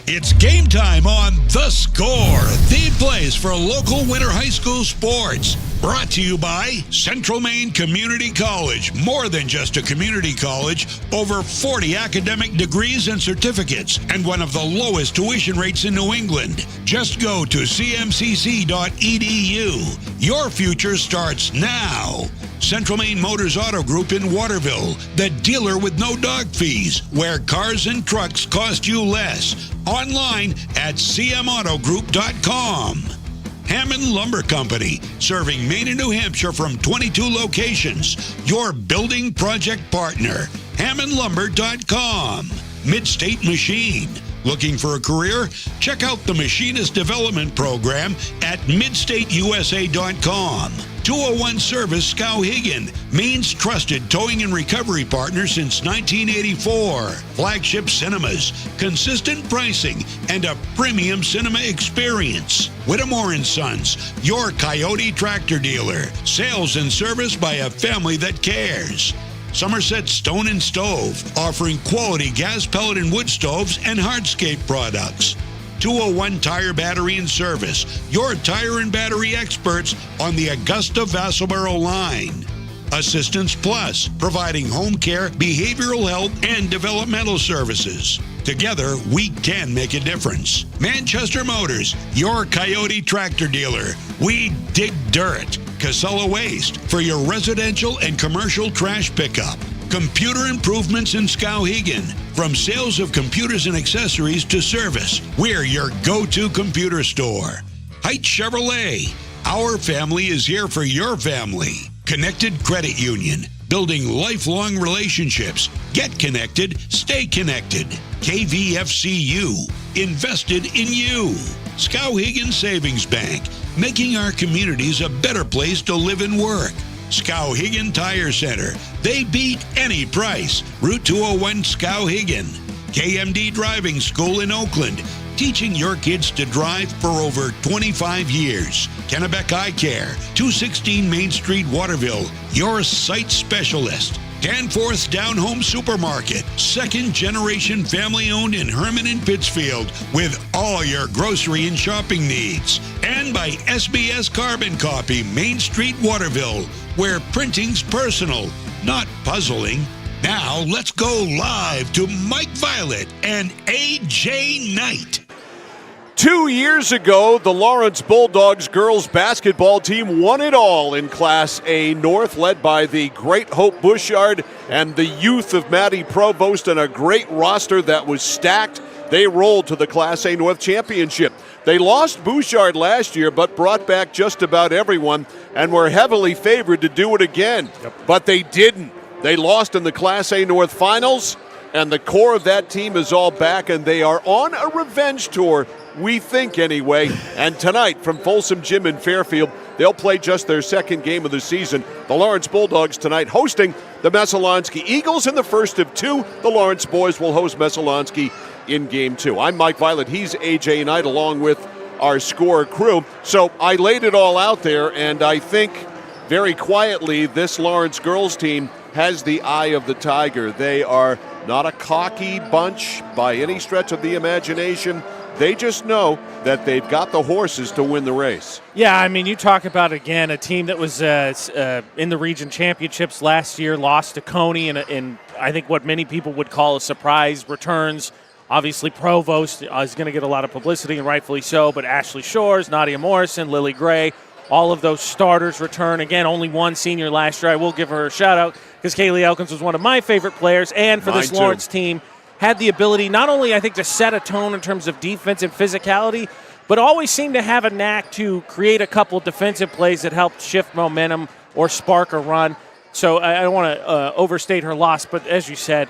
It's game time on The Score, the place for local winter high school sports. Brought to you by Central Maine Community College. More than just a community college, over 40 academic degrees and certificates, and one of the lowest tuition rates in New England. Just go to cmcc.edu. Your future starts now. Central Maine Motors Auto Group in Waterville, the dealer with no dog fees, where cars and trucks cost you less. Online at cmautogroup.com. Hammond Lumber Company, serving Maine and New Hampshire from 22 locations. Your building project partner. HammondLumber.com. Midstate Machine. Looking for a career? Check out the Machinist Development Program at midstateusa.com. 201 Service Skowhegan, Maine's trusted towing and recovery partner since 1984. Flagship Cinemas, consistent pricing, and a premium cinema experience. Whittemore & Sons, your Coyote tractor dealer. Sales and service by a family that cares. Somerset Stone and Stove, offering quality gas, pellet, and wood stoves and hardscape products. 201 Tire Battery and Service, your tire and battery experts on the Augusta-Vassalboro line. Assistance Plus, providing home care, behavioral health, and developmental services. Together, we can make a difference. Manchester Motors, your Coyote tractor dealer. We dig dirt. Casella Waste, for your residential and commercial trash pickup. Computer Improvements in Skowhegan. From sales of computers and accessories to service, we're your go-to computer store. Heights Chevrolet. Our family is here for your family. Connected Credit Union. Building lifelong relationships. Get connected. Stay connected. KVFCU. Invested in you. Skowhegan Savings Bank. Making our communities a better place to live and work. Skowhegan Tire Center. They beat any price. Route 201 Skowhegan. KMD Driving School in Oakland. Teaching your kids to drive for over 25 years. Kennebec Eye Care. 216 Main Street, Waterville. Your sight specialist. Danforth's Down Home Supermarket, second generation family owned in Herman and Pittsfield, with all your grocery and shopping needs. And by SBS Carbon Copy, Main Street, Waterville, where printing's personal, not puzzling. Now let's go live to Mike Violet and AJ Knight. 2 years ago, the Lawrence Bulldogs girls basketball team won it all in Class A North, led by the great Hope Bouchard and the youth of Maddie Provost, and a great roster that was stacked. They rolled to the Class A North championship. They lost Bouchard last year, but brought back just about everyone and were heavily favored to do it again. But they didn't. They lost in the Class A North finals, and the core of that team is all back, and they are on a revenge tour, we think anyway. And tonight from Folsom Gym in Fairfield, they'll play just their second game of the season. The Lawrence Bulldogs tonight hosting the Messalonskee Eagles in the first of two. The Lawrence boys will host Messalonskee in game two. I'm Mike Violet. He's AJ Knight along with our Score crew. So I laid it all out there, and I think very quietly this Lawrence girls team has the eye of the tiger. They are not a cocky bunch by any stretch of the imagination. They just know that they've got the horses to win the race. Yeah, I mean, you talk about, again, a team that was in the region championships last year, lost to Coney in I think what many people would call a surprise returns. Obviously, Provost is going to get a lot of publicity, and rightfully so, but Ashley Shores, Nadia Morrison, Lily Gray, all of those starters return. Again, only one senior last year. I will give her a shout-out because Kaylee Elkins was one of my favorite players, and for this Lawrence team, had the ability not only, I think, to set a tone in terms of defense and physicality, but always seemed to have a knack to create a couple of defensive plays that helped shift momentum or spark a run. So I don't want to overstate her loss, but as you said,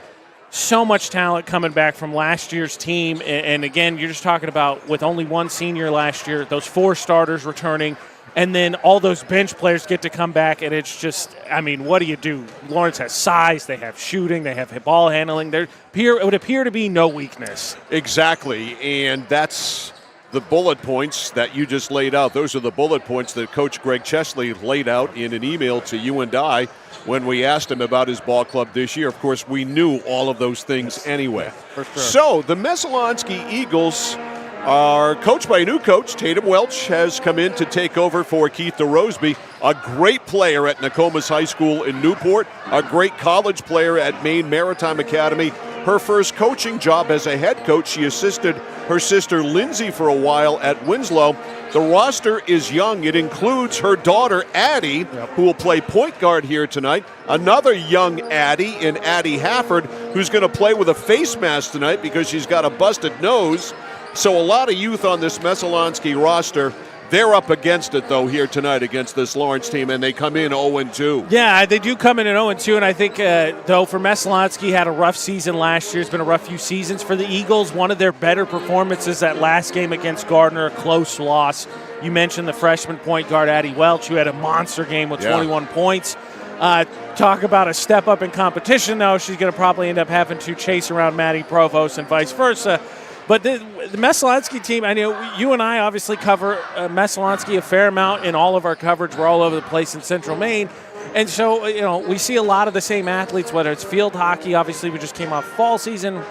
so much talent coming back from last year's team. And again, you're just talking about with only one senior last year, those four starters returning, and then all those bench players get to come back, and it's just, I mean, what do you do? Lawrence has size, they have shooting, they have ball handling. It would appear to be no weakness. Exactly, and that's the bullet points that you just laid out. Those are the bullet points that Coach Greg Chesley laid out in an email to you and I when we asked him about his ball club this year. Of course, we knew all of those things anyway. For sure. So the Messalonskee Eagles are coached by a new coach. Tatum Welch has come in to take over for Keith DeRoseby, a great player at Nokomis High School in Newport, a great college player at Maine Maritime Academy. Her first coaching job as a head coach, she assisted her sister Lindsay for a while at Winslow. The roster is young. It includes her daughter, Addie, who will play point guard here tonight. Another young Addie in Addie Hafford, who's going to play with a face mask tonight because she's got a busted nose. So a lot of youth on this Messalonskee roster. They're up against it, though, here tonight against this Lawrence team, and they come in 0-2. Yeah, they do come in at 0-2, and I think, though, for Messalonskee, had a rough season last year. It's been a rough few seasons for the Eagles. One of their better performances that last game against Gardner, a close loss. You mentioned the freshman point guard, Addie Welch, who had a monster game with 21 points. Talk about a step up in competition, though. She's going to probably end up having to chase around Maddie Provost and vice versa. But the Messalonskee team, I know you and I obviously cover Messalonskee a fair amount in all of our coverage. We're all over the place in Central Maine. And so, we see a lot of the same athletes, whether it's field hockey. Obviously, we just came off fall season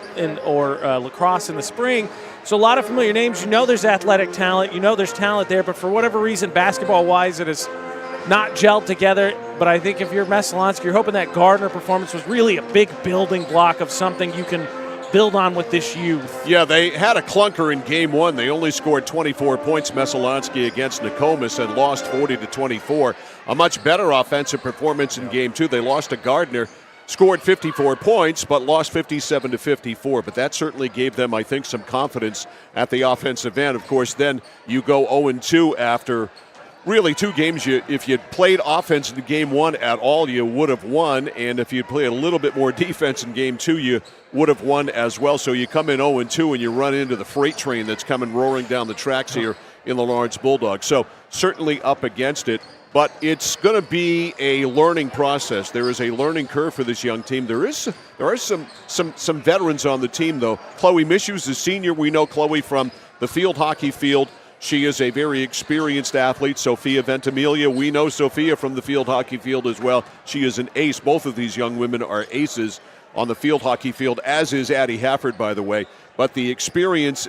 or lacrosse in the spring. So a lot of familiar names. There's athletic talent. There's talent there. But for whatever reason, basketball-wise, it is not gelled together. But I think if you're Messalonskee, you're hoping that Gardner performance was really a big building block of something you can build on with this youth. Yeah, they had a clunker in game one. They only scored 24 points, Messalonskee, against Nokomis, and lost 40-24. A much better offensive performance in game two. They lost to Gardner, scored 54 points, but lost 57-54. But that certainly gave them, I think, some confidence at the offensive end. Of course, then you go 0-2 after really two games. If you'd played offense in game one at all, you would have won. And if you'd played a little bit more defense in game two, you would have won as well. So you come in 0-2 and you run into the freight train that's coming roaring down the tracks here in the Lawrence Bulldogs. So certainly up against it. But it's going to be a learning process. There is a learning curve for this young team. There are some veterans on the team, though. Chloe Mishu's a senior. We know Chloe from the field hockey field. She is a very experienced athlete. Sophia Ventimiglia, we know Sophia from the field hockey field as well. She is an ace. Both of these young women are aces on the field hockey field, as is Addie Hafford, by the way. But the experience,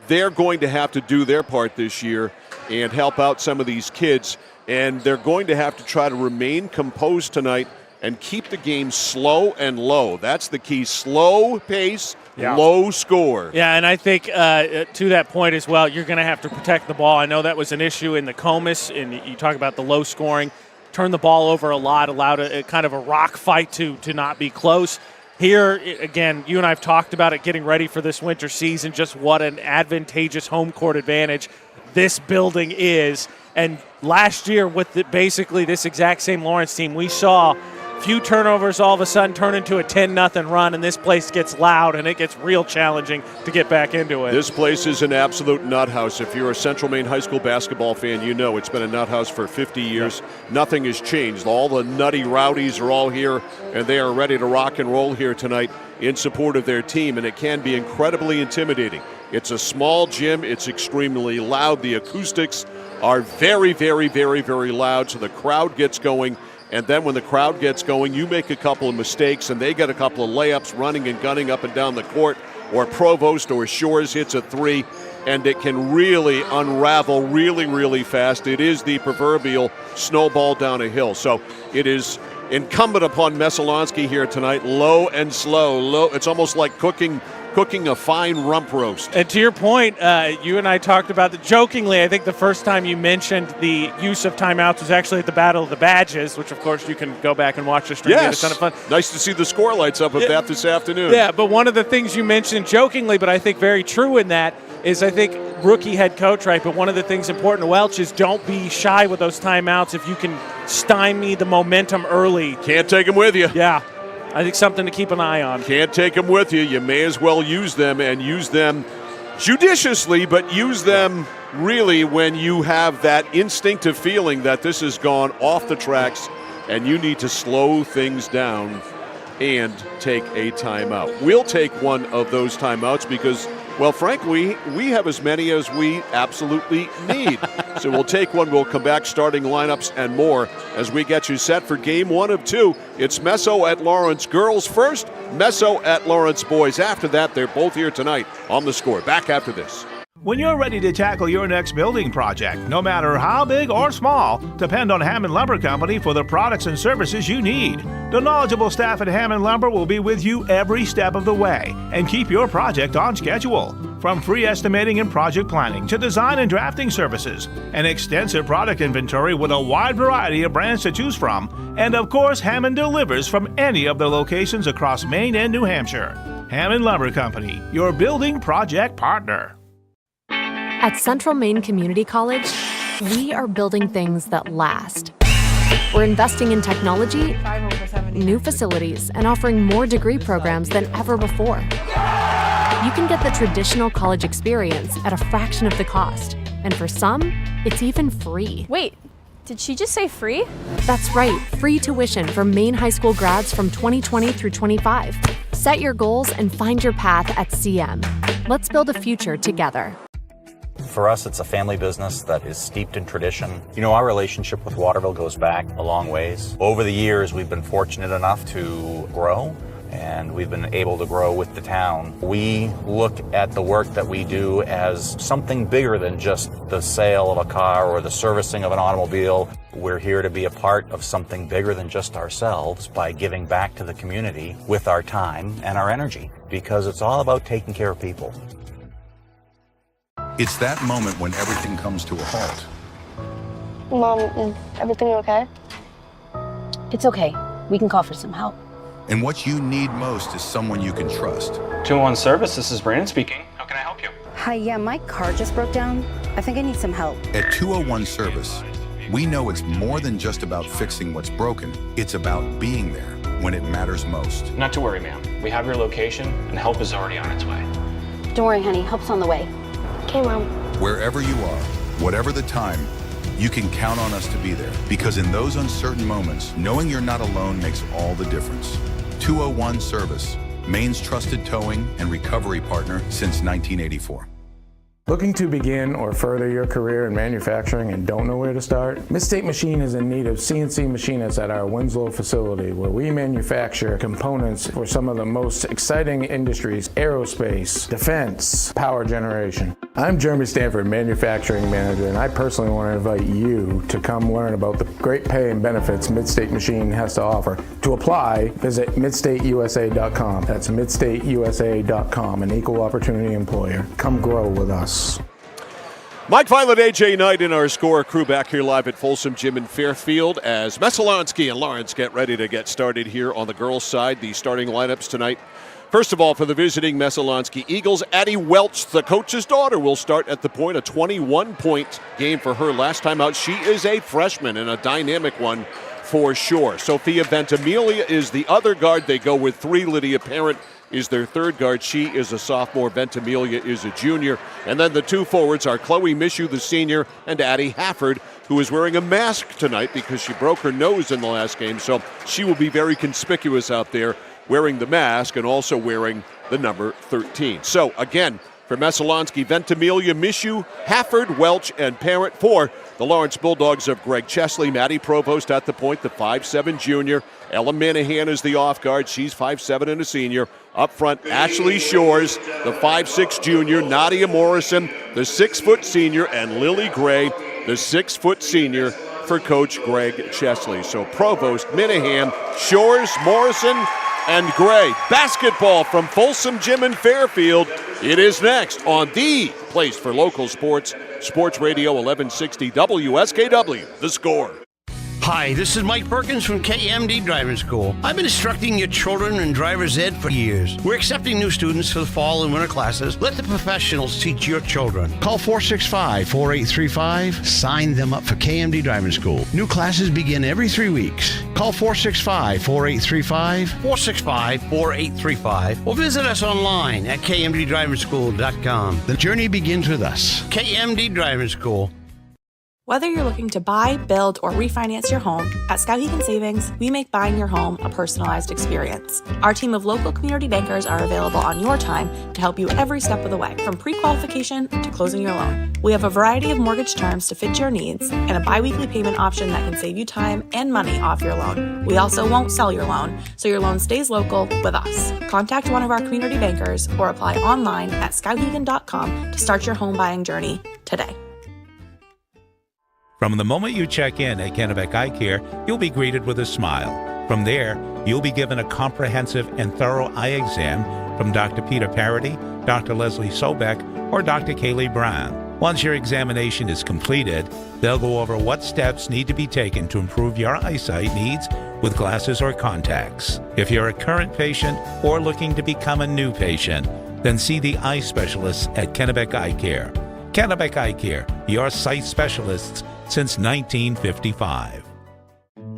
they're going to have to do their part this year and help out some of these kids. And they're going to have to try to remain composed tonight and keep the game slow and low. That's the key. Slow pace, low score. Yeah, and I think to that point as well, you're going to have to protect the ball. I know that was an issue in the Nokomis, and you talk about the low scoring. Turn the ball over a lot, allowed a kind of a rock fight to not be close. Here, again, you and I have talked about it getting ready for this winter season, just what an advantageous home court advantage this building is. And last year with basically this exact same Lawrence team, we saw few turnovers all of a sudden turn into a 10-0 run, and this place gets loud, and it gets real challenging to get back into it. This place is an absolute nut house. If you're a Central Maine high school basketball fan, you know it's been a nut house for 50 years. Yeah. Nothing has changed. All the nutty rowdies are all here, and they are ready to rock and roll here tonight in support of their team, and it can be incredibly intimidating. It's a small gym. It's extremely loud. The acoustics are very, very, very, very loud, so the crowd gets going. And then when the crowd gets going, you make a couple of mistakes, and they get a couple of layups running and gunning up and down the court, or Provost or Shores hits a three, and it can really unravel really, really fast. It is the proverbial snowball down a hill. So it is incumbent upon Messalonskee here tonight, low and slow. It's almost like cooking a fine rump roast. And to your point, you and I talked about it jokingly. I think the first time you mentioned the use of timeouts was actually at the Battle of the Badges, which, of course, you can go back and watch the stream. Yes. It's a ton of fun. Nice to see the score lights up of that this afternoon. Yeah, but one of the things you mentioned jokingly, but I think very true in that, is I think rookie head coach, right, but one of the things important to Welch is don't be shy with those timeouts if you can stymie the momentum early. Can't take them with you. Yeah. I think something to keep an eye on. Can't take them with you. You may as well use them, and use them judiciously, but use them really when you have that instinctive feeling that this has gone off the tracks and you need to slow things down and take a timeout. We'll take one of those timeouts because Well, frankly, we have as many as we absolutely need. So we'll take one. We'll come back, starting lineups and more as we get you set for game 1 of 2. It's Messo at Lawrence girls first, Messo at Lawrence boys. After that, they're both here tonight on The Score. Back after this. When you're ready to tackle your next building project, no matter how big or small, depend on Hammond Lumber Company for the products and services you need. The knowledgeable staff at Hammond Lumber will be with you every step of the way and keep your project on schedule. From free estimating and project planning to design and drafting services, an extensive product inventory with a wide variety of brands to choose from, and of course, Hammond delivers from any of their locations across Maine and New Hampshire. Hammond Lumber Company, your building project partner. At Central Maine Community College, we are building things that last. We're investing in technology, new facilities, and offering more degree programs than ever before. You can get the traditional college experience at a fraction of the cost, and for some, it's even free. Wait, did she just say free? That's right, free tuition for Maine high school grads from 2020 through 25. Set your goals and find your path at CM. Let's build a future together. For us, it's a family business that is steeped in tradition. You know, our relationship with Waterville goes back a long ways. Over the years, we've been fortunate enough to grow, and we've been able to grow with the town. We look at the work that we do as something bigger than just the sale of a car or the servicing of an automobile. We're here to be a part of something bigger than just ourselves by giving back to the community with our time and our energy, because it's all about taking care of people. It's that moment when everything comes to a halt. Mom, is everything okay? It's okay. We can call for some help. And what you need most is someone you can trust. 201 Service, this is Brandon speaking. How can I help you? Hi, yeah, my car just broke down. I think I need some help. At 201 Service, we know it's more than just about fixing what's broken. It's about being there when it matters most. Not to worry, ma'am. We have your location, and help is already on its way. Don't worry, honey. Help's on the way. Okay, Mom. Wherever you are, whatever the time, you can count on us to be there. Because in those uncertain moments, knowing you're not alone makes all the difference. 201 Service, Maine's trusted towing and recovery partner since 1984. Looking to begin or further your career in manufacturing and don't know where to start? Midstate Machine is in need of CNC machinists at our Winslow facility, where we manufacture components for some of the most exciting industries: aerospace, defense, power generation. I'm Jeremy Stanford, manufacturing manager, and I personally want to invite you to come learn about the great pay and benefits Midstate Machine has to offer. To apply, visit midstateusa.com. That's midstateusa.com, an equal opportunity employer. Come grow with us. Mike Violet, AJ Knight in our Score crew back here live at Folsom Gym in Fairfield as Messalonskee and Lawrence get ready to get started here on the girls' side. The starting lineups tonight. First of all, for the visiting Messalonskee Eagles, Addie Welch, the coach's daughter, will start at the point. A 21-point game for her last time out. She is a freshman and a dynamic one for sure. Sophia Ventimiglia is the other guard. They go with 3. Lydia Parent is their third guard. She is a sophomore. Ventimiglia is a junior. And then the 2 forwards are Chloe Mishu, the senior, and Addie Hafford, who is wearing a mask tonight because she broke her nose in the last game. So she will be very conspicuous out there wearing the mask and also wearing the number 13. So again, for Messalonskee, Ventimiglia, Mishu, Hafford, Welch, and Parent. For the Lawrence Bulldogs of Greg Chesley, Maddie Provost at the point, the 5'7 junior. Ella Manahan is the off guard. She's 5'7 and a senior. Up front, Ashley Shores, the 5'6 junior. Nadia Morrison, the 6-foot senior. And Lily Gray, the 6-foot senior for Coach Greg Chesley. So Provost, Minahan, Shores, Morrison, and Gray. Basketball from Folsom Gym in Fairfield. It is next on the place for local sports, Sports Radio 1160 WSKW, The Score. Hi, this is Mike Perkins from KMD Driving School. I've been instructing your children in driver's ed for years. We're accepting new students for the fall and winter classes. Let the professionals teach your children. Call 465-4835. Sign them up for KMD Driving School. New classes begin every 3 weeks. Call 465-4835, 465-4835, or visit us online at kmddrivingschool.com. The journey begins with us. KMD Driving School. Whether you're looking to buy, build, or refinance your home, at Skowhegan Savings, we make buying your home a personalized experience. Our team of local community bankers are available on your time to help you every step of the way, from pre-qualification to closing your loan. We have a variety of mortgage terms to fit your needs and a bi-weekly payment option that can save you time and money off your loan. We also won't sell your loan, so your loan stays local with us. Contact one of our community bankers or apply online at skowhegan.com to start your home buying journey today. From the moment you check in at Kennebec Eye Care, you'll be greeted with a smile. From there, you'll be given a comprehensive and thorough eye exam from Dr. Peter Parody, Dr. Leslie Sobeck, or Dr. Kaylee Brown. Once your examination is completed, they'll go over what steps need to be taken to improve your eyesight needs with glasses or contacts. If you're a current patient or looking to become a new patient, then see the eye specialists at Kennebec Eye Care. Kennebec Eye Care, your sight specialists since 1955.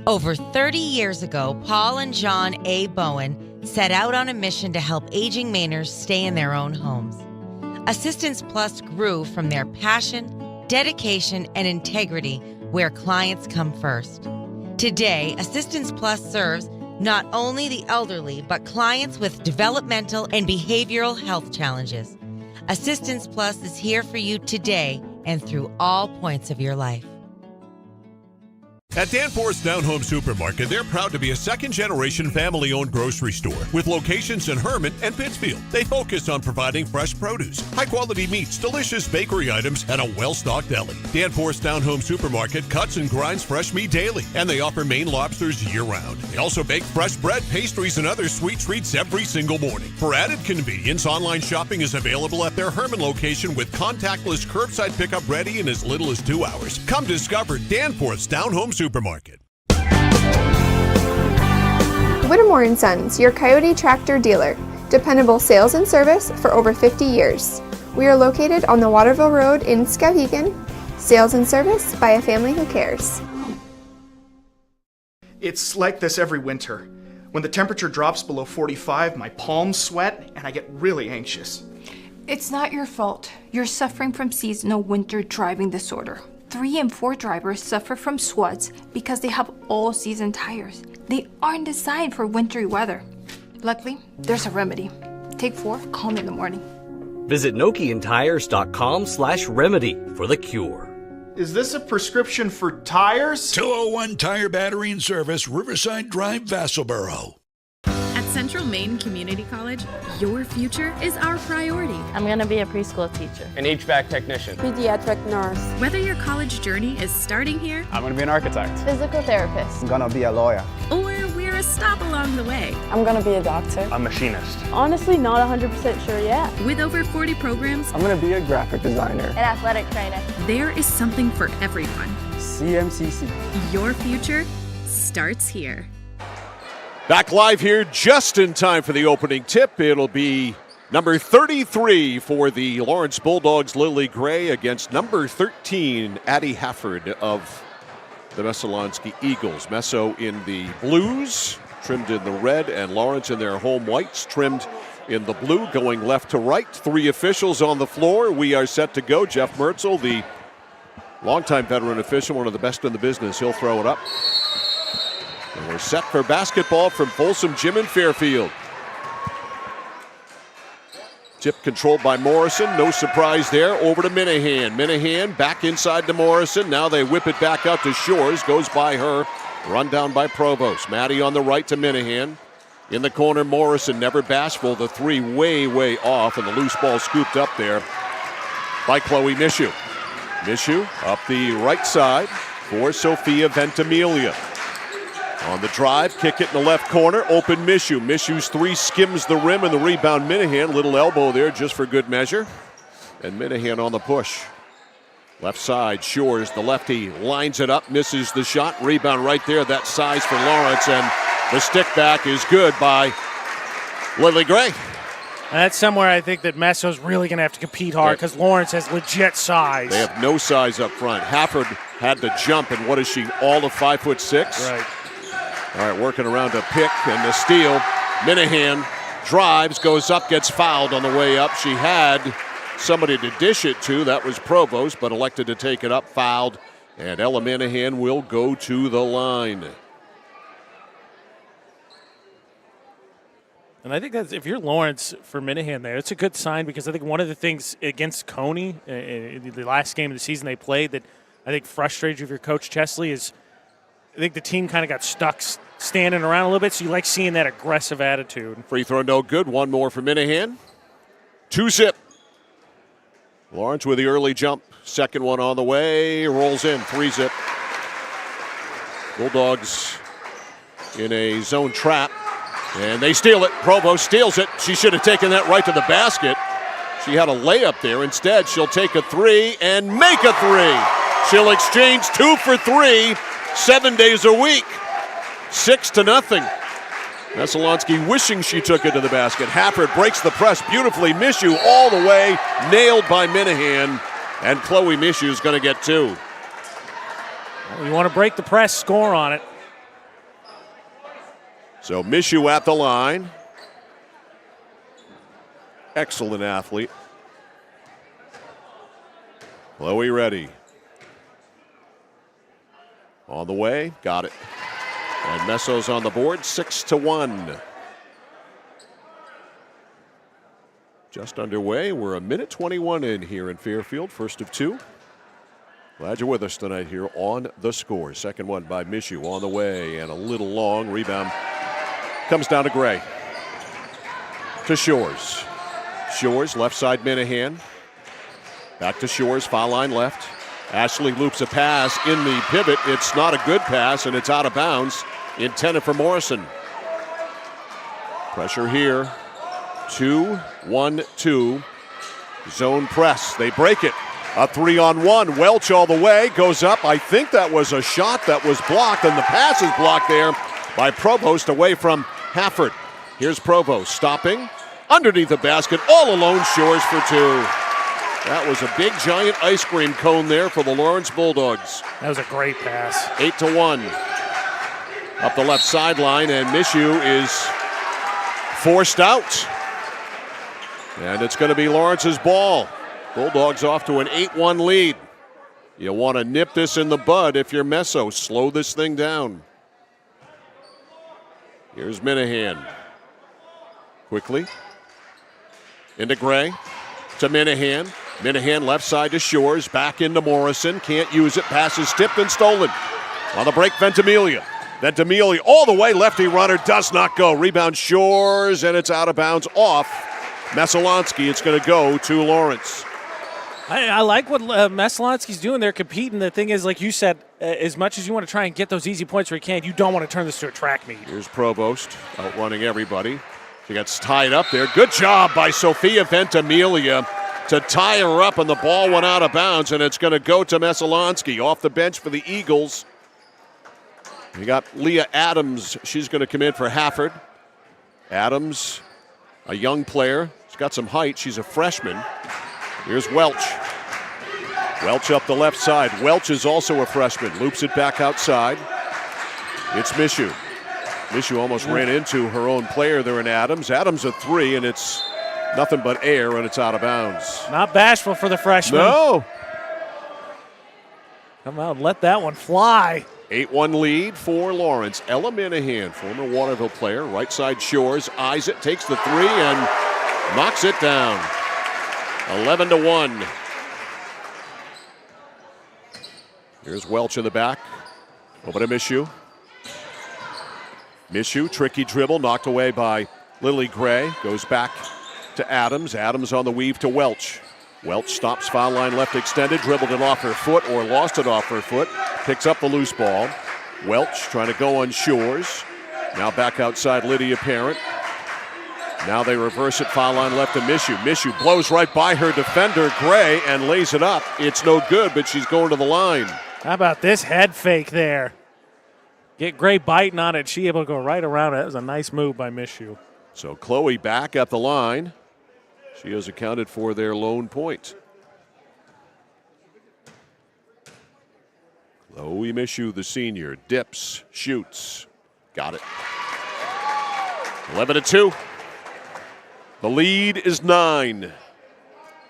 Over 30 years ago, Paul and John A. Bowen set out on a mission to help aging Mainers stay in their own homes. Assistance Plus grew from their passion, dedication, and integrity where clients come first. Today, Assistance Plus serves not only the elderly, but clients with developmental and behavioral health challenges. Assistance Plus is here for you today and through all points of your life. At Danforth's Down Home Supermarket, they're proud to be a second-generation family-owned grocery store with locations in Herman and Pittsfield. They focus on providing fresh produce, high-quality meats, delicious bakery items, and a well-stocked deli. Danforth's Down Home Supermarket cuts and grinds fresh meat daily, and they offer Maine lobsters year-round. They also bake fresh bread, pastries, and other sweet treats every single morning. For added convenience, online shopping is available at their Herman location with contactless curbside pickup ready in as little as 2 hours. Come discover Danforth's Down Home Supermarket. Whittemore & Sons, your Coyote tractor dealer. Dependable sales and service for over 50 years. We are located on the Waterville Road in Skowhegan. Sales and service by a family who cares. It's like this every winter. When the temperature drops below 45, my palms sweat and I get really anxious. It's not your fault. You're suffering from seasonal winter driving disorder. 3 and 4 drivers suffer from SWUDs because they have all-season tires. They aren't designed for wintry weather. Luckily, there's a remedy. Take 4, call me in the morning. Visit NokianTires.com/remedy for the cure. Is this a prescription for tires? 201 Tire Battery and Service, Riverside Drive, Vassalboro. At Central Maine Community College, your future is our priority. I'm going to be a preschool teacher, an HVAC technician, pediatric nurse. Whether your college journey is starting here, I'm going to be an architect, physical therapist, I'm going to be a lawyer, or we're a stop along the way, I'm going to be a doctor, a machinist. Honestly, not 100% sure yet. With over 40 programs, I'm going to be a graphic designer, an athletic trainer. There is something for everyone. CMCC. Your future starts here. Back live here just in time for the opening tip. It'll be number 33 for the Lawrence Bulldogs, Lily Gray, against number 13, Addie Hafford of the Messalonskee Eagles. Messo in the blues, trimmed in the red, and Lawrence in their home whites, trimmed in the blue, going left to right. 3 officials on the floor. We are set to go. Jeff Mertzel, the longtime veteran official, one of the best in the business, he'll throw it up. And we're set for basketball from Folsom Gym in Fairfield. Tip controlled by Morrison. No surprise there. Over to Minahan. Minahan back inside to Morrison. Now they whip it back out to Shores. Goes by her. Run down by Provost. Maddie on the right to Minahan. In the corner, Morrison, never bashful. The 3 way off, and the loose ball scooped up there by Chloe Mishu. Mishu up the right side for Sophia Ventimiglia. On the drive, kick it in the left corner, open Mishu. Mishu's 3 skims the rim, and the rebound Minahan. Little elbow there just for good measure. And Minahan on the push. Left side, Shores, the lefty, lines it up, misses the shot. Rebound right there, that size for Lawrence, and the stick back is good by Lily Gray. And that's somewhere I think that Messo's really going to have to compete hard because Lawrence has legit size. They have no size up front. Hafford had to jump, and what is she, all of 5'6"? Right. All right, working around a pick and the steal. Minahan drives, goes up, gets fouled on the way up. She had somebody to dish it to. That was Provost, but elected to take it up. Fouled And Ella Minahan will go to the line. And I think that's, if you're Lawrence for Minahan there, it's a good sign, because I think one of the things against Coney, the last game of the season they played, that I think frustrated you with your coach Chesley is I think the team kind of got stuck standing around a little bit, so you like seeing that aggressive attitude. Free throw no good. One more for Minahan. 2-zip. Lawrence with the early jump. Second one on the way. Rolls in. 3-zip. Bulldogs in a zone trap. And they steal it. Provost steals it. She should have taken that right to the basket. She had a layup there. Instead, she'll take a three and make a three. She'll exchange 2 for 3, 7 days a week. 6-0. Messalonskee wishing she took it to the basket. Hafford breaks the press beautifully. Mishu all the way. Nailed by Minahan. And Chloe Mishu is going to get 2. Well, you want to break the press, score on it. So Mishu at the line. Excellent athlete. Chloe ready. On the way, got it. And Messo's on the board, 6-1. Just underway. We're 1:21 in here in Fairfield, first of 2. Glad you're with us tonight here on The Score. Second one by Mishu on the way, and a little long. Rebound comes down to Gray. To Shores. Shores, left side Minahan. Back to Shores, foul line left. Ashley loops a pass in the pivot. It's not a good pass, and it's out of bounds. Intended for Morrison. Pressure here. 2-1-2. Zone press. They break it. A 3-on-1. Welch all the way. Goes up. I think that was a shot that was blocked, and the pass is blocked there by Provost away from Hafford. Here's Provost stopping. Underneath the basket. All alone. Shores for 2. That was a big, giant ice cream cone there for the Lawrence Bulldogs. That was a great pass. 8-1. Up the left sideline, and Mishu is forced out. And it's going to be Lawrence's ball. Bulldogs off to an 8-1 lead. You want to nip this in the bud if you're Messo. Slow this thing down. Here's Minahan. Quickly. Into Gray. To Minahan. Minahan left side to Shores. Back into Morrison. Can't use it. Pass is tipped and stolen. On the break, Ventimiglia. Ventimiglia all the way. Lefty runner does not go. Rebound Shores, and it's out of bounds off Messalonskee. It's going to go to Lawrence. I like what Messalonskee's doing. They're competing. The thing is, like you said, as much as you want to try and get those easy points where you can, you don't want to turn this to a track meet. Here's Provost outrunning everybody. She gets tied up there. Good job by Sophia Ventimiglia to tie her up, and the ball went out of bounds, and it's going to go to Messalonskee. Off the bench for the Eagles. You got Leah Adams. She's going to come in for Hafford. Adams, a young player. She's got some height. She's a freshman. Here's Welch. Welch up the left side. Welch is also a freshman. Loops it back outside. It's Mishu. Mishu almost ran into her own player there in Adams. Adams a 3, and it's nothing but air, and it's out of bounds. Not bashful for the freshman. No. Come out and let that one fly. 8-1 lead for Lawrence. Ella Minahan, former Waterville player. Right side Shores. Eyes it, takes the 3, and knocks it down. 11-1. Here's Welch in the back. Over to Mishu. Mishu, tricky dribble, knocked away by Lily Gray. Goes back to Adams. Adams on the weave to Welch. Welch stops, foul line left extended, dribbled it off her foot or lost it off her foot. Picks up the loose ball. Welch trying to go on Shores. Now back outside Lydia Parent. Now they reverse it, foul line left to Mishu. Mishu blows right by her defender, Gray, and lays it up. It's no good, but she's going to the line. How about this head fake there? Get Gray biting on it. She able to go right around it. That was a nice move by Mishu. So Chloe back at the line. She has accounted for their lone point. Chloe Mishu, the senior, dips, shoots. Got it. 11-2. The lead is 9.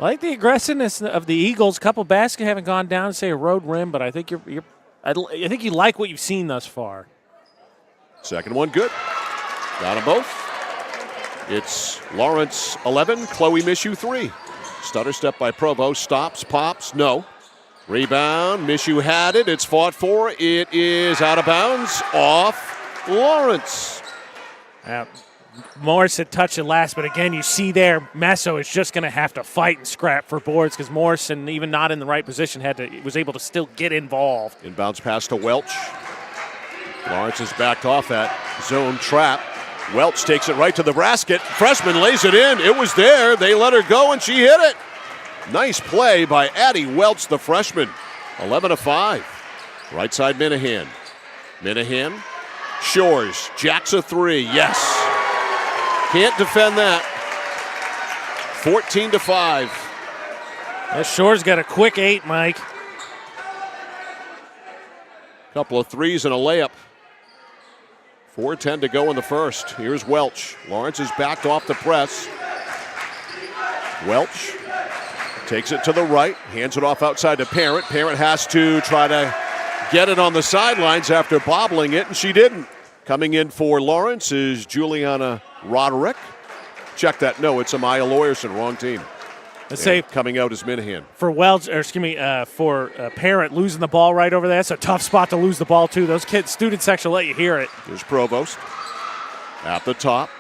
I like the aggressiveness of the Eagles. A couple baskets haven't gone down, say a road rim, but I think I think you like what you've seen thus far. Second one good. Got them both. It's Lawrence 11, Chloe Mishu 3. Stutter step by Provost. Stops, pops, no. Rebound, Mishu had it. It's fought for. It is out of bounds. Off Lawrence. Morrison touched it last, but again, you see there, Messo is just going to have to fight and scrap for boards because Morrison, even not in the right position, was able to still get involved. Inbounds pass to Welch. Lawrence has backed off that zone trap. Welch takes it right to the basket. Freshman lays it in. It was there. They let her go, and she hit it. Nice play by Addie Welch, the freshman. 11-5. Right side Minahan. Minahan. Shores. Jacks a 3. Yes. Can't defend that. 14-5. Shores got a quick 8, Mike. Couple of threes and a layup. 4:10 to go in the first. Here's Welch. Lawrence is backed off the press. Welch takes it to the right, hands it off outside to Parent. Parent has to try to get it on the sidelines after bobbling it, and she didn't. Coming in for Lawrence is Juliana Roderick. Check that. No, it's Amaya Lawyerson. Wrong team. Let's say coming out is Minahan. For Welch, or excuse me, for Parent losing the ball right over there. That's a tough spot to lose the ball too. Those kids, student section will let you hear it. There's Provost at the top.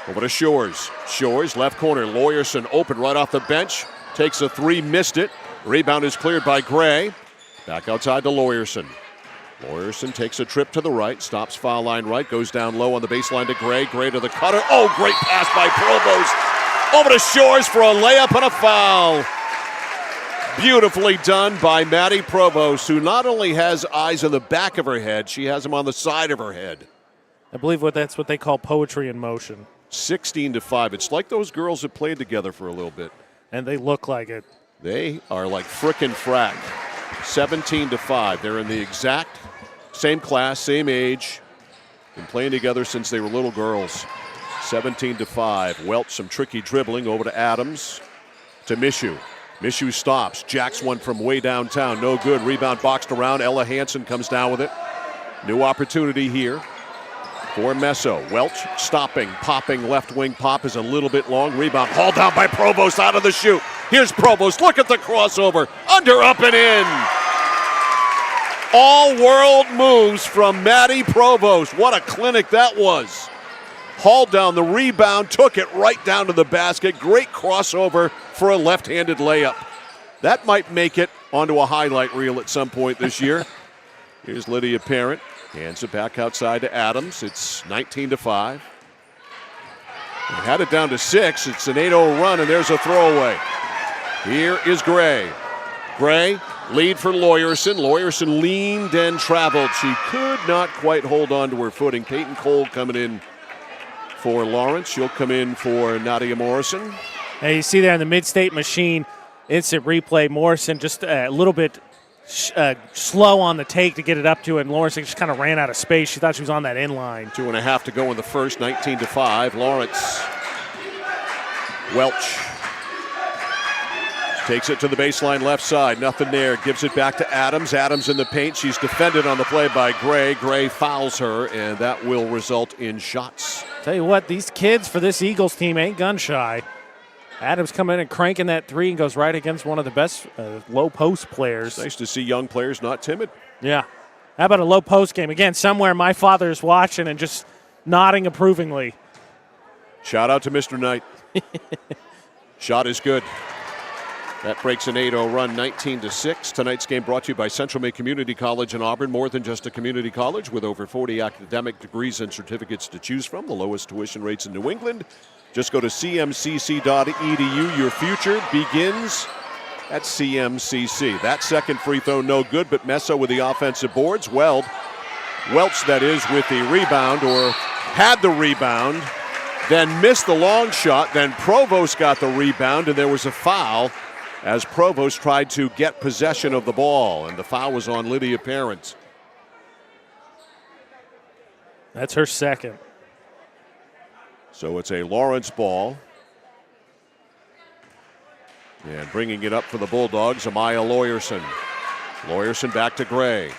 Over to Shores. Shores left corner. Lawyerson open right off the bench. Takes a 3, missed it. Rebound is cleared by Gray. Back outside to Lawyerson. Lawyerson takes a trip to the right, stops foul line right, goes down low on the baseline to Gray. Gray to the cutter. Oh, great pass by Provost. Over to Shores for a layup and a foul. Beautifully done by Maddie Provost, who not only has eyes on the back of her head, she has them on the side of her head. I believe that's what they call poetry in motion. 16-5. It's like those girls have played together for a little bit. And they look like it. They are like frickin' frack. 17-5. They're in the exact same class, same age. Been playing together since they were little girls. 17-5. Welch, some tricky dribbling over to Adams. To Mishu. Mishu stops. Jacks one from way downtown. No good. Rebound boxed around. Ella Hansen comes down with it. New opportunity here for Messo. Welch stopping. Popping left wing. Pop is a little bit long. Rebound hauled down by Provost out of the shoot. Here's Provost. Look at the crossover. Under, up, and in. All-world moves from Maddie Provost. What a clinic that was. Hauled down the rebound, took it right down to the basket. Great crossover for a left-handed layup. That might make it onto a highlight reel at some point this year. Here's Lydia Parent. Hands it back outside to Adams. It's 19-5. They had it down to 6. It's an 8-0 run, and there's a throwaway. Here is Gray. Gray, lead for Lawyerson. Lawyerson leaned and traveled. She could not quite hold on to her footing. Peyton Cole coming in for Lawrence. She'll come in for Nadia Morrison. Hey, you see there in the mid-state machine, instant replay, Morrison just a little bit slow on the take to get it up to it, and Lawrence just kind of ran out of space. She thought she was on that in-line. 2.5 to go in the first, 19-5. Lawrence. Welch takes it to the baseline left side. Nothing there. Gives it back to Adams. Adams in the paint. She's defended on the play by Gray. Gray fouls her, and that will result in shots. Tell you what, these kids for this Eagles team ain't gun shy. Adams coming in and cranking that 3 and goes right against one of the best low post players. It's nice to see young players not timid. Yeah. How about a low post game? Again, somewhere my father is watching and just nodding approvingly. Shout out to Mr. Knight. Shot is good. That breaks an 8-0 run, 19-6. Tonight's game brought to you by Central Maine Community College in Auburn. More than just a community college with over 40 academic degrees and certificates to choose from. The lowest tuition rates in New England. Just go to cmcc.edu. Your future begins at CMCC. That second free throw no good, but Messo with the offensive boards. Welch, that is, with the rebound, or had the rebound, then missed the long shot. Then Provost got the rebound, and there was a foul as Provost tried to get possession of the ball, and the foul was on Lydia Parent. That's her second. So it's a Lawrence ball. And bringing it up for the Bulldogs, Amaya Lawyerson. Lawyerson back to Gray.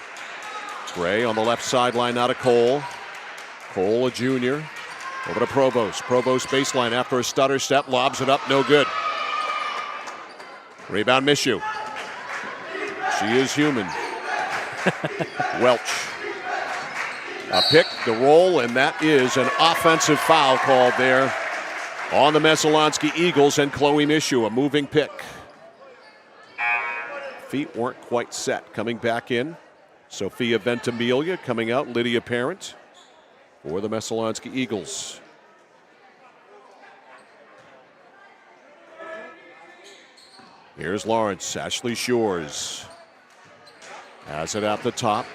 Gray on the left sideline, now to Cole. Cole, a junior. Over to Provost. Provost baseline after a stutter step, lobs it up, no good. Rebound, Mishu. She is human. Welch. A pick, the roll, and that is an offensive foul called there on the Messalonskee Eagles and Chloe Mishu, a moving pick. Feet weren't quite set. Coming back in, Sophia Ventimiglia coming out, Lydia Parent for the Messalonskee Eagles. Here's Lawrence, Ashley Shores. Has it at the top.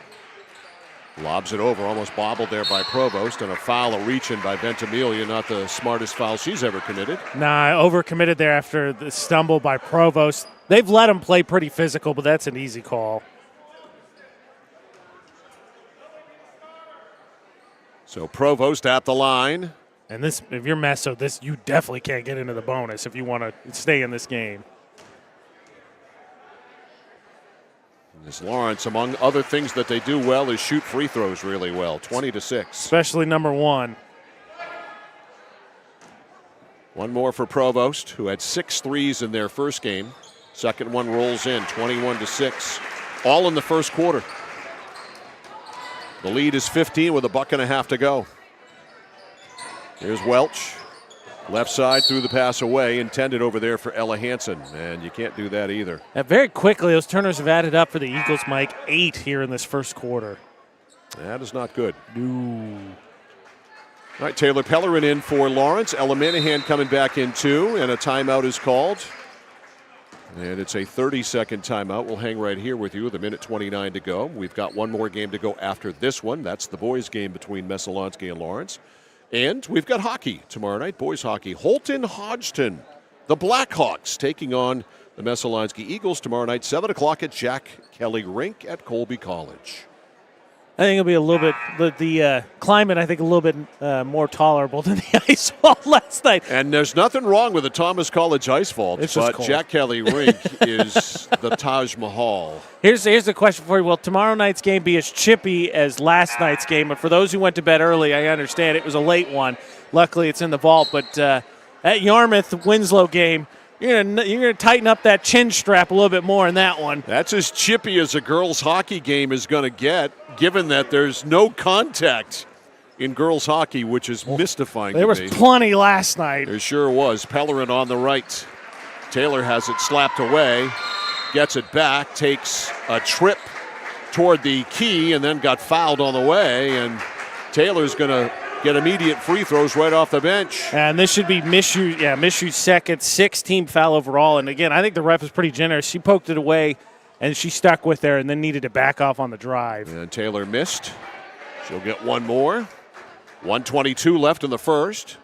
Lobs it over, almost bobbled there by Provost, and a foul, a reach-in by Ventimiglia, not the smartest foul she's ever committed. Nah, overcommitted there after the stumble by Provost. They've let him play pretty physical, but that's an easy call. So Provost at the line. And this, if you're Messo, this you definitely can't get into the bonus if you want to stay in this game. This Lawrence, among other things that they do well, is shoot free throws really well, 20-6. Especially number one. One more for Provost, who had 6 threes in their first game. Second one rolls in, 21-6, all in the first quarter. The lead is 15 with a buck and a half to go. Here's Welch. Left side, threw the pass away, intended over there for Ella Hansen, and you can't do that either. Very quickly, those turners have added up for the Eagles, Mike. 8 here in this first quarter. That is not good. No. All right, Taylor Pellerin in for Lawrence. Ella Minahan coming back in too, and a timeout is called. And it's a 30-second timeout. We'll hang right here with you with 1:29 to go. We've got one more game to go after this one. That's the boys' game between Messalonskee and Lawrence. And we've got hockey tomorrow night, boys hockey. Holton Hodgson, the Blackhawks, taking on the Messalonskee Eagles tomorrow night, 7 o'clock at Jack Kelly Rink at Colby College. I think it'll be a little bit, the climate, I think, a little bit more tolerable than the ice wall last night. And there's nothing wrong with the Thomas College ice vault, but Jack Kelly Rink is the Taj Mahal. Here's a question for you. Will tomorrow night's game be as chippy as last night's game? But for those who went to bed early, I understand it was a late one. Luckily, it's in the vault. But that Yarmouth-Winslow game, you're gonna tighten up that chin strap a little bit more in that one. That's as chippy as a girls' hockey game is going to get, given that there's no contact in girls' hockey, which is mystifying to me. There was plenty last night. There sure was. Pellerin on the right. Taylor has it slapped away, gets it back, takes a trip toward the key, and then got fouled on the way, and Taylor's going to get immediate free throws right off the bench. And this should be Mishu's second, 6-team foul overall. And again, I think the ref is pretty generous. She poked it away, and she stuck with her and then needed to back off on the drive. And Taylor missed. She'll get one more. 1:22 left in the first.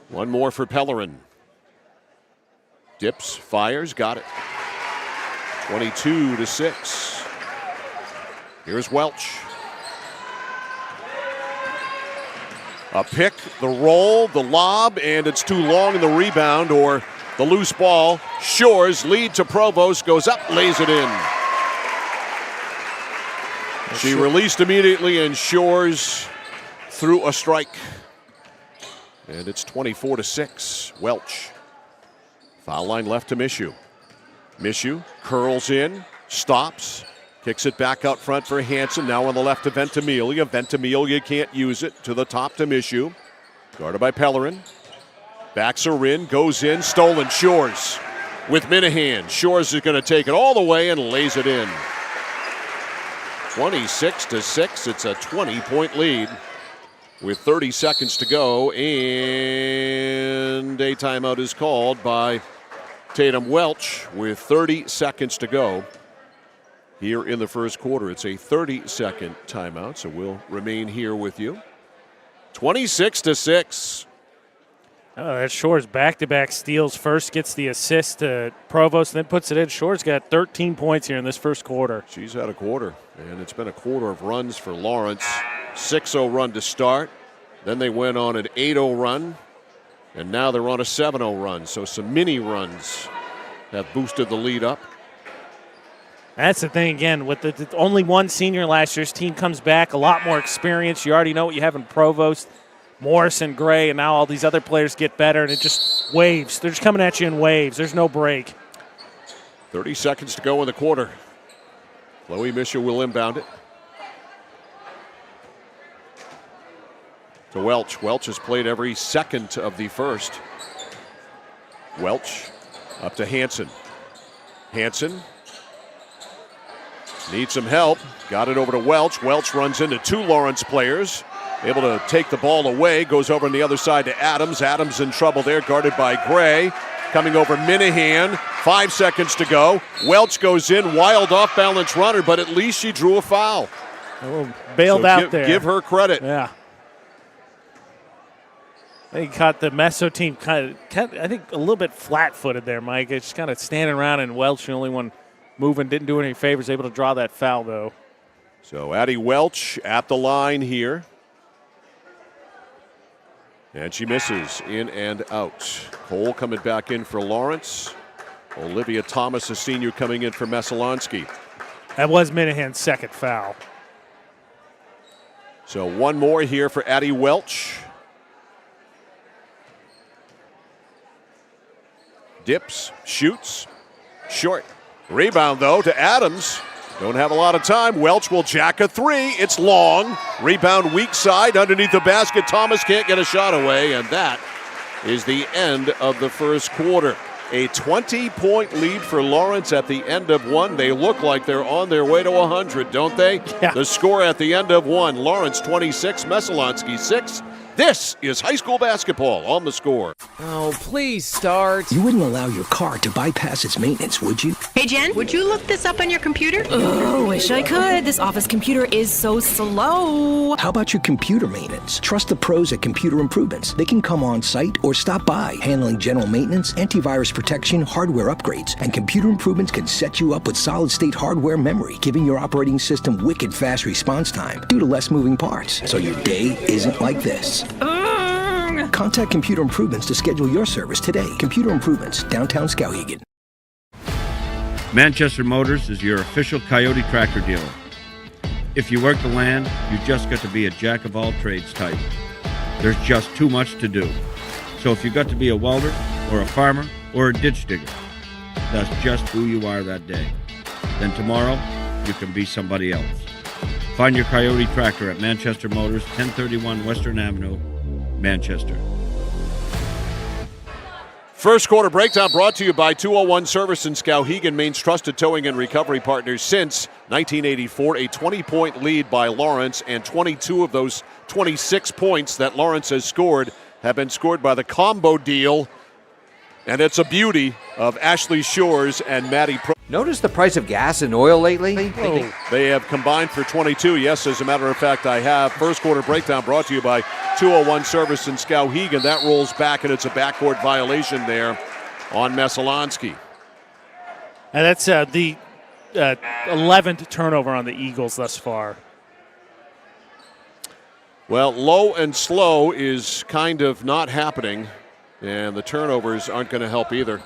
One more for Pellerin. Dips, fires, got it. 22-6. Here's Welch. A pick, the roll, the lob, and it's too long in the rebound or the loose ball. Shores lead to Provost, goes up, lays it in. She released immediately, and Shores threw a strike. And it's 24-6. Welch. Foul line left to Mishu. Mishu curls in, stops. Kicks it back out front for Hansen. Now on the left to Ventimiglia. Ventimiglia can't use it. To the top to Mishu. Guarded by Pellerin. Backs her in. Goes in. Stolen. Shores with Minahan. Shores is going to take it all the way and lays it in. 26-6. It's a 20-point lead with 30 seconds to go. And a timeout is called by Tatum Welch with 30 seconds to go. Here in the first quarter, it's a 30-second timeout, so we'll remain here with you. 26-6. Oh, that Shores back-to-back steals. First gets the assist to Provost, and then puts it in. Shores got 13 points here in this first quarter. She's had a quarter, and it's been a quarter of runs for Lawrence. 6-0 run to start. Then they went on an 8-0 run, And now they're on a 7-0 run, so some mini runs have boosted the lead up. That's the thing, again, with the only one senior last year's team comes back, a lot more experience. You already know what you have in Provost, Morrison, Gray, and now all these other players get better, and it just waves. They're just coming at you in waves. There's no break. 30 seconds to go in the quarter. Chloe Misha will inbound it. To Welch. Welch has played every second of the first. Welch up to Hansen. Hansen needs some help. Got it over to Welch. Welch runs into two Lawrence players. Able to take the ball away. Goes over on the other side to Adams. Adams in trouble there, guarded by Gray. Coming over Minahan. 5 seconds to go. Welch goes in. Wild off-balance runner, but at least she drew a foul. Bailed out there. Give her credit. Yeah. They caught the Meso team kind of, I think, a little bit flat-footed there, Mike. It's just kind of standing around, and Welch, the only one moving, didn't do any favors, able to draw that foul, though. So Addie Welch at the line here. And she misses in and out. Cole coming back in for Lawrence. Olivia Thomas, a senior, coming in for Messalonskee. That was Minahan's second foul. So one more here for Addie Welch. Dips, shoots, short. Rebound, though, to Adams. Don't have a lot of time. Welch will jack a three. It's long. Rebound weak side underneath the basket. Thomas can't get a shot away, and that is the end of the first quarter. A 20-point lead for Lawrence at the end of one. They look like they're on their way to 100, don't they? Yeah. The score at the end of one, Lawrence 26, Messalonskee 6. This is high school basketball on The Score. Oh, please start. You wouldn't allow your car to bypass its maintenance, would you? Hey, Jen, would you look this up on your computer? Oh, wish I could. This office computer is so slow. How about your computer maintenance? Trust the pros at Computer Improvements. They can come on site or stop by, handling general maintenance, antivirus protection, hardware upgrades, and Computer Improvements can set you up with solid-state hardware memory, giving your operating system wicked fast response time due to less moving parts, so your day isn't like this. Contact Computer Improvements to schedule your service today. Computer Improvements, downtown Skowhegan. Manchester Motors is your official Coyote tractor dealer. If you work the land, you just got to be a jack of all trades type. There's just too much to do. So if you got to be a welder or a farmer or a ditch digger, that's just who you are that day. Then tomorrow, you can be somebody else. Find your Coyote tractor at Manchester Motors, 1031 Western Avenue, Manchester. First quarter breakdown brought to you by 201 Service in Skowhegan, Maine's trusted towing and recovery partners since 1984. A 20-point lead by Lawrence, and 22 of those 26 points that Lawrence has scored have been scored by the combo deal. And it's a beauty of Ashley Shores and Maddie Pro. Notice the price of gas and oil lately? Oh, they have combined for 22. Yes, as a matter of fact, I have. First quarter breakdown brought to you by 201 Service in Skowhegan. That rolls back, and it's a backcourt violation there on Messalonskee. And that's the 11th turnover on the Eagles thus far. Well, low and slow is kind of not happening, and the turnovers aren't going to help either.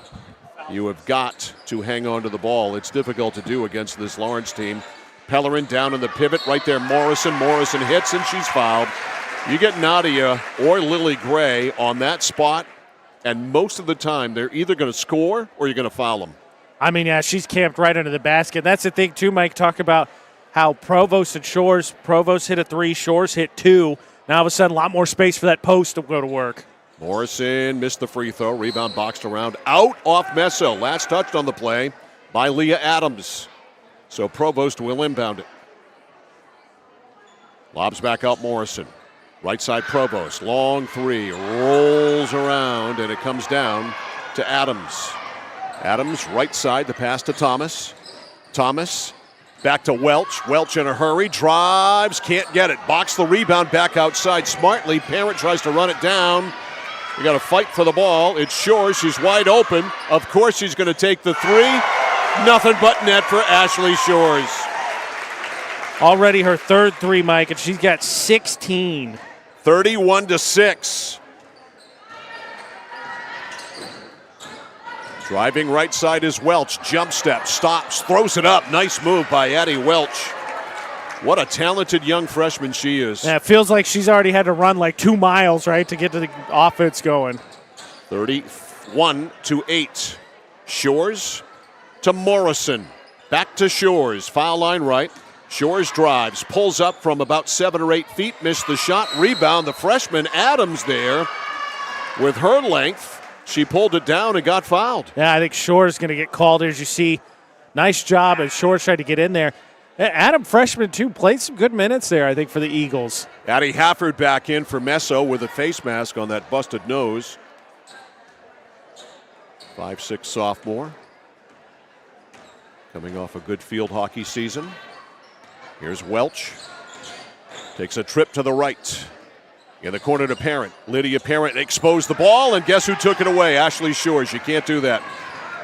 You have got to hang on to the ball. It's difficult to do against this Lawrence team. Pellerin down in the pivot right there. Morrison hits, and she's fouled. You get Nadia or Lily Gray on that spot, and most of the time they're either going to score or you're going to foul them. I mean, yeah, she's camped right under the basket. That's the thing, too, Mike. Talk about how Provost and Shores. Provost hit a three, Shores hit two. Now all of a sudden, a lot more space for that post to go to work. Morrison missed the free throw. Rebound boxed around. Out off Meso. Last touched on the play by Leah Adams. So Provost will inbound it. Lobs back out Morrison. Right side Provost. Long three. Rolls around, and it comes down to Adams. Adams, right side. The pass to Thomas. Thomas back to Welch. Welch in a hurry. Drives. Can't get it. Box the rebound back outside smartly. Parent tries to run it down. We got to fight for the ball. It's Shores. She's wide open. Of course she's going to take the three. Nothing but net for Ashley Shores. Already her third three, Mike, and she's got 16. 31-6. Driving right side is Welch. Jump step, stops, throws it up. Nice move by Addie Welch. What a talented young freshman she is. Yeah, it feels like she's already had to run like 2 miles, right, to get the offense going. 31-8. Shores to Morrison. Back to Shores. Foul line right. Shores drives, pulls up from about 7 or 8 feet, missed the shot. Rebound, the freshman Adams there with her length. She pulled it down and got fouled. Yeah, I think Shores is going to get called, as you see. Nice job as Shores tried to get in there. Adam, freshman, too, played some good minutes there, I think, for the Eagles. Addie Hafford back in for Messo with a face mask on that busted nose. 5'6" sophomore. Coming off a good field hockey season. Here's Welch. Takes a trip to the right. In the corner to Parent. Lydia Parent exposed the ball, and guess who took it away? Ashley Shores. You can't do that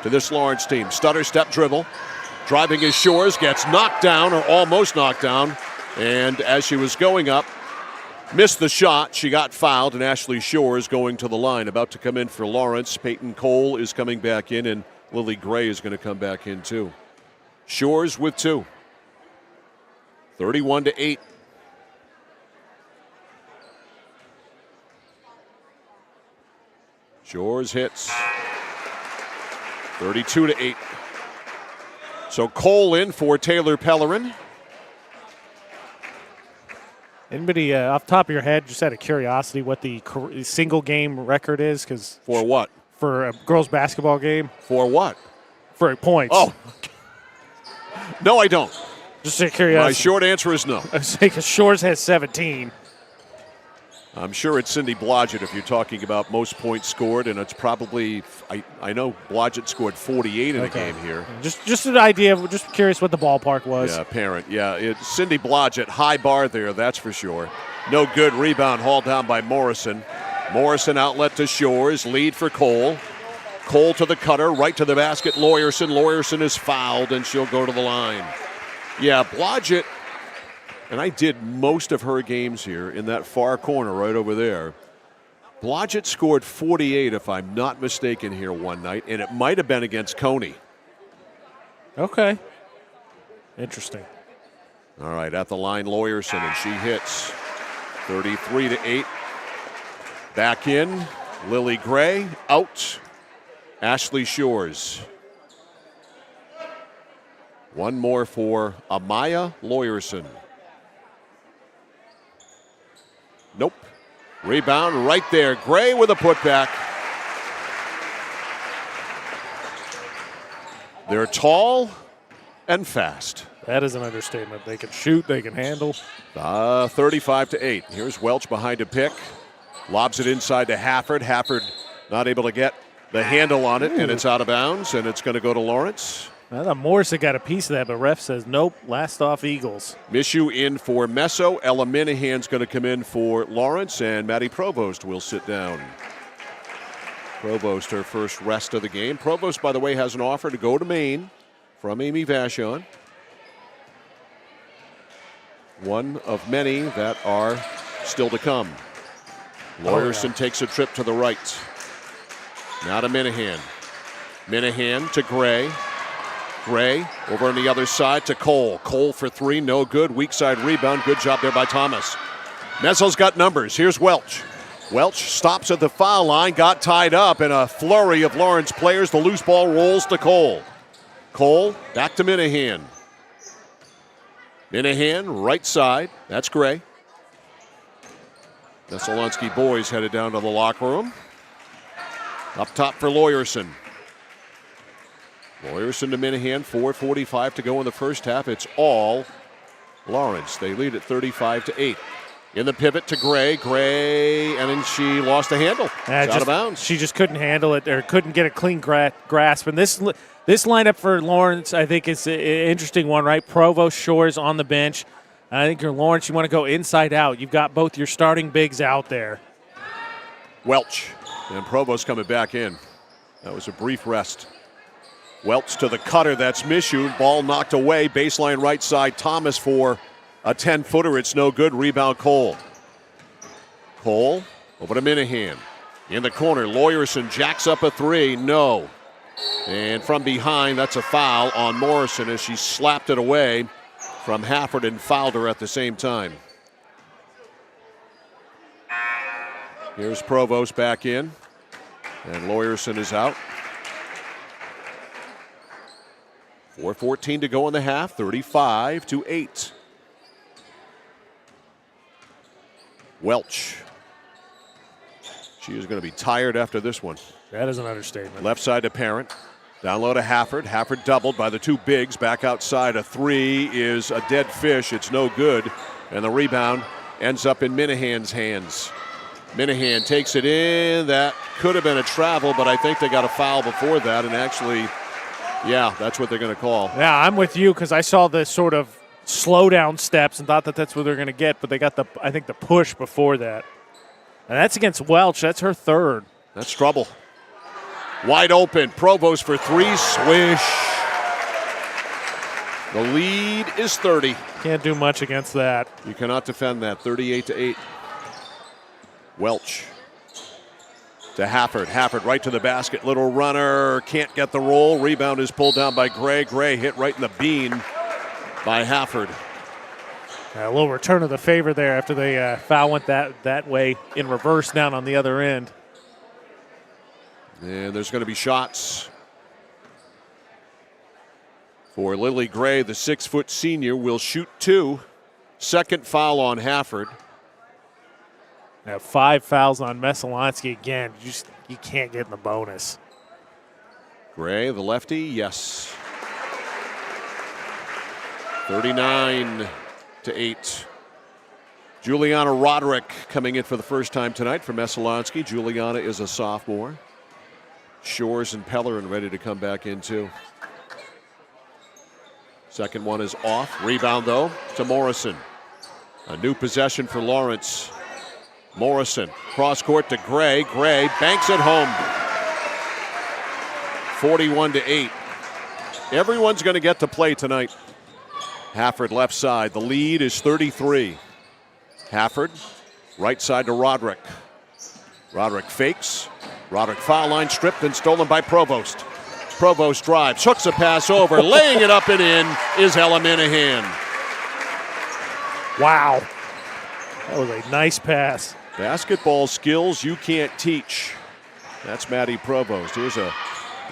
to this Lawrence team. Stutter step dribble. Driving his Shores, gets knocked down, or almost knocked down. And as she was going up, missed the shot. She got fouled, and Ashley Shores going to the line. About to come in for Lawrence. Peyton Cole is coming back in, and Lily Gray is going to come back in too. Shores with 2. 31-8. Shores hits. 32-8. So Cole in for Taylor Pellerin. Anybody off the top of your head, just out of curiosity, what the single game record is? For what? For a girls basketball game. For what? For points. Oh. No, I don't. Just out of curiosity. My short answer is no. I was saying, because Shores has 17. I'm sure it's Cindy Blodgett if you're talking about most points scored, and it's probably, I know Blodgett scored 48 in a game here. Just an idea, just curious what the ballpark was. Yeah, Parent. Yeah, it's Cindy Blodgett, high bar there, that's for sure. No good, rebound hauled down by Morrison. Morrison outlet to Shores, lead for Cole. Cole to the cutter, right to the basket, Lawyerson. Lawyerson is fouled, and she'll go to the line. Yeah, Blodgett. And I did most of her games here in that far corner right over there. Blodgett scored 48, if I'm not mistaken, here one night, and it might have been against Coney. Okay. Interesting. All right, at the line, Lawyerson, and she hits. 33-8. Back in, Lily Gray, out. Ashley Shores. One more for Amaya Lawyerson. Nope. Rebound right there. Gray with a putback. They're tall and fast. That is an understatement. They can shoot, they can handle. 35-8. Here's Welch behind a pick. Lobs it inside to Hafford. Hafford not able to get the handle on it, and it's out of bounds, and it's going to go to Lawrence. I thought Morrison got a piece of that, but ref says nope, last off Eagles. Mishu in for Messo. Ella Minahan's going to come in for Lawrence, and Maddie Provost will sit down. Provost, her first rest of the game. Provost, by the way, has an offer to go to Maine from Amy Vachon. One of many that are still to come. Lawyerson takes a trip to the right. Now to Minahan. Minahan to Gray. Gray over on the other side to Cole. Cole for 3, no good. Weak side rebound. Good job there by Thomas. Messel's got numbers. Here's Welch. Welch stops at the foul line, got tied up in a flurry of Lawrence players. The loose ball rolls to Cole. Cole back to Minahan. Minahan right side. That's Gray. Messalonskee boys headed down to the locker room. Up top for Lawyerson. Lawyerson to Minahan, 4:45 to go in the first half. It's all Lawrence. They lead at 35-8. In the pivot to Gray. Gray, and then she lost the handle. It's out of bounds. She just couldn't handle it, or couldn't get a clean grasp. And this lineup for Lawrence, I think, is an interesting one, right? Provost, Shores on the bench. I think you're Lawrence, you want to go inside out. You've got both your starting bigs out there. Welch, and Provost coming back in. That was a brief rest. Welch to the cutter, that's Mishu. Ball knocked away, baseline right side. Thomas for a 10-footer, it's no good. Rebound Cole. Cole over to Minahan. In the corner, Lawyerson jacks up a 3, no. And from behind, that's a foul on Morrison as she slapped it away from Hafford and fouled her at the same time. Here's Provost back in, and Lawyerson is out. 4:14 to go in the half, 35-8. Welch. She is going to be tired after this one. That is an understatement. Left side to Parent. Down low to Hafford. Hafford doubled by the two bigs. Back outside. A three is a dead fish. It's no good. And the rebound ends up in Minahan's hands. Minahan takes it in. That could have been a travel, but I think they got a foul before that. And actually, yeah, that's what they're going to call. Yeah, I'm with you because I saw the sort of slow down steps and thought that that's what they're going to get, but they got I think the push before that. And that's against Welch. That's her third. That's trouble. Wide open. Provost for three. Swish. The lead is 30. Can't do much against that. You cannot defend that. 38-8. Welch to Hafford. Hafford right to the basket. Little runner. Can't get the roll. Rebound is pulled down by Gray. Gray hit right in the bean by Hafford. A little return of the favor there after the foul went that way in reverse down on the other end. And there's going to be shots for Lily Gray. The 6-foot senior will shoot two. Second foul on Hafford. 5 fouls on Messalonskee again. You can't get in the bonus. Gray, the lefty, yes. 39-8. Juliana Roderick coming in for the first time tonight for Messalonskee. Juliana is a sophomore. Shores and Pellerin ready to come back in too. Second one is off. Rebound though to Morrison. A new possession for Lawrence. Morrison cross court to Gray. Gray banks it home. 41-8. Everyone's going to get to play tonight. Hafford left side. The lead is 33. Hafford right side to Roderick. Roderick fakes. Roderick foul line stripped and stolen by Provost. Provost drives, hooks a pass over, laying it up and in is Ella Minahan. Wow. That was a nice pass. Basketball skills you can't teach. That's Maddie Provost. Here's a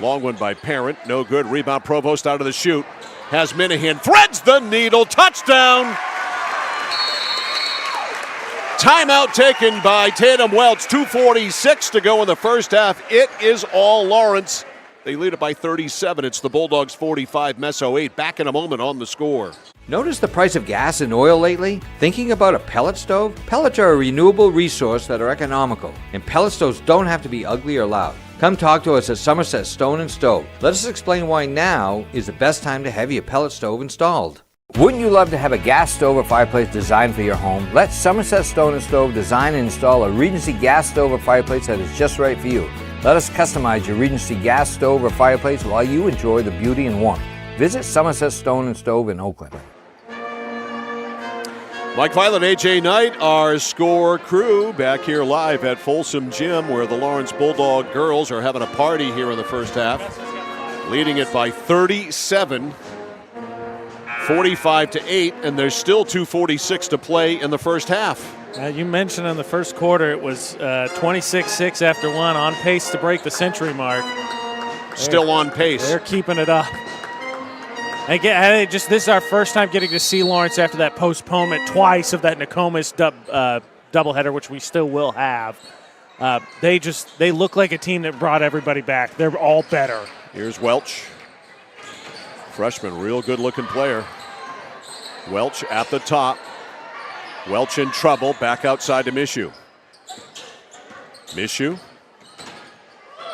long one by Parent. No good. Rebound Provost out of the shoot. Has Minahan. Threads the needle. Touchdown. Timeout taken by Tatum Welch. 2:46 to go in the first half. It is all Lawrence. They lead it by 37. It's the Bulldogs 45, Meso 8. Back in a moment on the score. Notice the price of gas and oil lately? Thinking about a pellet stove? Pellets are a renewable resource that are economical, and pellet stoves don't have to be ugly or loud. Come talk to us at Somerset Stone & Stove. Let us explain why now is the best time to have your pellet stove installed. Wouldn't you love to have a gas stove or fireplace designed for your home? Let Somerset Stone & Stove design and install a Regency gas stove or fireplace that is just right for you. Let us customize your Regency gas stove or fireplace while you enjoy the beauty and warmth. Visit Somerset Stone & Stove in Oakland. Mike Violet, AJ Knight, our score crew back here live at Folsom Gym where the Lawrence Bulldog girls are having a party here in the first half. Leading it by 37, 45-8, and there's still 2:46 to play in the first half. You mentioned in the first quarter it was 26-6 after one, on pace to break the century mark. Still on pace. They're keeping it up. This is our first time getting to see Lawrence after that postponement twice of that Nokomis doubleheader, which we still will have. They look like a team that brought everybody back. They're all better. Here's Welch. Freshman, real good-looking player. Welch at the top. Welch in trouble, back outside to Mishu. Mishu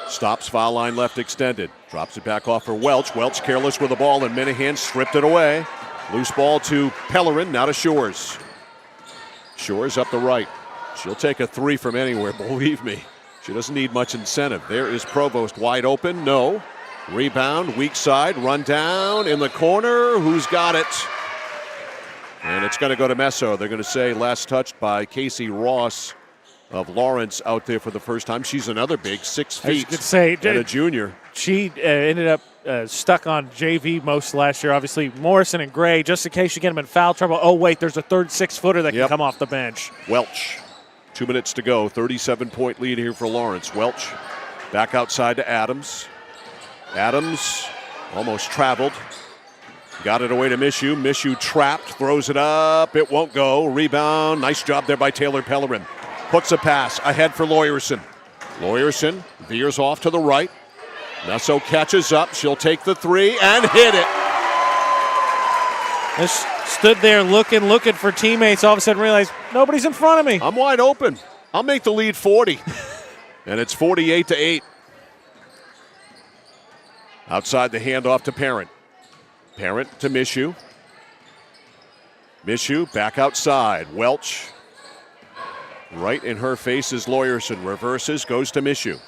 stops, foul line left extended. Drops it back off for Welch. Welch careless with the ball, and Minahan stripped it away. Loose ball to Pellerin, now to Shores. Shores up the right. She'll take a three from anywhere, believe me. She doesn't need much incentive. There is Provost wide open, no. Rebound, weak side, run down in the corner. Who's got it? And it's going to go to Meso. They're going to say last touched by Casey Ross of Lawrence out there for the first time. She's another big 6 feet. I was going to say, and a junior. She ended up stuck on JV most last year. Obviously, Morrison and Gray, just in case you get them in foul trouble. Oh, wait, there's a third 6-footer that can come off the bench. Welch, 2 minutes to go. 37-point lead here for Lawrence. Welch back outside to Adams. Adams almost traveled. Got it away to Mishu. Mishu trapped, throws it up. It won't go. Rebound. Nice job there by Taylor Pellerin. Puts a pass ahead for Lawyerson. Lawyerson veers off to the right. Nesso catches up. She'll take the three and hit it. Just stood there looking for teammates. All of a sudden realized nobody's in front of me. I'm wide open. I'll make the lead 40. And it's 48-8. Outside the handoff to Parent. Parent to Mishu. Mishu back outside. Welch. Right in her face is Lawyerson. Reverses, goes to Mishu.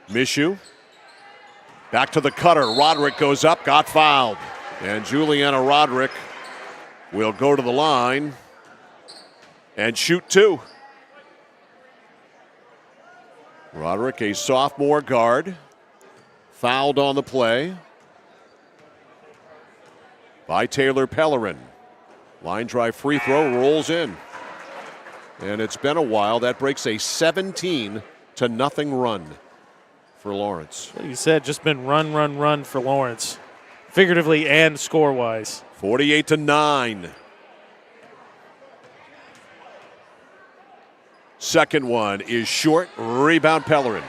Mishu. Back to the cutter. Roderick goes up, got fouled. And Juliana Roderick will go to the line and shoot two. Roderick, a sophomore guard, fouled on the play by Taylor Pellerin. Line drive free throw rolls in. And it's been a while. That breaks a 17-0 run for Lawrence. Like you said, just been run for Lawrence, figuratively and score-wise. 48-9. Second one is short. Rebound Pellerin.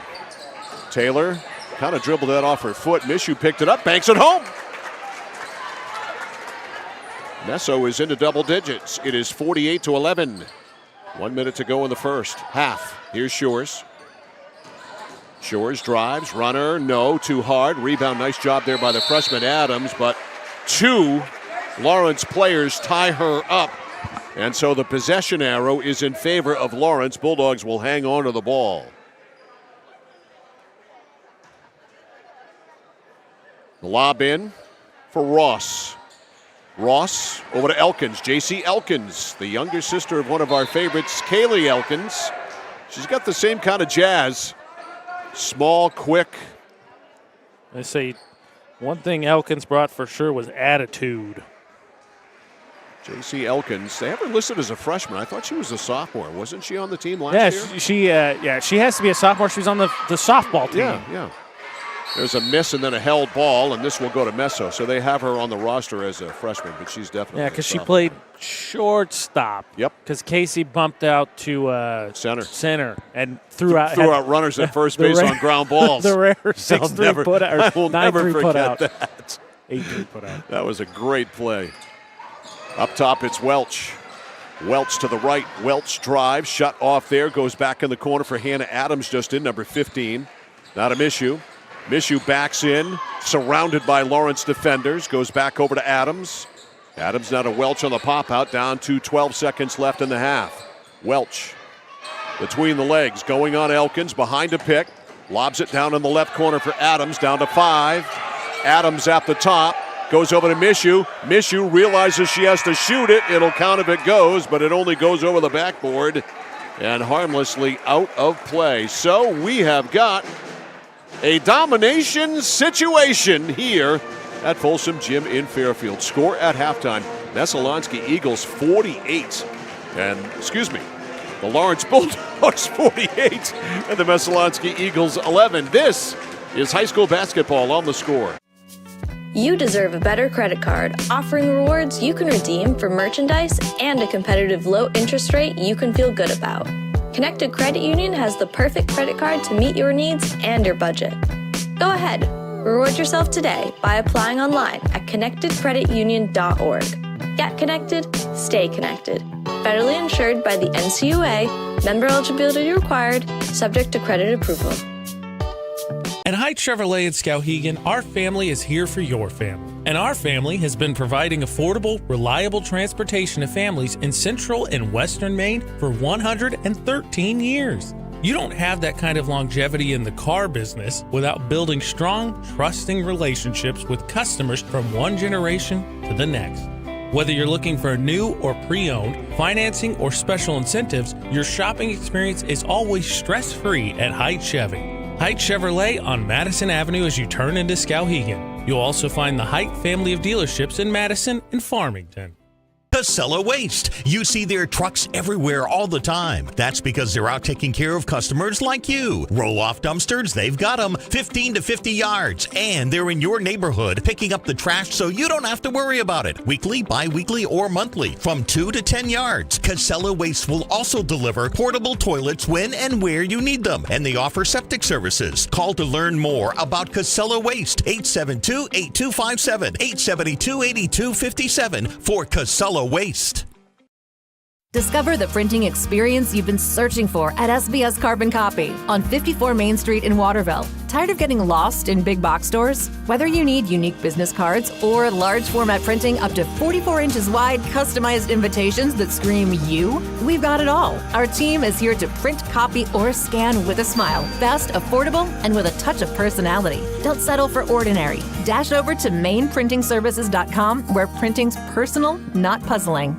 Taylor kind of dribbled that off her foot. Mishu picked it up, banks it home. Nesso is into double digits. It is 48-11. 1 minute to go in the first half. Here's Shores. Shores drives, runner, no, too hard. Rebound, nice job there by the freshman Adams, but two Lawrence players tie her up. And so the possession arrow is in favor of Lawrence. Bulldogs will hang on to the ball. The lob in for Ross. Ross over to Elkins. J.C. Elkins, the younger sister of one of our favorites, Kaylee Elkins. She's got the same kind of jazz. Small, quick. I say one thing Elkins brought for sure was attitude. J.C. Elkins, they have her listed as a freshman. I thought she was a sophomore. Wasn't she on the team last year? She has to be a sophomore. She was on the softball team. Yeah. There's a miss and then a held ball, and this will go to Messo. So they have her on the roster as a freshman, but she's definitely because she played shortstop. Yep. Because Casey bumped out to center and threw out runners at first base on ground balls. The rare 6-3 put out. I will never forget that. that. 8-3 put out. That was a great play. Up top, it's Welch. Welch to the right. Welch drives, shut off there, goes back in the corner for Hannah Adams, just in, number 15. Now to Mishu. Mishu backs in, surrounded by Lawrence defenders, goes back over to Adams. Adams now to Welch on the pop-out, down to 12 seconds left in the half. Welch between the legs, going on Elkins, behind a pick, lobs it down in the left corner for Adams, down to 5. Adams at the top, goes over to Mishu. Mishu realizes she has to shoot it. It'll count if it goes, but it only goes over the backboard and harmlessly out of play. So we have got a domination situation here at Folsom Gym in Fairfield. Score at halftime, Messalonskee Eagles 48. The Lawrence Bulldogs 48 and the Messalonskee Eagles 11. This is high school basketball on the Score. You deserve a better credit card, offering rewards you can redeem for merchandise and a competitive low interest rate you can feel good about. Connected Credit Union has the perfect credit card to meet your needs and your budget. Go ahead, reward yourself today by applying online at connectedcreditunion.org. Get connected, stay connected. Federally insured by the NCUA, member eligibility required, subject to credit approval. At Haight Chevrolet in Skowhegan, our family is here for your family. And our family has been providing affordable, reliable transportation to families in central and western Maine for 113 years. You don't have that kind of longevity in the car business without building strong, trusting relationships with customers from one generation to the next. Whether you're looking for new or pre-owned, financing, or special incentives, your shopping experience is always stress-free at Height Chevy. Height Chevrolet on Madison Avenue as you turn into Skowhegan. You'll also find the Height family of dealerships in Madison and Farmington. Casella Waste. You see their trucks everywhere all the time. That's because they're out taking care of customers like you. Roll-off dumpsters, they've got them 15 to 50 yards. And they're in your neighborhood picking up the trash so you don't have to worry about it. Weekly, bi-weekly, or monthly from 2 to 10 yards. Casella Waste will also deliver portable toilets when and where you need them. And they offer septic services. Call to learn more about Casella Waste. 872-8257, 872-8257 for Casella Waste. Discover the printing experience you've been searching for at SBS Carbon Copy on 54 Main Street in Waterville. Tired of getting lost in big box stores? Whether you need unique business cards or large format printing up to 44 inches wide, customized invitations that scream you, we've got it all. Our team is here to print, copy, or scan with a smile. Fast, affordable, and with a touch of personality. Don't settle for ordinary. Dash over to mainprintingservices.com where printing's personal, not puzzling.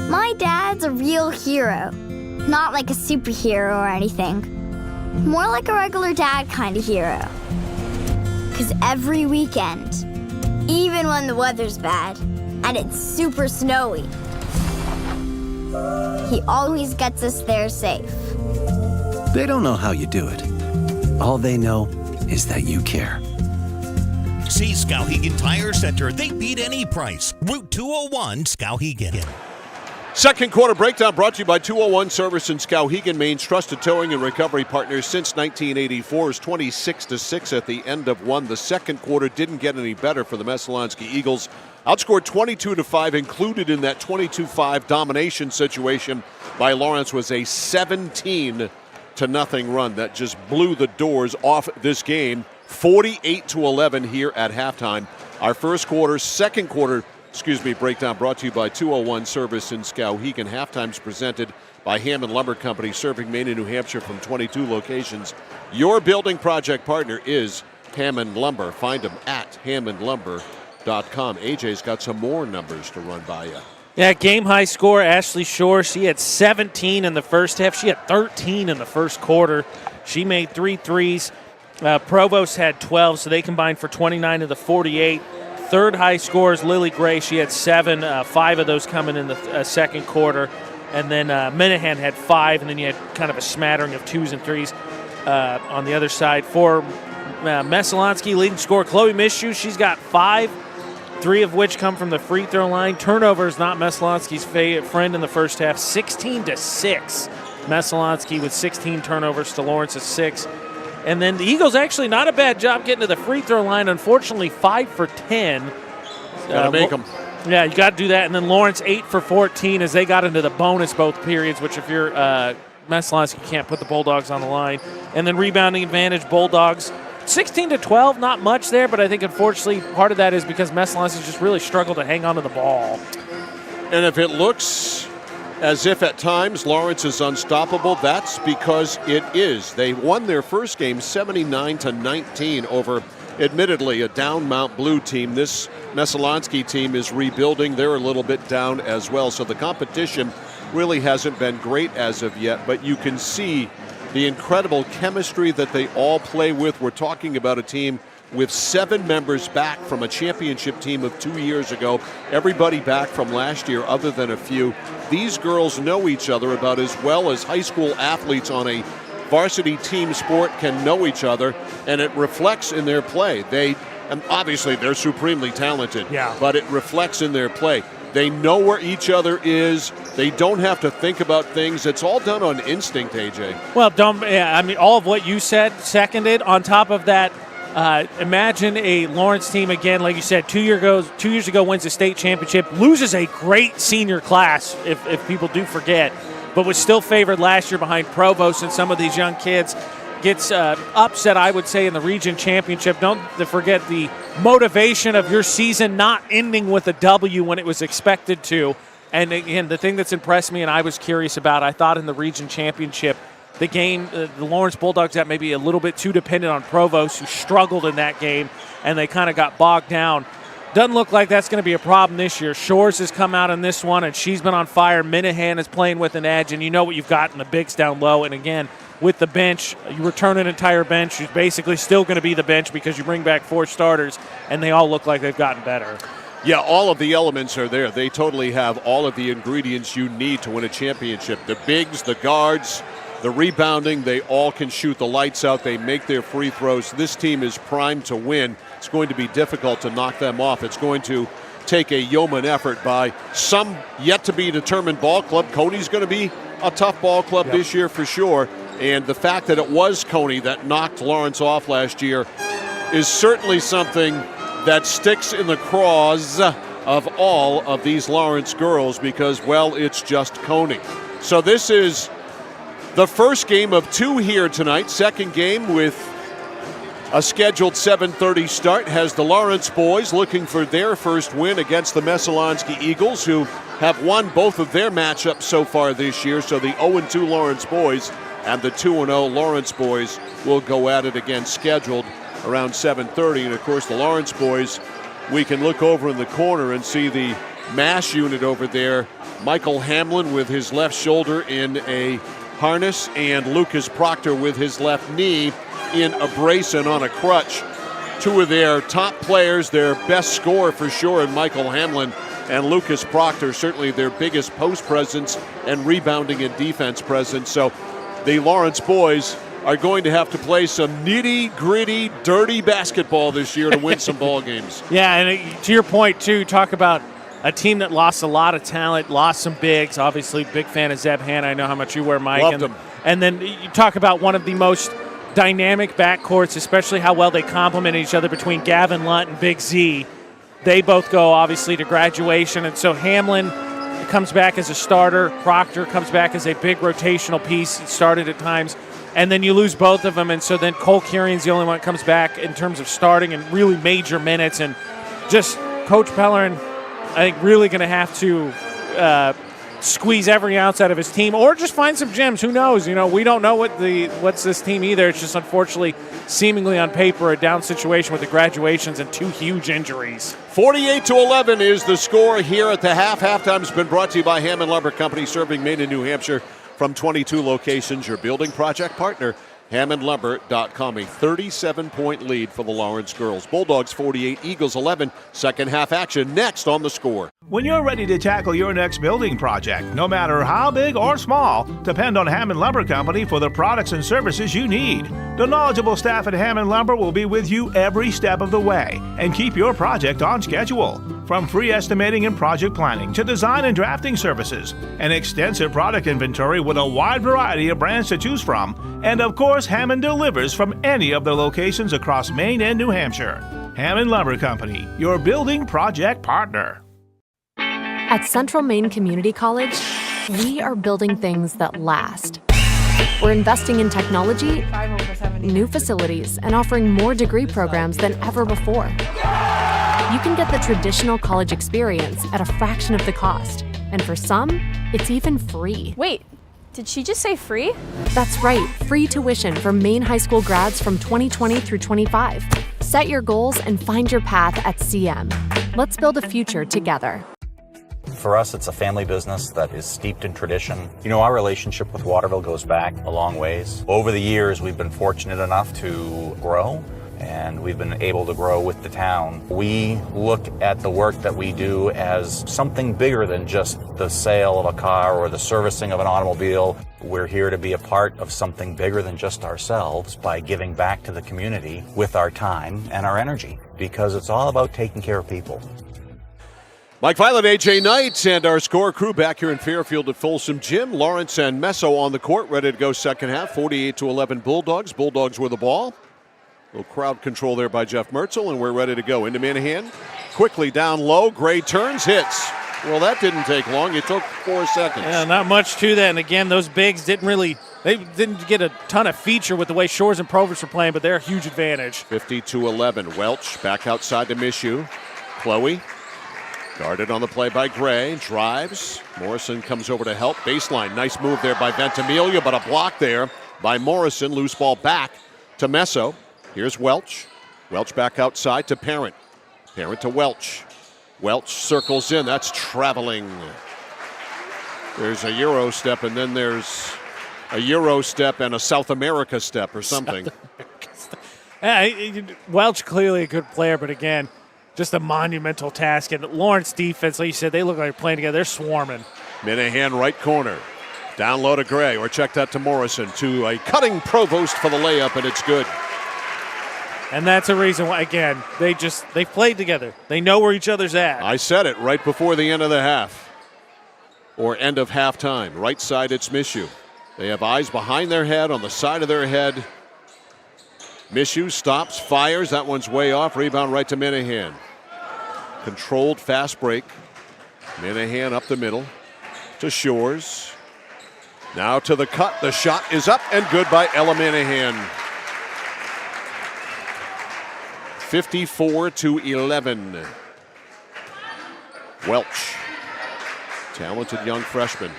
My dad's a real hero. Not like a superhero or anything. More like a regular dad kind of hero. 'Cause every weekend, even when the weather's bad and it's super snowy, he always gets us there safe. They don't know how you do it. All they know is that you care. See Skowhegan Tire Center. They beat any price. Route 201, Skowhegan. Second quarter breakdown brought to you by 201 Service in Skowhegan, Maine's trusted towing and recovery partners since 1984. Is 26-6 at the end of one. The second quarter didn't get any better for the Messalonskee Eagles. Outscored 22-5. Included in that 22-5 domination situation by Lawrence was a 17-0 run that just blew the doors off this game. 48-11 here at halftime. Our second quarter breakdown brought to you by 201 Service in Skowhegan. Halftime's presented by Hammond Lumber Company, serving Maine and New Hampshire from 22 locations. Your building project partner is Hammond Lumber. Find them at hammondlumber.com. AJ's got some more numbers to run by you. Yeah, game high score, Ashley Shore. She had 17 in the first half. She had 13 in the first quarter. She made 3 threes. Provost had 12, so they combined for 29 of the 48. Third high score is Lily Gray. She had 7, 5 of those coming in the second quarter. And then Minahan had 5, and then you had kind of a smattering of 2s and 3s on the other side. For Messalonskee, leading scorer Chloe Mishu, she's got 5, 3 of which come from the free throw line. Turnovers not Messalonskee's friend in the first half, 16-6. Messalonskee with 16 turnovers to Lawrence's 6. And then the Eagles actually not a bad job getting to the free throw line. Unfortunately, 5 for 10. Got to make them. Yeah, you got to do that. And then Lawrence 8 for 14 as they got into the bonus both periods, which if you're Messalonskee can't put the Bulldogs on the line. And then rebounding advantage, Bulldogs 16-12, not much there, but I think unfortunately part of that is because Messalonskee just really struggled to hang on to the ball. And if it looks as if at times Lawrence is unstoppable, that's because it is. They won their first game 79-19 over, admittedly, a down Mount Blue team. This Messalonskee team is rebuilding. They're a little bit down as well. So the competition really hasn't been great as of yet, but you can see the incredible chemistry that they all play with. We're talking about a team with 7 members back from a championship team of 2 years ago. Everybody back from last year other than a few. These girls know each other about as well as high school athletes on a varsity team sport can know each other, and it reflects in their play. And obviously they're supremely talented, but it reflects in their play. They know where each other is. They don't have to think about things. It's all done on instinct, AJ. Well, all of what you said, seconded. On top of that, imagine a Lawrence team again, like you said, 2 years ago wins the state championship, loses a great senior class, if people do forget, but was still favored last year behind Provost and some of these young kids. Gets upset, I would say, in the region championship. Don't forget the motivation of your season not ending with a W when it was expected to. And again, the thing that's impressed me and I was curious about, I thought in the region championship, the game, the Lawrence Bulldogs got maybe a little bit too dependent on Provost, who struggled in that game, and they kind of got bogged down. doesn't look like that's going to be a problem this year. Shores has come out in this one, and she's been on fire. Minahan is playing with an edge, and you know what you've got in the bigs down low. And again, with the bench, you return an entire bench. She's basically still going to be the bench because you bring back 4 starters, and they all look like they've gotten better. Yeah, all of the elements are there. They totally have all of the ingredients you need to win a championship. The bigs, the guards, the rebounding, they all can shoot the lights out. They make their free throws. This team is primed to win. It's going to be difficult to knock them off. It's going to take a yeoman effort by some yet-to-be-determined ball club. Coney's going to be a tough ball club this year for sure. And the fact that it was Coney that knocked Lawrence off last year is certainly something that sticks in the craws of all of these Lawrence girls because, well, it's just Coney. So this is the first game of 2 here tonight. Second game with a scheduled 7:30 start has the Lawrence boys looking for their first win against the Messalonskee Eagles, who have won both of their matchups so far this year. So the 0-2 Lawrence boys and the 2-0 Lawrence boys will go at it again, scheduled around 7:30. And of course the Lawrence boys, we can look over in the corner and see the MASH unit over there. Michael Hamlin with his left shoulder in a harness, and Lucas Proctor with his left knee in a brace and on a crutch. 2 of their top players, their best scorer for sure, and Michael Hamlin and Lucas Proctor, certainly their biggest post presence and rebounding and defense presence. So the Lawrence boys are going to have to play some nitty-gritty, dirty basketball this year to win some ball games. Yeah, and to your point, too, talk about a team that lost a lot of talent, lost some bigs. Obviously, big fan of Zeb Hanna. I know how much you wear, Mike. Loved him. And then you talk about one of the most dynamic backcourts, especially how well they complement each other between Gavin Lunt and Big Z. They both go, obviously, to graduation. And so Hamlin comes back as a starter. Proctor comes back as a big rotational piece. He started at times. And then you lose both of them. And so then Cole Kierion's the only one that comes back in terms of starting and really major minutes. And just Coach Pellerin, I think, really going to have to squeeze every ounce out of his team, or just find some gems. Who knows? You know, we don't know what's this team either. It's just unfortunately, seemingly on paper, a down situation with the graduations and 2 huge injuries. 48-11 is the score here at the half. Halftime's been brought to you by Hammond Lumber Company, serving Maine and New Hampshire from 22 locations. Your building project partner, HammondLumber.com. A 37-point lead for the Lawrence girls. Bulldogs 48, Eagles 11. Second half action next on the score. When you're ready to tackle your next building project, no matter how big or small, depend on Hammond Lumber Company for the products and services you need. The knowledgeable staff at Hammond Lumber will be with you every step of the way and keep your project on schedule. From free estimating and project planning to design and drafting services, an extensive product inventory with a wide variety of brands to choose from, and of course, Hammond delivers from any of the locations across Maine and New Hampshire. Hammond Lumber Company, your building project partner. At Central Maine Community College, we are building things that last. We're investing in technology, new facilities, and offering more degree programs than ever before. You can get the traditional college experience at a fraction of the cost, and for some, it's even free. Wait, did she just say free? That's right, free tuition for Maine high school grads from 2020 through 25. Set your goals and find your path at CM. Let's build a future together. For us, it's a family business that is steeped in tradition. You know, our relationship with Waterville goes back a long ways. Over the years, we've been fortunate enough to grow, and we've been able to grow with the town. We look at the work that we do as something bigger than just the sale of a car or the servicing of an automobile. We're here to be a part of something bigger than just ourselves by giving back to the community with our time and our energy, because it's all about taking care of people. Mike Violet, AJ Knight, and our score crew back here in Fairfield at Folsom Gym. Lawrence and Meso on the court, ready to go second half. 48-11 Bulldogs. Bulldogs with the ball. A little crowd control there by Jeff Mertzel, and we're ready to go. Into Minahan. Quickly down low. Gray turns, hits. Well, that didn't take long. It took 4 seconds. Yeah, not much to that. And again, those bigs didn't get a ton of feature with the way Shores and Provence were playing, but they're a huge advantage. 50-11. Welch back outside to Mishu. Chloe. Guarded on the play by Gray. Drives. Morrison comes over to help. Baseline. Nice move there by Ventimiglia, but a block there by Morrison. Loose ball back to Meso. Here's Welch. Welch back outside to Parent. Parent to Welch. Welch circles in. That's traveling. There's a Euro step, and then there's a Euro step and a South America step or something. Welch clearly a good player, but again, just a monumental task. And Lawrence defense, like you said, they look like they're playing together. They're swarming. Minahan right corner. Down low to Gray, or check that to Morrison, to a cutting Provost for the layup, and it's good. And that's a reason why, again, they've played together. They know where each other's at. I said it right before the end of the half, or end of halftime. Right side, it's Mishu. They have eyes behind their head, on the side of their head. Mishu stops, fires. That one's way off. Rebound right to Minahan. Controlled fast break. Minahan up the middle to Shores. Now to the cut. The shot is up and good by Ella Minahan. 54-11. Welch, talented young freshman.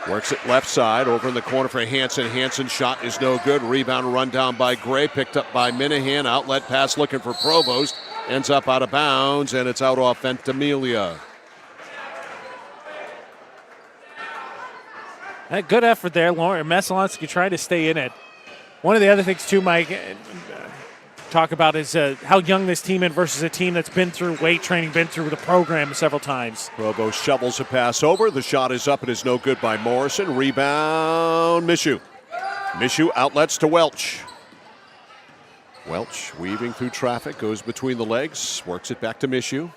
Works it left side, over in the corner for Hansen. Hansen's shot is no good. Rebound run down by Gray, picked up by Minahan. Outlet pass looking for Provost. Ends up out of bounds, and it's out off Ventimiglia. A good effort there. Messalonskee tried to stay in it. One of the other things, too, Mike, talk about is how young this team is versus a team that's been through weight training, been through the program several times. Provost shovels a pass over. The shot is up. It is no good by Morrison. Rebound, Mishu. Mishu outlets to Welch. Welch weaving through traffic, goes between the legs, works it back to Mishu.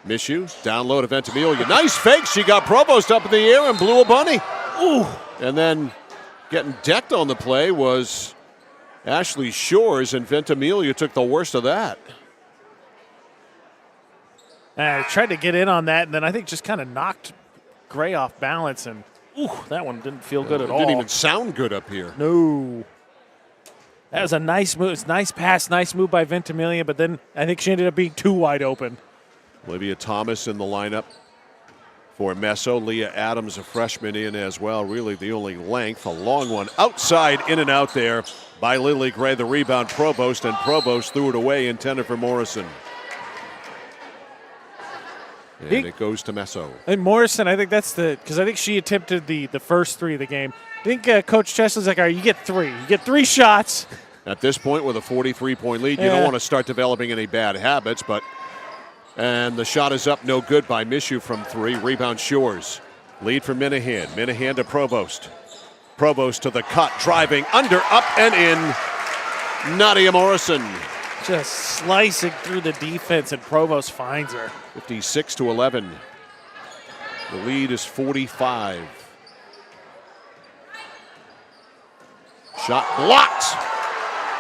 Mishu down low to Ventimiglia. Nice fake. She got Provost up in the air and blew a bunny. Ooh. And then getting decked on the play was Ashley Shores, and Ventimiglia took the worst of that. Tried to get in on that, and then I think just kind of knocked Gray off balance, and that one didn't feel good at all. It didn't even sound good up here. No. That was a nice move. It's nice pass, nice move by Ventimiglia, but then I think she ended up being too wide open. Olivia Thomas in the lineup for Messo. Leah Adams, a freshman, in as well. Really the only length, a long one. Outside, in and out there by Lily Gray. The rebound, Provost, and Provost threw it away, intended for Morrison. And it goes to Messo. And Morrison, I think that's because I think she attempted the first three of the game. I think Coach Chesley's like, all right, you get three. You get 3 shots. At this point, with a 43-point lead, you don't want to start developing any bad habits, but... And the shot is up, no good by Mishu from 3. Rebound Shores. Lead for Minahan. Minahan to Provost. Provost to the cut, driving under, up, and in. Nadia Morrison. Just slicing through the defense, and Provost finds her. 56-11. The lead is 45. Shot blocked.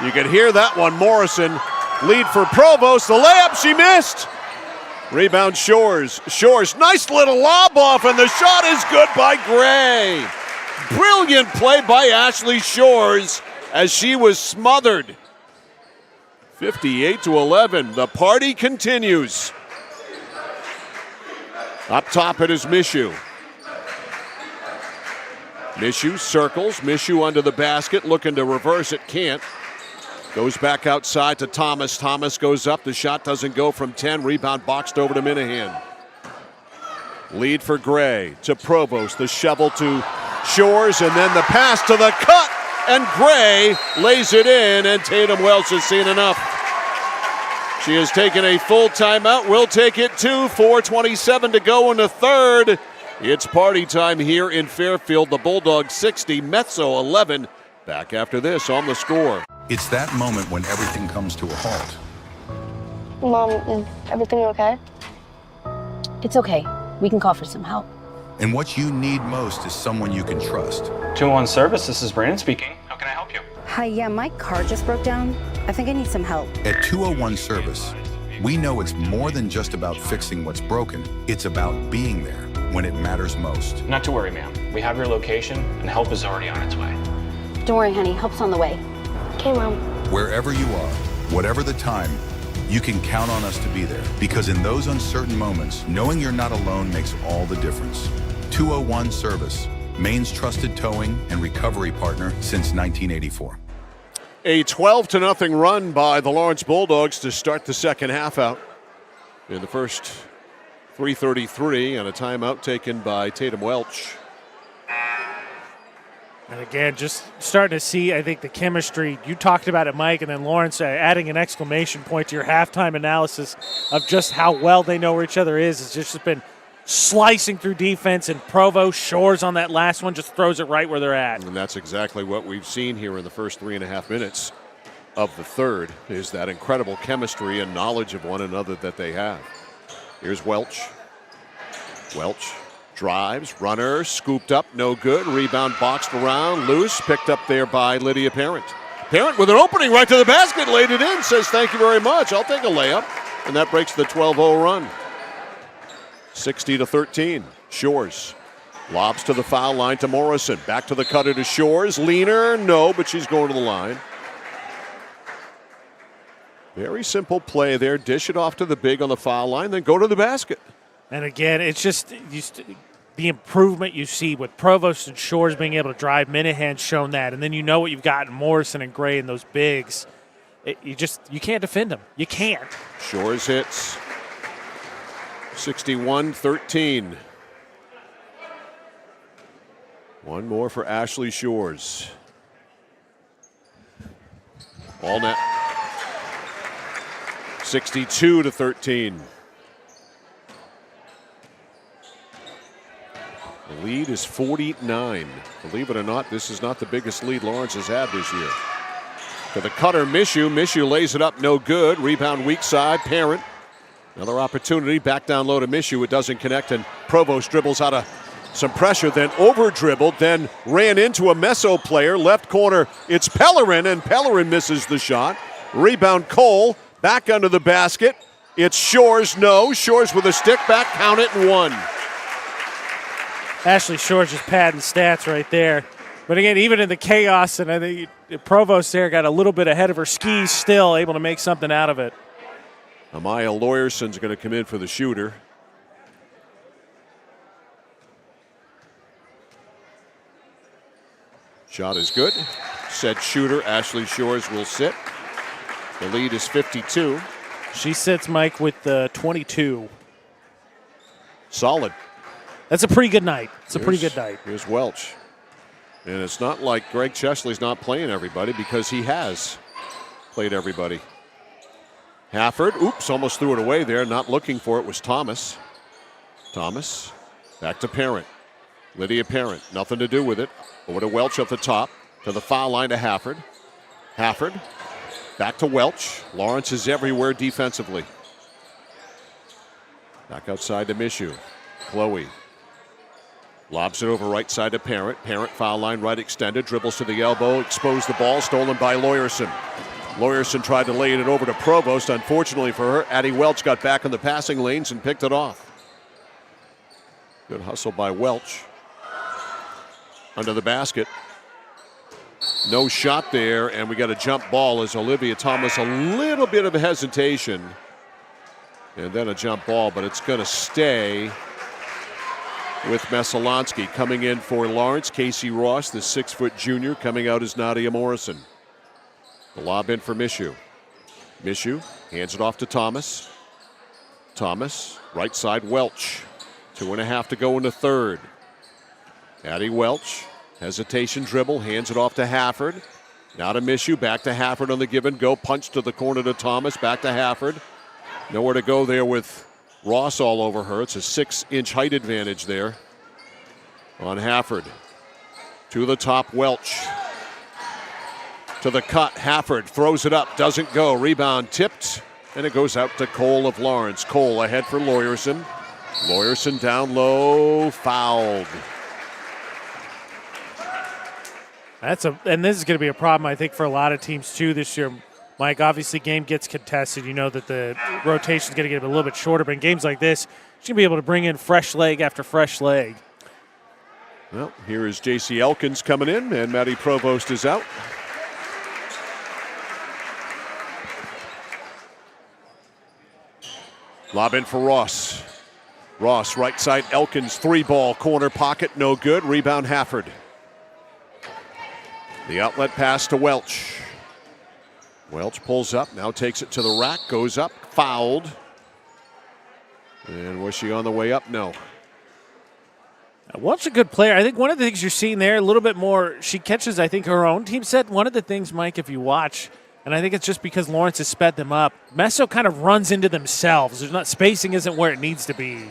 You can hear that one. Morrison, lead for Provost. The layup, she missed. Rebound Shores. Shores, nice little lob off, and the shot is good by Gray. Brilliant play by Ashley Shores as she was smothered. 58-11. The party continues. Up top it is Mishu. Mishu circles. Mishu under the basket, looking to reverse it, can't. Goes back outside to Thomas. Thomas goes up. The shot doesn't go from 10. Rebound boxed over to Minahan. Lead for Gray to Provost. The shovel to Shores, and then the pass to the cut. And Gray lays it in, and Tatum Welch has seen enough. She has taken a full timeout. We'll take it too. 4:27 to go in the third. It's party time here in Fairfield. The Bulldogs 60, Metso 11. Back after this on The Score. It's that moment when everything comes to a halt. Mom, is everything okay? It's okay. We can call for some help. And what you need most is someone you can trust. 201 Service, this is Brandon speaking. How can I help you? Hi, yeah, my car just broke down. I think I need some help. At 201 Service, we know it's more than just about fixing what's broken. It's about being there when it matters most. Not to worry, ma'am. We have your location, and help is already on its way. Don't worry, honey. Help's on the way. Okay, Mom. Wherever you are, whatever the time, you can count on us to be there. Because in those uncertain moments, knowing you're not alone makes all the difference. 201 Service, Maine's trusted towing and recovery partner since 1984. A 12-0 run by the Lawrence Bulldogs to start the second half out. in the first 3:33, and a timeout taken by Tatum Welch. And again, just starting to see, I think, the chemistry. You talked about it, Mike, and then Lawrence adding an exclamation point to your halftime analysis of just how well they know where each other is. It's just been slicing through defense, and Provost Shores on that last one just throws it right where they're at. And that's exactly what we've seen here in the first 3.5 minutes of the third, is that incredible chemistry and knowledge of one another that they have. Here's Welch. Welch drives, runner, scooped up, no good. Rebound boxed around, loose, picked up there by Lydia Parent. Parent with an opening right to the basket, laid it in, says thank you very much, I'll take a layup. And that breaks the 12-0 run. 60-13, Shores. Lobs to the foul line to Morrison. Back to the cutter to Shores. Leaner, no, but she's going to the line. Very simple play there. Dish it off to the big on the foul line, then go to the basket. And again, it's just the improvement you see with Provost and Shores being able to drive. Minahan's shown that. And then you know what you've got in Morrison and Gray and those bigs. You can't defend them. You can't. Shores hits. 61-13. One more for Ashley Shores. All net. 62-13. The lead is 49. Believe it or not, this is not the biggest lead Lawrence has had this year. To the cutter, Mishu. Mishu lays it up, no good. Rebound weak side, Parent. Another opportunity, back down low to Mishu. It doesn't connect, and Provost dribbles out of some pressure, then over-dribbled, then ran into a Meso player. Left corner, it's Pellerin, and Pellerin misses the shot. Rebound Cole, back under the basket. It's Shores, no. Shores with a stick back, count it, and one. Ashley Shores just padding stats right there. But again, even in the chaos, and I think Provost there got a little bit ahead of her skis, still able to make something out of it. Amaya Lawyerson's going to come in for the shooter. Shot is good. Said shooter, Ashley Shores will sit. The lead is 52. She sits, Mike, with 22. Solid. That's a pretty good night. It's a pretty good night. Here's Welch. And it's not like Greg Chesley's not playing everybody, because he has played everybody. Hafford, oops, almost threw it away there. Not looking for it was Thomas. Thomas, back to Parent. Lydia Parent, nothing to do with it. Over to Welch at the top, to the foul line to Hafford. Hafford, back to Welch. Lawrence is everywhere defensively. Back outside to Mishu. Chloe. Lobs it over right side to Parent. Parent foul line right extended. Dribbles to the elbow. Exposed the ball. Stolen by Lawyerson. Lawyerson tried to lay it over to Provost. Unfortunately for her, Addie Welch got back in the passing lanes and picked it off. Good hustle by Welch. Under the basket. No shot there, and we got a jump ball as Olivia Thomas, a little bit of a hesitation. And then a jump ball, but it's going to stay with Messalonskee. Coming in for Lawrence, Casey Ross, the 6-foot junior. Coming out is Nadia Morrison. The lob in for Mishu. Mishu hands it off to Thomas. Thomas, right side Welch. 2.5 to go in the third. Addie Welch, hesitation dribble, hands it off to Hafford. Now to Mishu, back to Hafford on the give and go. Punch to the corner to Thomas, back to Hafford. Nowhere to go there with Ross all over her. It's a 6-inch height advantage there on Hafford. To the top, Welch. To the cut, Hafford throws it up, doesn't go. Rebound tipped, and it goes out to Cole of Lawrence. Cole ahead for Lawyerson. Lawyerson down low, fouled. And this is going to be a problem, I think, for a lot of teams too this year. Mike, obviously game gets contested. You know that the rotation is going to get a little bit shorter, but in games like this, she's going to be able to bring in fresh leg after fresh leg. Well, here is J.C. Elkins coming in, and Maddie Provost is out. Lob in for Ross. Ross, right side, Elkins, 3-ball, corner pocket, no good. Rebound, Hafford. The outlet pass to Welch. Welch pulls up, now takes it to the rack, goes up, fouled. And was she on the way up? No. Walt's a good player. I think one of the things you're seeing there, a little bit more, she catches, I think, her own team set. One of the things, Mike, if you watch, and I think it's just because Lawrence has sped them up, Messo kind of runs into themselves. There's not, spacing isn't where it needs to be.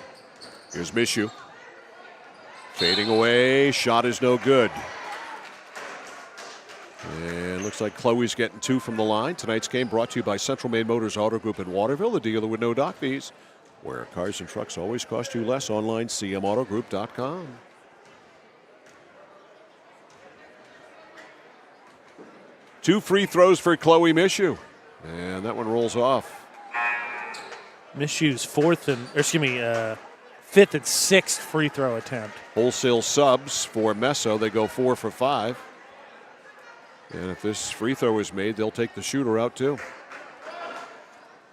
Here's Mishu. Fading away. Shot is no good. And looks like Chloe's getting 2 from the line. Tonight's game brought to you by Central Maine Motors Auto Group in Waterville, the dealer with no dock fees, where cars and trucks always cost you less. Online, cmautogroup.com. Two free throws for Chloe Mishu. And that one rolls off. Mishu's fifth and sixth free throw attempt. Wholesale subs for Messo. They go 4 for 5. And if this free throw is made, they'll take the shooter out too.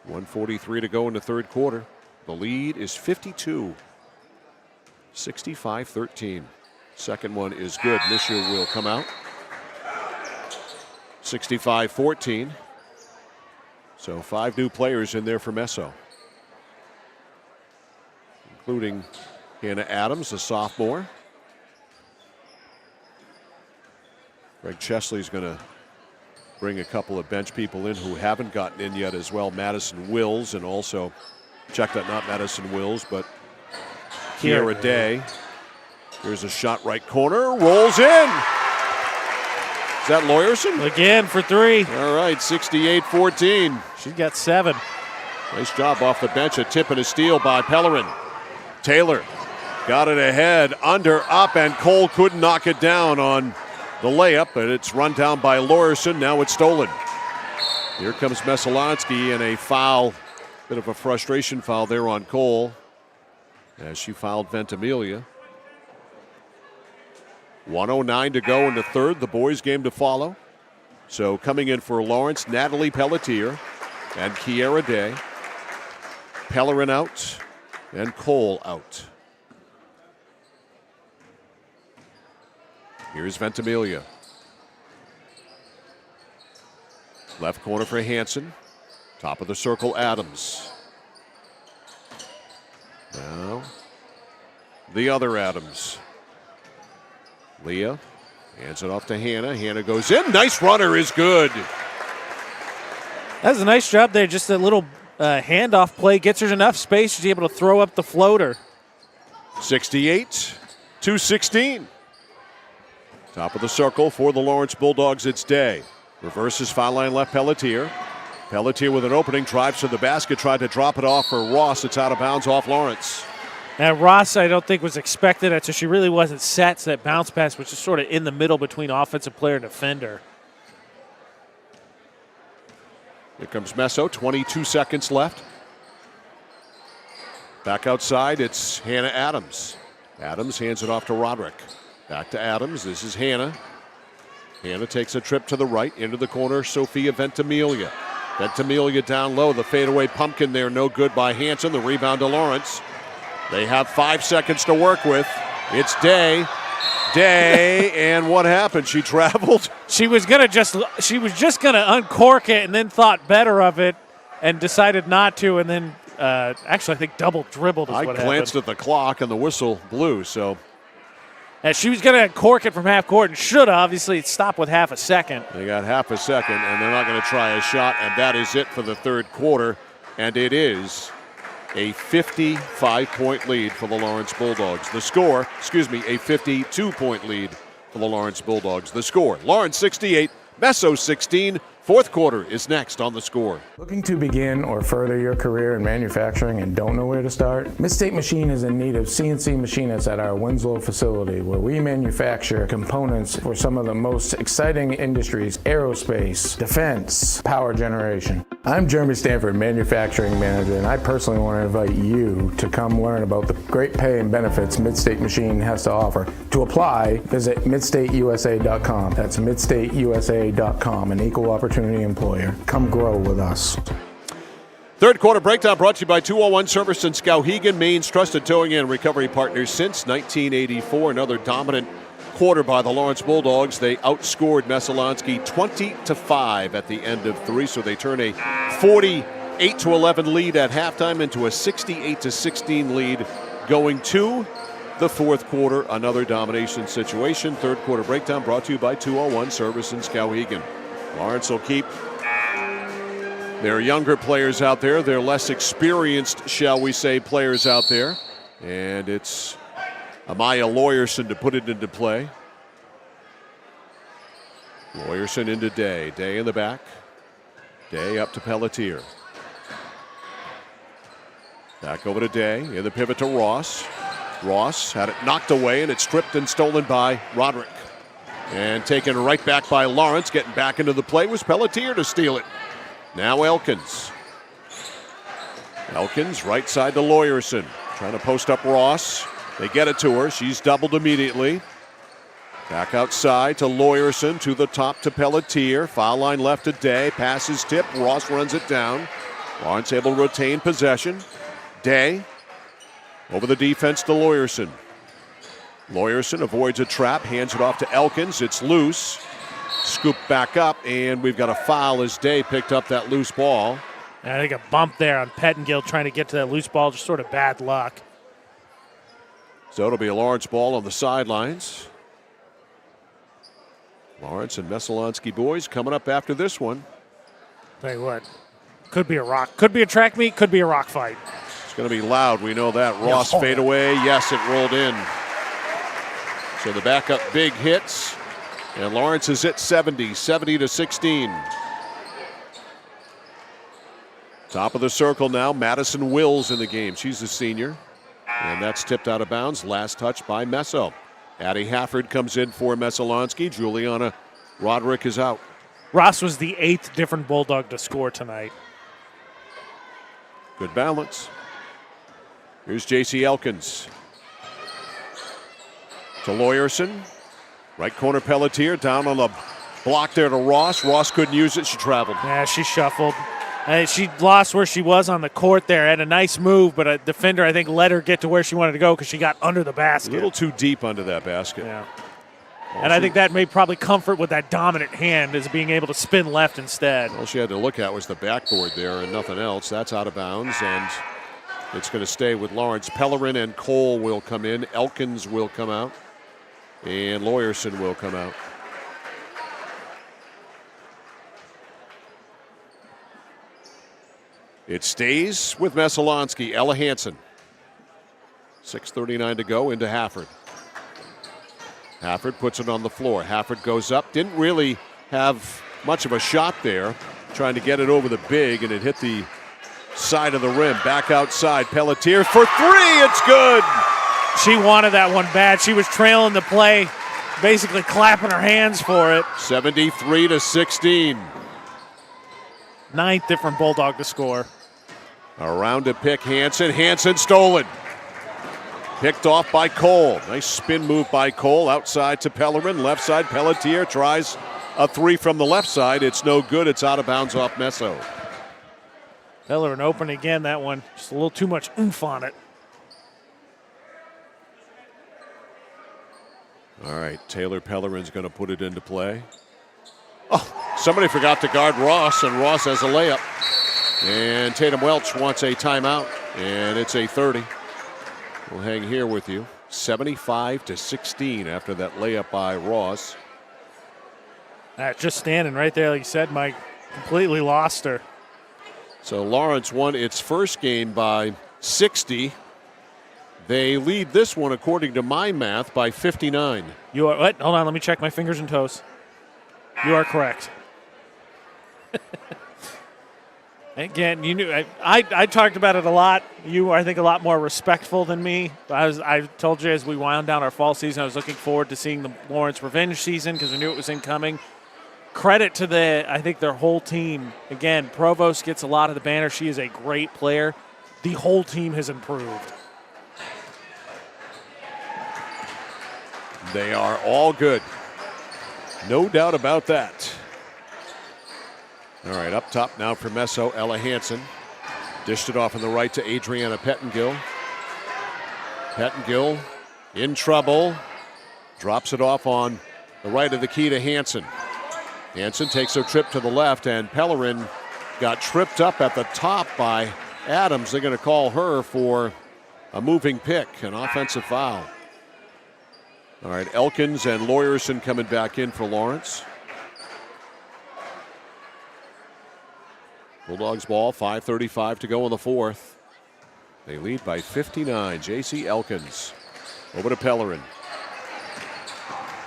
1:43 to go in the third quarter. The lead is 52. 65-13. Second one is good. Mishu will come out. 65-14. So 5 new players in there for Messo, including Hannah Adams, a sophomore. Greg Chesley's going to bring a couple of bench people in who haven't gotten in yet as well. Madison Wills, and also, check that, not Madison Wills, but Kiera Day. Here's a shot right corner, rolls in. Is that Lawyerson? Again for 3. All right, 68-14. She's got 7. Nice job off the bench, a tip and a steal by Pellerin. Taylor got it ahead, under, up, and Cole couldn't knock it down on the layup, but it's run down by Lawyerson. Now it's stolen. Here comes Messalonskee, and a foul, bit of a frustration foul there on Cole as she fouled Ventimiglia. 1:09 to go in the third. The boys' game to follow. So coming in for Lawrence, Natalie Pelletier and Kiera Day. Pellerin out and Cole out. Here's Ventimiglia. Left corner for Hansen. Top of the circle, Adams. Now, the other Adams. Leah hands it off to Hannah. Hannah goes in. Nice runner is good. That was a nice job there. Just a little handoff play. Gets her enough space. She's able to throw up the floater. 68-16. Top of the circle for the Lawrence Bulldogs, it's Day. Reverses foul line left, Pelletier. Pelletier with an opening, drives to the basket, tried to drop it off for Ross. It's out of bounds off Lawrence. And Ross, I don't think, was expected it, so she really wasn't set. So that bounce pass was just sort of in the middle between offensive player and defender. Here comes Messo, 22 seconds left. Back outside, it's Hannah Adams. Adams hands it off to Roderick. Back to Adams. This is Hannah. Hannah takes a trip to the right, into the corner, Sophia Ventimiglia. Ventimiglia down low. The fadeaway pumpkin there, no good by Hansen. The rebound to Lawrence. They have 5 seconds to work with. It's Day. Day, and what happened? She traveled. She was just gonna uncork it, and then thought better of it, and decided not to, and then actually I think double dribbled is what happened. I glanced at the clock, and the whistle blew. So. And she was gonna cork it from half court, and should obviously stop with half a second. They got half a second, and they're not going to try a shot, and that is it for the third quarter, and it is a 55-point lead for the Lawrence Bulldogs. The score, a 52-point lead for the Lawrence Bulldogs. The score, Lawrence 68, Messo 16. Fourth quarter is next on The Score. Looking to begin or further your career in manufacturing and don't know where to start? Midstate Machine is in need of CNC machinists at our Winslow facility, where we manufacture components for some of the most exciting industries: aerospace, defense, power generation. I'm Jeremy Stanford, manufacturing manager, and I personally want to invite you to come learn about the great pay and benefits Midstate Machine has to offer. To apply, visit midstateusa.com. That's midstateusa.com, an equal opportunity employer. Come grow with us. Third quarter breakdown brought to you by 201 Service in Skowhegan, Maine's trusted towing and recovery partners since 1984. Another dominant quarter by the Lawrence Bulldogs. They outscored Messalonskee 20-5 at the end of 3, so they turn a 40 8-11 lead at halftime into a 68-16 lead going to the fourth quarter. Another domination situation. Third quarter breakdown brought to you by 201 Service in Skowhegan. Lawrence will keep their younger players out there, their less experienced, shall we say, players out there. And it's Amaya Lawyerson to put it into play. Lawyerson into Day. Day in the back. Day up to Pelletier. Back over to Day. In the pivot to Ross. Ross had it knocked away, and it's stripped and stolen by Roderick. And taken right back by Lawrence. Getting back into the play was Pelletier to steal it. Now Elkins. Elkins right side to Lawyerson. Trying to post up Ross. They get it to her. She's doubled immediately. Back outside to Lawyerson. To the top to Pelletier. Foul line left to Day. Passes tip. Ross runs it down. Lawrence able to retain possession. Day over the defense to Lawyerson. Lawyerson avoids a trap. Hands it off to Elkins. It's loose. Scooped back up. And we've got a foul as Day picked up that loose ball. I think a bump there on Pettingill trying to get to that loose ball. Just sort of bad luck. So it'll be a Lawrence ball on the sidelines. Lawrence and Messalonskee boys coming up after this one. Tell you what, could be a rock. Could be a track meet. Could be a rock fight. It's going to be loud. We know that. Ross fade away. Yes, it rolled in. So the backup big hits. And Lawrence is at 70-16. Top of the circle now. Madison Wills in the game. She's a senior. And that's tipped out of bounds. Last touch by Messo. Addie Hafford comes in for Messalonskee. Juliana Roderick is out. Ross was the 8th different Bulldog to score tonight. Good balance. Here's J.C. Elkins. To Lawyerson. Right corner Pelletier. Down on the block there to Ross. Ross couldn't use it. She traveled. Yeah, she shuffled. She lost where she was on the court there. Had a nice move, but a defender, I think, let her get to where she wanted to go because she got under the basket. A little too deep under that basket. Yeah. And I think that may probably comfort with that dominant hand is being able to spin left instead. All she had to look at was the backboard there and nothing else. That's out of bounds, and it's going to stay with Lawrence. Pellerin and Cole will come in. Elkins will come out. And Lawyerson will come out. It stays with Messalonskee. Ella Hansen. 6:39 to go into Hafford. Hafford puts it on the floor. Hafford goes up. Didn't really have much of a shot there. Trying to get it over the big, and it hit the side of the rim. Back outside. Pelletier for three. It's good. She wanted that one bad. She was trailing the play, basically clapping her hands for it. 73-16. 9th different Bulldog to score. Around to pick Hansen. Hansen stolen. Picked off by Cole. Nice spin move by Cole. Outside to Pellerin. Left side, Pelletier tries a three from the left side. It's no good. It's out of bounds off Messo. Pellerin open again. That one, just a little too much oomph on it. All right, Taylor Pellerin's going to put it into play. Oh, somebody forgot to guard Ross, and Ross has a layup. And Tatum Welch wants a timeout, and it's a 30. We'll hang here with you. 75-16 after that layup by Ross. Just standing right there, like you said, Mike, completely lost her. So Lawrence won its first game by 60. They lead this one, according to my math, by 59. You are what? Hold on, let me check my fingers and toes. You are correct. Again, you knew I talked about it a lot. You are, I think, a lot more respectful than me. I told you as we wound down our fall season, I was looking forward to seeing the Lawrence revenge season because we knew it was incoming. Credit to their whole team. Again, Provost gets a lot of the banner. She is a great player. The whole team has improved. They are all good. No doubt about that. All right, up top now for Messo, Ella Hansen. Dished it off on the right to Adriana Pettingill. Pettingill in trouble. Drops it off on the right of the key to Hansen. Hansen takes her trip to the left, and Pellerin got tripped up at the top by Adams. They're going to call her for a moving pick, an offensive foul. All right, Elkins and Lawyerson coming back in for Lawrence. Bulldogs ball, 5:35 to go in the fourth. They lead by 59. J.C. Elkins over to Pellerin.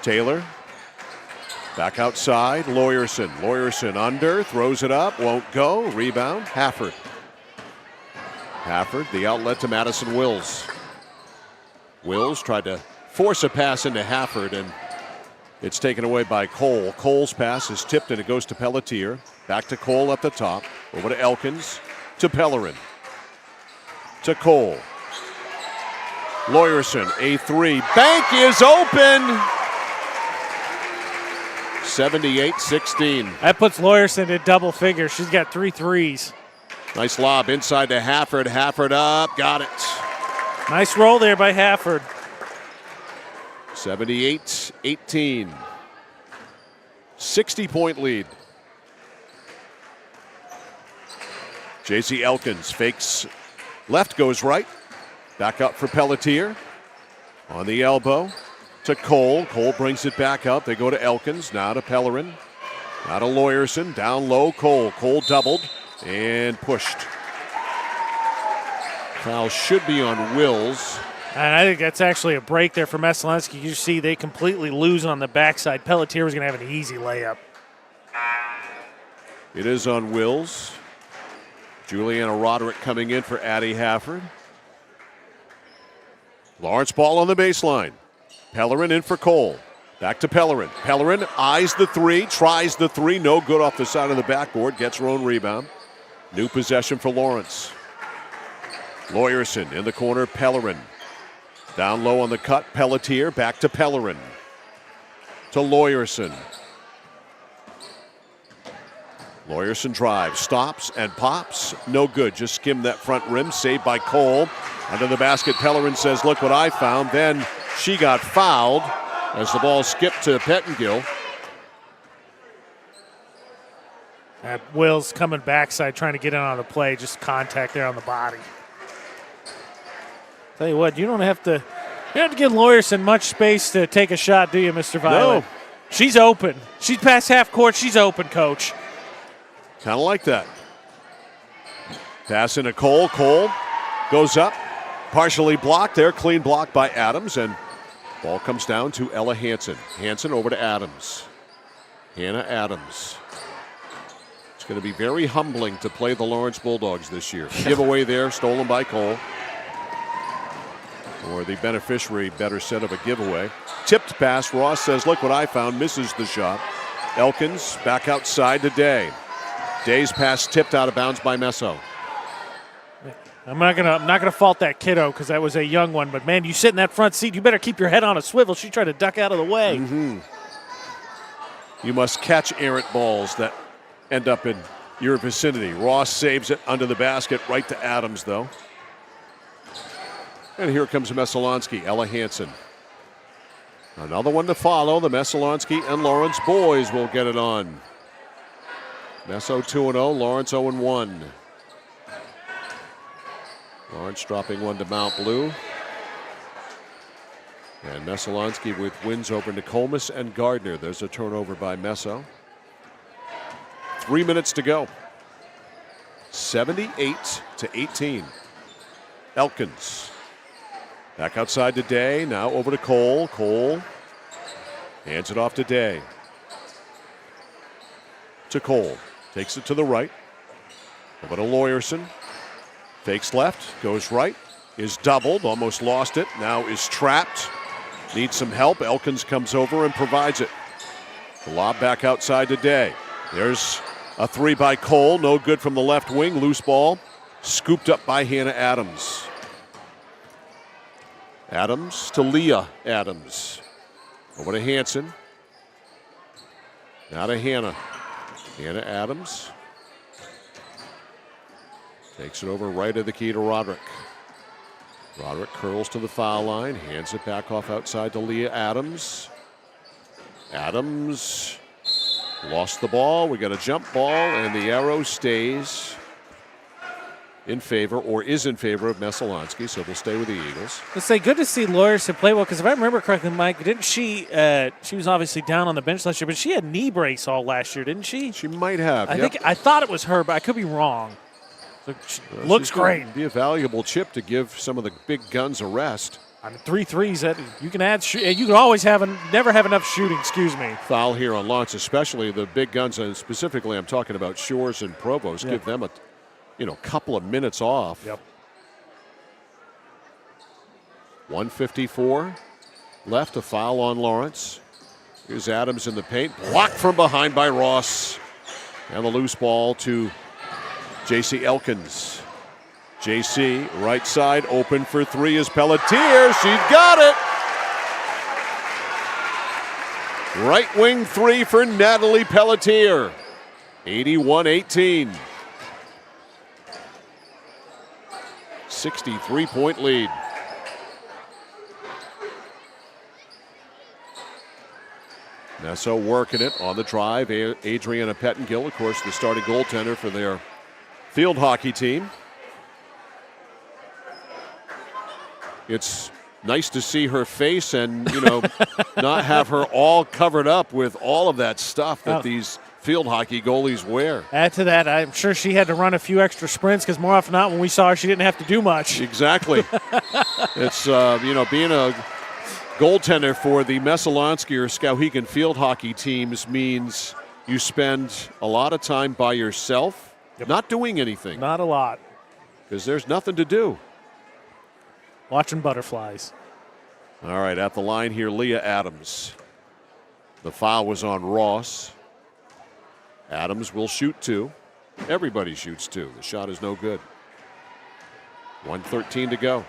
Taylor back outside. Lawyerson. Lawyerson under, throws it up, won't go. Rebound. Hafford. Hafford, the outlet to Madison Wills. Wills tried to force a pass into Hafford, and it's taken away by Cole. Cole's pass is tipped, and it goes to Pelletier. Back to Cole at the top. Over to Elkins. To Pellerin. To Cole. Lawyerson, a three. Bank is open. 78-16. That puts Lawyerson in double figures. She's got 3 threes. Nice lob inside to Hafford. Hafford up. Got it. Nice roll there by Hafford. 78-18. 60-point lead. J.C. Elkins fakes left, goes right. Back up for Pelletier. On the elbow to Cole. Cole brings it back up. They go to Elkins. Now to Pellerin. Now to Lawyerson. Down low, Cole. Cole doubled and pushed. Foul should be on Wills. And I think that's actually a break there for Messalonskee. You see they completely lose on the backside. Pelletier was going to have an easy layup. It is on Wills. Juliana Roderick coming in for Addie Hafford. Lawrence ball on the baseline. Pellerin in for Cole. Back to Pellerin. Pellerin eyes the three, tries the three. No good off the side of the backboard. Gets her own rebound. New possession for Lawrence. Lawyerson in the corner. Pellerin. Down low on the cut. Pelletier. Back to Pellerin. To Lawyerson. Lawyerson drives, stops, and pops. No good. Just skimmed that front rim. Saved by Cole. Under the basket, Pellerin says, look what I found. Then she got fouled as the ball skipped to Pettengill. Wills coming backside, trying to get in on the play. Just contact there on the body. Tell you what, you don't have to give Lawyerson much space to take a shot, do you, Mr. Violet? No. She's open. She's past half court. She's open, Coach. Kind of like that. Pass into Cole. Cole goes up. Partially blocked there. Clean block by Adams. And ball comes down to Ella Hansen. Hansen over to Adams. Hannah Adams. It's going to be very humbling to play the Lawrence Bulldogs this year. Giveaway there, stolen by Cole. Or the beneficiary, better said, of a giveaway. Tipped pass. Ross says, look what I found. Misses the shot. Elkins back outside to Day. Day's pass tipped out of bounds by Messo. I'm not gonna fault that kiddo because that was a young one. But man, you sit in that front seat, you better keep your head on a swivel. She tried to duck out of the way. Mm-hmm. You must catch errant balls that end up in your vicinity. Ross saves it under the basket, right to Adams though. And here comes Messalonskee, Ella Hansen. Another one to follow. The Messalonskee and Lawrence boys will get it on. Messo 2-0, Lawrence 0-1. Lawrence dropping one to Mount Blue. And Messalonskee with wins over Nokomis and Gardner. There's a turnover by Messo. 3 minutes to go. 78-18. Elkins. Back outside to Day. Now over to Cole. Cole hands it off to Day. To Cole. Takes it to the right. Over to Lawyerson. Fakes left. Goes right. Is doubled. Almost lost it. Now is trapped. Needs some help. Elkins comes over and provides it. The lob back outside to Day. There's a three by Cole. No good from the left wing. Loose ball. Scooped up by Hannah Adams. Adams to Leah Adams. Over to Hansen. Now to Hannah. Hannah Adams. Takes it over right of the key to Roderick. Roderick curls to the foul line. Hands it back off outside to Leah Adams. Adams Lost the ball. We got a jump ball, and the arrow stays in favor, or is in favor of Messalonskee, so they'll stay with the Eagles. Let's say good to see Lauriston play well, because if I remember correctly, Mike, didn't she? She was obviously down on the bench last year, but she had knee brace all last year, didn't she? She might have. I thought it was her, but I could be wrong. So she looks great. Be a valuable chip to give some of the big guns a rest. I mean, 3 threes that you can add. You can always never have enough shooting. Excuse me. Foul here on Lawrence, especially the big guns, and specifically I'm talking about Shores and Provost. Give them a couple of minutes off. Yep. 1:54 left. A foul on Lawrence. Here's Adams in the paint. Blocked from behind by Ross. And the loose ball to J.C. Elkins. J.C. right side open for three is Pelletier. She's got it. Right wing three for Natalie Pelletier. 81-18. 63-point lead. Nesso working it on the drive. Adriana Pettengill, of course, the starting goaltender for their field hockey team. It's nice to see her face and, not have her all covered up with all of that stuff that these field hockey goalies wear. Add to that, I'm sure she had to run a few extra sprints because more often than not, when we saw her, she didn't have to do much. Exactly. It's, being a goaltender for the Messalonskee or Skowhegan field hockey teams means you spend a lot of time by yourself, not doing anything. Not a lot. Because there's nothing to do. Watching butterflies. All right, at the line here, Leah Adams. The foul was on Ross. Adams will shoot two. Everybody shoots two. The shot is no good. 1:13 to go.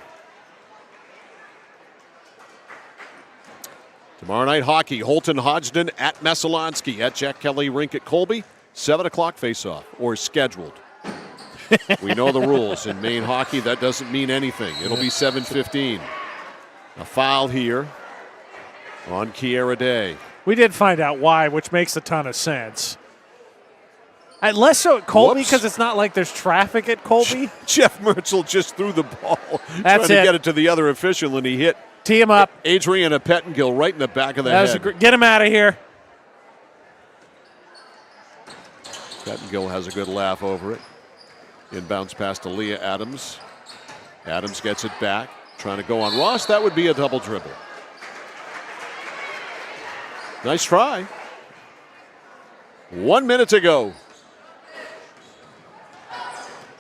Tomorrow night hockey, Holton Hodgdon at Messalonskee at Jack Kelly Rink at Colby. 7 o'clock face-off, or scheduled. We know the rules. In Maine hockey, that doesn't mean anything. It'll be 7:15. A foul here on Kiera Day. We did find out why, which makes a ton of sense. Less so at Colby because it's not like there's traffic at Colby. Jeff Mertzel just threw the ball. That's trying to get it to the other official, and he hit. Tee him up. Adriana Pettengill right in the back of the head. Get him out of here. Pettengill has a good laugh over it. Inbounds pass to Leah Adams. Adams gets it back. Trying to go on Ross. That would be a double dribble. Nice try. 1 minute to go.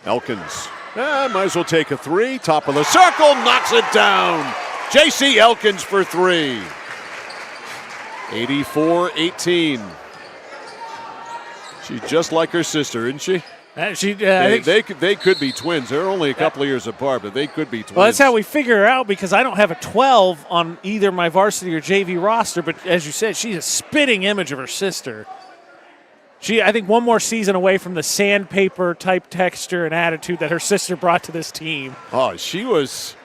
Elkins. Might as well take a three. Top of the circle. Knocks it down. J.C. Elkins for three. 84-18. She's just like her sister, isn't she? They could be twins. They're only a couple of years apart, but they could be twins. Well, that's how we figure her out because I don't have a 12 on either my varsity or JV roster. But as you said, she's a spitting image of her sister. I think one more season away from the sandpaper type texture and attitude that her sister brought to this team. Oh, she was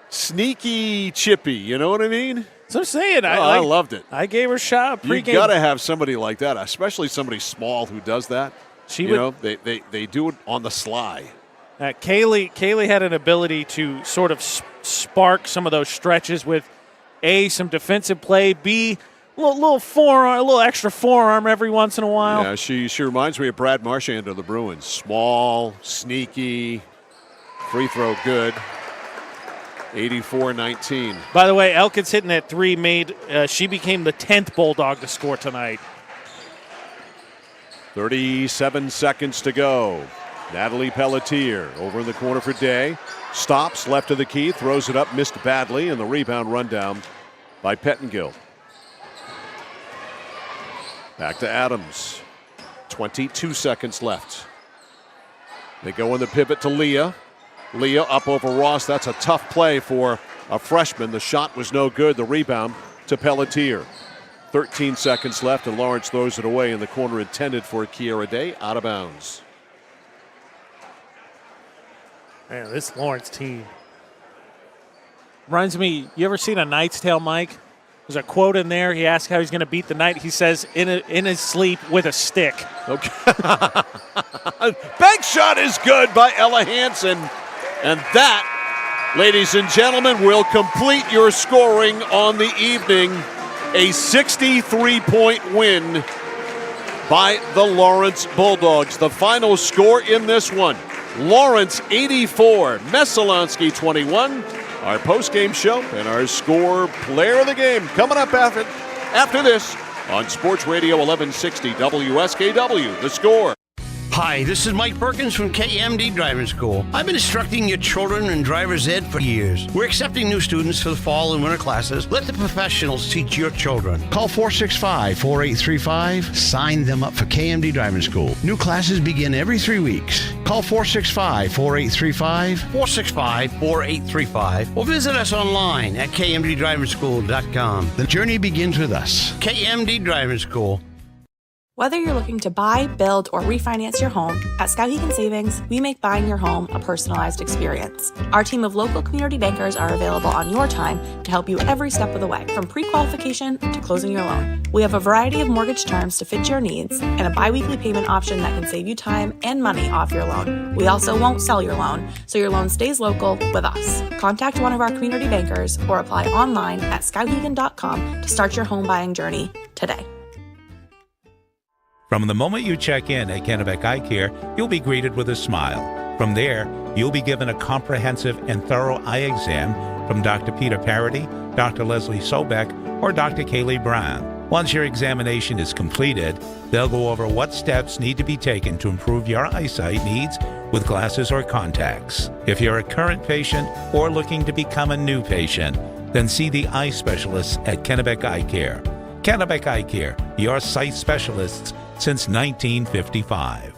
sneaky chippy. You know what I mean? So I'm saying, I loved it. I gave her a shot pregame. You got to have somebody like that, especially somebody small who does that. They do it on the sly. Kaylee had an ability to sort of spark some of those stretches with A, some defensive play, B, a little forearm, a little extra forearm every once in a while. Yeah, she reminds me of Brad Marchand of the Bruins. Small, sneaky, free throw good. 84-19. By the way, Elkins hitting that three she became the 10th Bulldog to score tonight. 37 seconds to go. Natalie Pelletier over in the corner for Day. Stops left of the key, throws it up, missed badly, and the rebound rundown by Pettengill. Back to Adams. 22 seconds left. They go in the pivot to Leah. Leah up over Ross. That's a tough play for a freshman. The shot was no good. The rebound to Pelletier. 13 seconds left, and Lawrence throws it away in the corner intended for Kiera Day, out of bounds. Man, this Lawrence team reminds me, you ever seen A Knight's Tale, Mike? There's a quote in there. He asked how he's going to beat the night. He says, in his sleep with a stick. Okay. Bank shot is good by Ella Hansen. And that, ladies and gentlemen, will complete your scoring on the evening. A 63-point win by the Lawrence Bulldogs. The final score in this one, Lawrence 84, Messalonskee 21. Our post-game show and our score player of the game coming up after this on Sports Radio 1160 WSKW, The Score. Hi, this is Mike Perkins from KMD Driving School. I've been instructing your children in driver's ed for years. We're accepting new students for the fall and winter classes. Let the professionals teach your children. Call 465-4835. Sign them up for KMD Driving School. New classes begin every 3 weeks. Call 465-4835, 465-4835, or visit us online at kmddrivingschool.com. The journey begins with us. KMD Driving School. Whether you're looking to buy, build, or refinance your home, at Skowhegan Savings, we make buying your home a personalized experience. Our team of local community bankers are available on your time to help you every step of the way, from pre-qualification to closing your loan. We have a variety of mortgage terms to fit your needs and a bi-weekly payment option that can save you time and money off your loan. We also won't sell your loan, so your loan stays local with us. Contact one of our community bankers or apply online at skowhegan.com to start your home buying journey today. From the moment you check in at Kennebec Eye Care, you'll be greeted with a smile. From there, you'll be given a comprehensive and thorough eye exam from Dr. Peter Parody, Dr. Leslie Sobeck, or Dr. Kaylee Brown. Once your examination is completed, they'll go over what steps need to be taken to improve your eyesight needs with glasses or contacts. If you're a current patient or looking to become a new patient, then see the eye specialists at Kennebec Eye Care. Kennebec Eye Care, your sight specialists since 1955.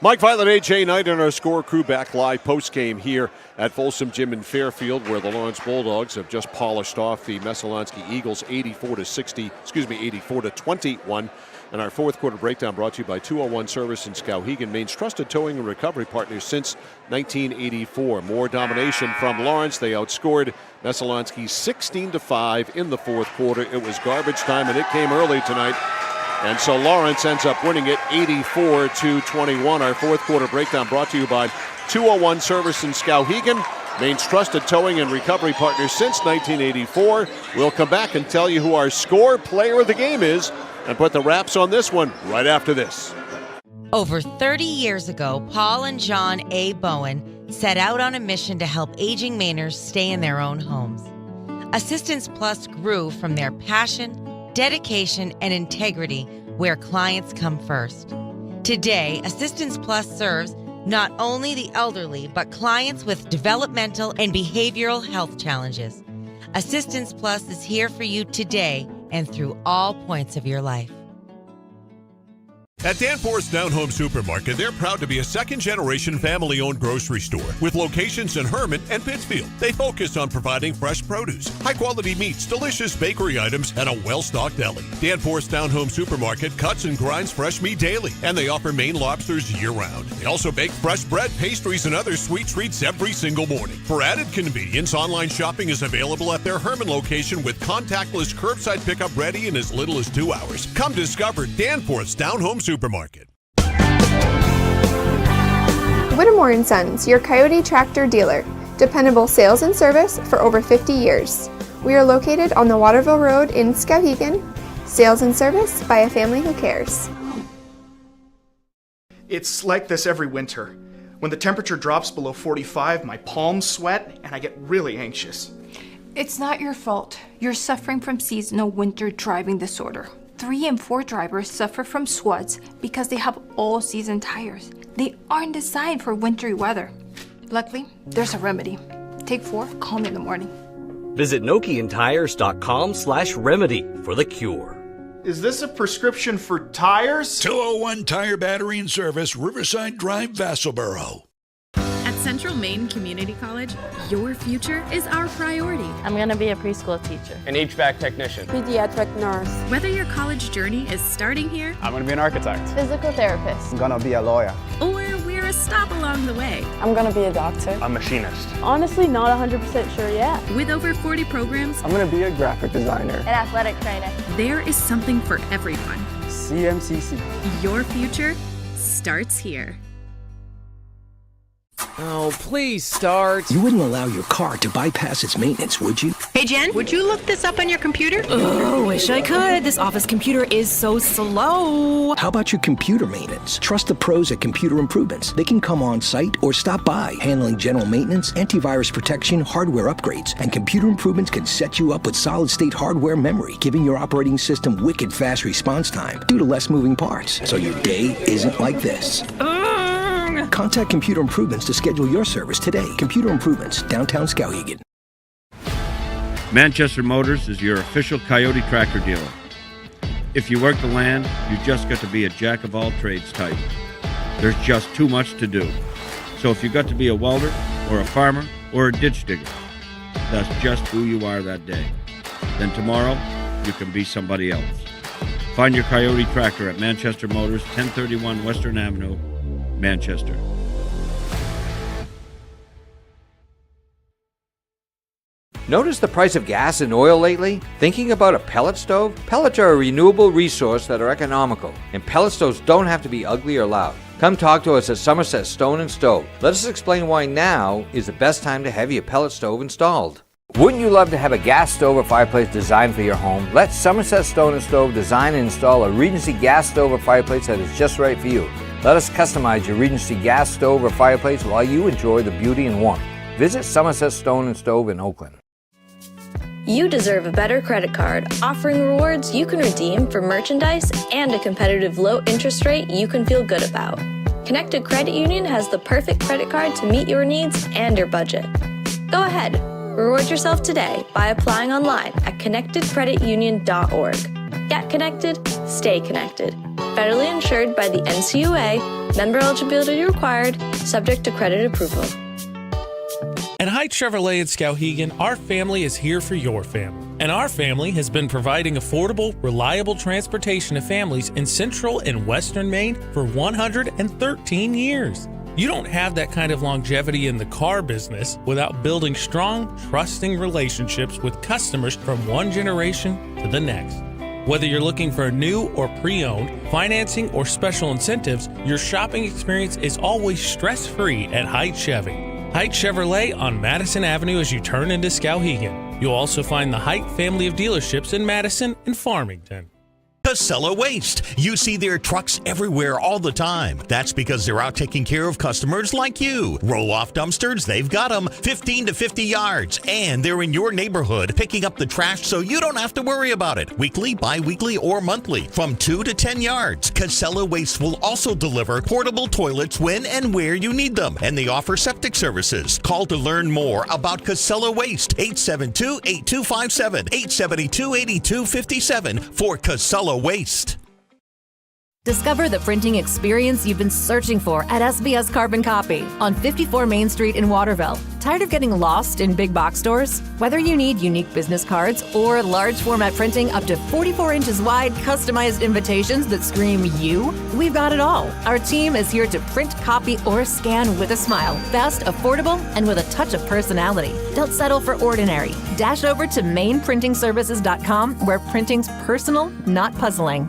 Mike Violet, AJ Knight, and our score crew back live post-game here at Folsom Gym in Fairfield, where the Lawrence Bulldogs have just polished off the Messalonskee Eagles 84-21. And our fourth quarter breakdown brought to you by 201 Service in Skowhegan, Maine's trusted towing and recovery partner since 1984. More domination from Lawrence. They outscored Messalonskee 16-5 in the fourth quarter. It was garbage time, and it came early tonight. And so Lawrence ends up winning it 84-21. Our fourth quarter breakdown brought to you by 201 Service in Skowhegan, Maine's trusted towing and recovery partner since 1984. We'll come back and tell you who our score player of the game is and put the wraps on this one right after this. Over 30 years ago, Paul and John A. Bowen set out on a mission to help aging Mainers stay in their own homes. Assistance Plus grew from their passion, dedication, and integrity where clients come first. Today, Assistance Plus serves not only the elderly, but clients with developmental and behavioral health challenges. Assistance Plus is here for you today and through all points of your life. At Danforth's Down Home Supermarket, they're proud to be a second-generation family-owned grocery store with locations in Herman and Pittsfield. They focus on providing fresh produce, high-quality meats, delicious bakery items, and a well-stocked deli. Danforth's Down Home Supermarket cuts and grinds fresh meat daily, and they offer Maine lobsters year-round. They also bake fresh bread, pastries, and other sweet treats every single morning. For added convenience, online shopping is available at their Herman location with contactless curbside pickup ready in as little as 2 hours. Come discover Danforth's Down Home Supermarket. Whittemore & Sons, your Coyote tractor dealer. Dependable sales and service for over 50 years. We are located on the Waterville Road in Skowhegan. Sales and service by a family who cares. It's like this every winter. When the temperature drops below 45, my palms sweat and I get really anxious. It's not your fault. You're suffering from seasonal winter driving disorder. 3 and 4 drivers suffer from SWUDs because they have all-season tires. They aren't designed for wintry weather. Luckily, there's a remedy. Take 4, call me in the morning. Visit NokianTires.com/remedy for the cure. Is this a prescription for tires? 201 Tire Battery and Service, Riverside Drive, Vassalboro. At Central Maine Community College, your future is our priority. I'm going to be a preschool teacher. An HVAC technician. Pediatric nurse. Whether your college journey is starting here, I'm going to be an architect. Physical therapist. I'm going to be a lawyer. Or we're a stop along the way. I'm gonna be a doctor. A machinist. Honestly, not 100% sure yet. With over 40 programs, I'm gonna be a graphic designer. An athletic trainer. There is something for everyone. CMCC. Your future starts here. Oh, please start. You wouldn't allow your car to bypass its maintenance, would you? Hey, Jen, would you look this up on your computer? Oh, wish I could. This office computer is so slow. How about your computer maintenance? Trust the pros at Computer Improvements. They can come on site or stop by, handling general maintenance, antivirus protection, hardware upgrades, and Computer Improvements can set you up with solid-state hardware memory, giving your operating system wicked fast response time due to less moving parts, so your day isn't like this. Contact Computer Improvements to schedule your service today. Computer Improvements, downtown Skowhegan. Manchester Motors is your official Coyote tractor dealer. If you work the land, you just got to be a jack of all trades type. There's just too much to do. So if you got to be a welder or a farmer or a ditch digger, that's just who you are that day. Then tomorrow, you can be somebody else. Find your Coyote tractor at Manchester Motors, 1031 Western Avenue, Manchester. Notice the price of gas and oil lately? Thinking about a pellet stove? Pellets are a renewable resource that are economical, and pellet stoves don't have to be ugly or loud. Come talk to us at Somerset Stone & Stove. Let us explain why now is the best time to have your pellet stove installed. Wouldn't you love to have a gas stove or fireplace designed for your home? Let Somerset Stone & Stove design and install a Regency gas stove or fireplace that is just right for you. Let us customize your Regency gas stove or fireplace while you enjoy the beauty and warmth. Visit Somerset Stone & Stove in Oakland. You deserve a better credit card, offering rewards you can redeem for merchandise and a competitive low interest rate you can feel good about. Connected Credit Union has the perfect credit card to meet your needs and your budget. Go ahead, reward yourself today by applying online at connectedcreditunion.org. Get connected, stay connected. Federally insured by the NCUA, member eligibility required, subject to credit approval. At Haidt Chevrolet in Skowhegan, our family is here for your family. And our family has been providing affordable, reliable transportation to families in central and western Maine for 113 years. You don't have that kind of longevity in the car business without building strong, trusting relationships with customers from one generation to the next. Whether you're looking for a new or pre-owned, financing, or special incentives, your shopping experience is always stress-free at Haidt Chevy. Haidt Chevrolet on Madison Avenue as you turn into Skowhegan. You'll also find the Haidt family of dealerships in Madison and Farmington. Casella Waste. You see their trucks everywhere all the time. That's because they're out taking care of customers like you. Roll-off dumpsters, they've got them 15 to 50 yards. And they're in your neighborhood picking up the trash so you don't have to worry about it. Weekly, bi-weekly, or monthly from 2 to 10 yards. Casella Waste will also deliver portable toilets when and where you need them. And they offer septic services. Call to learn more about Casella Waste. 872-8257, 872-8257 for Casella Waste. Discover the printing experience you've been searching for at SBS Carbon Copy on 54 Main Street in Waterville. Tired of getting lost in big box stores? Whether you need unique business cards or large format printing up to 44 inches wide, customized invitations that scream you, we've got it all. Our team is here to print, copy, or scan with a smile. Fast, affordable, and with a touch of personality. Don't settle for ordinary. Dash over to mainprintingservices.com where printing's personal, not puzzling.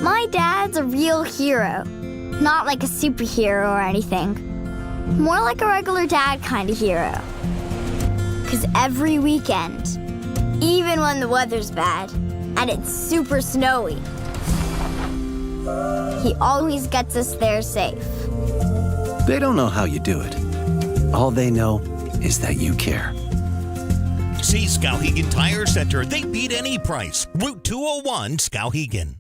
My dad's a real hero. Not like a superhero or anything. More like a regular dad kind of hero. 'Cause every weekend, even when the weather's bad and it's super snowy, he always gets us there safe. They don't know how you do it. All they know is that you care. See Skowhegan Tire Center. They beat any price. Route 201, Skowhegan.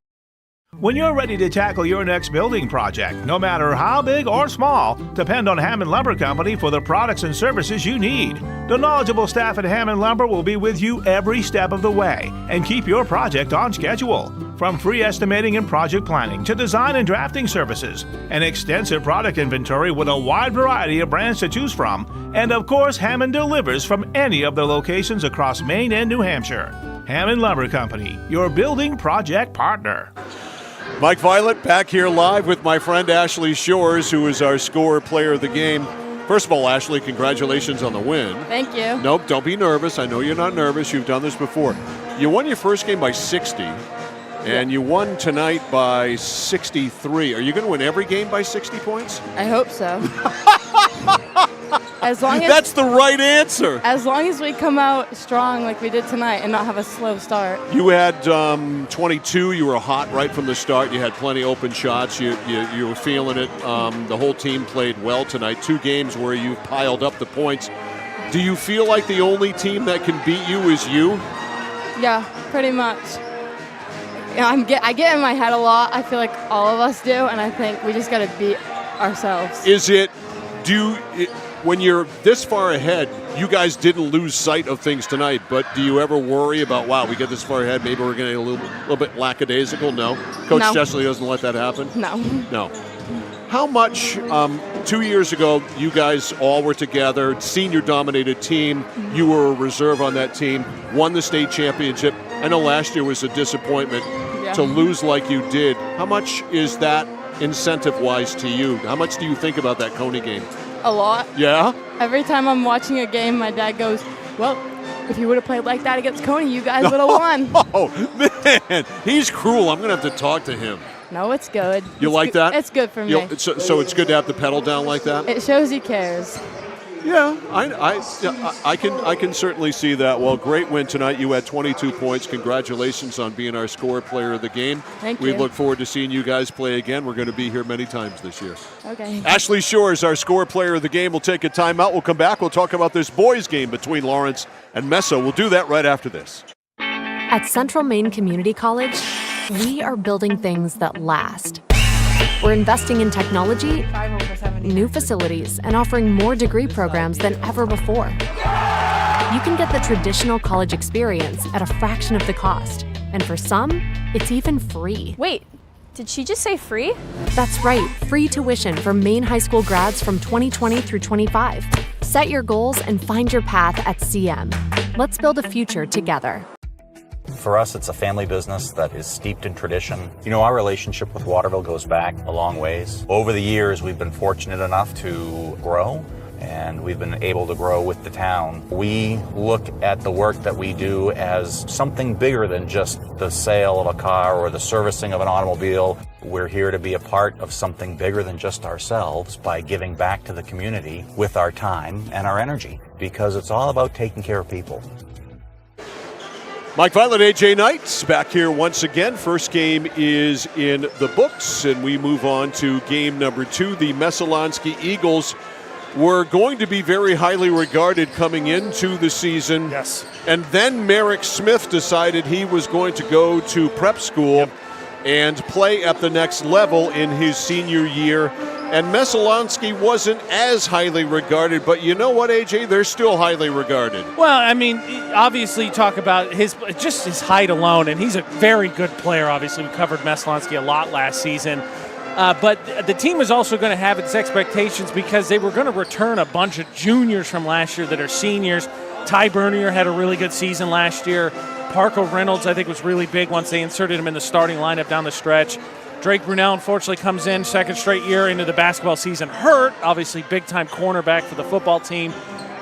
When you're ready to tackle your next building project, no matter how big or small, depend on Hammond Lumber Company for the products and services you need. The knowledgeable staff at Hammond Lumber will be with you every step of the way and keep your project on schedule. From free estimating and project planning to design and drafting services, an extensive product inventory with a wide variety of brands to choose from, and of course Hammond delivers from any of their locations across Maine and New Hampshire. Hammond Lumber Company, your building project partner. Mike Violet back here live with my friend Ashley Shores, who is our scorer player of the game. First of all, Ashley, congratulations on the win. Thank you. Nope, don't be nervous. I know you're not nervous. You've done this before. You won your first game by 60, and you won tonight by 63. Are you going to win every game by 60 points? I hope so. That's the right answer. As long as we come out strong like we did tonight and not have a slow start. You had 22. You were hot right from the start. You had plenty open shots. You were feeling it. The whole team played well tonight. 2 games where you piled up the points. Do you feel like the only team that can beat you is you? Yeah, pretty much. Yeah, I get in my head a lot. I feel like all of us do, and I think we just got to beat ourselves. When you're this far ahead, you guys didn't lose sight of things tonight, but do you ever worry about, wow, we get this far ahead, maybe we're going to get a little bit lackadaisical? No? Coach Chesley doesn't let that happen? No. How much, 2 years ago, you guys all were together, senior-dominated team. You were a reserve on that team, won the state championship. I know last year was a disappointment to lose like you did. How much is that incentive-wise to you? How much do you think about that Coney game? A lot. Yeah? Every time I'm watching a game, my dad goes, well, if you would have played like that against Coney, you guys would have won. Oh, man. He's cruel. I'm going to have to talk to him. No, it's good. You like that? It's good for me. So it's good to have the pedal down like that? It shows he cares. Yeah, I can certainly see that. Well, great win tonight. You had 22 points. Congratulations on being our scorer player of the game. Thank we you. look forward to seeing you guys play again. We're going to be here many times this year. Okay. Ashley Shores, our scorer player of the game. We'll take a timeout. We'll come back. We'll talk about this boys game between Lawrence and Meso. We'll do that right after this. At Central Maine Community College, we are building things that last. We're investing in technology, new facilities, and offering more degree programs than ever before. You can get the traditional college experience at a fraction of the cost. And for some, it's even free. Wait, did she just say free? That's right, free tuition for Maine high school grads from 2020 through 25. Set your goals and find your path at CM. Let's build a future together. For us, it's a family business that is steeped in tradition. You know, our relationship with Waterville goes back a long ways. Over the years, we've been fortunate enough to grow, and we've been able to grow with the town. We look at the work that we do as something bigger than just the sale of a car or the servicing of an automobile. We're here to be a part of something bigger than just ourselves by giving back to the community with our time and our energy, because it's all about taking care of people. Mike Violet, AJ Knight, back here once again. First game is in the books, and we move on to game number 2. The Messalonskee Eagles were going to be very highly regarded coming into the season. Yes. And then Merrick Smith decided he was going to go to prep school and play at the next level in his senior year. And Messalonskee wasn't as highly regarded, but you know what, AJ? They're still highly regarded. Well, I mean, obviously you talk about his height alone, and he's a very good player, obviously. We covered Messalonskee a lot last season. But the team is also going to have its expectations because they were going to return a bunch of juniors from last year that are seniors. Ty Bernier had a really good season last year. Parker Reynolds, I think, was really big once they inserted him in the starting lineup down the stretch. Drake Brunel, unfortunately, comes in second straight year into the basketball season hurt. Obviously, big-time cornerback for the football team.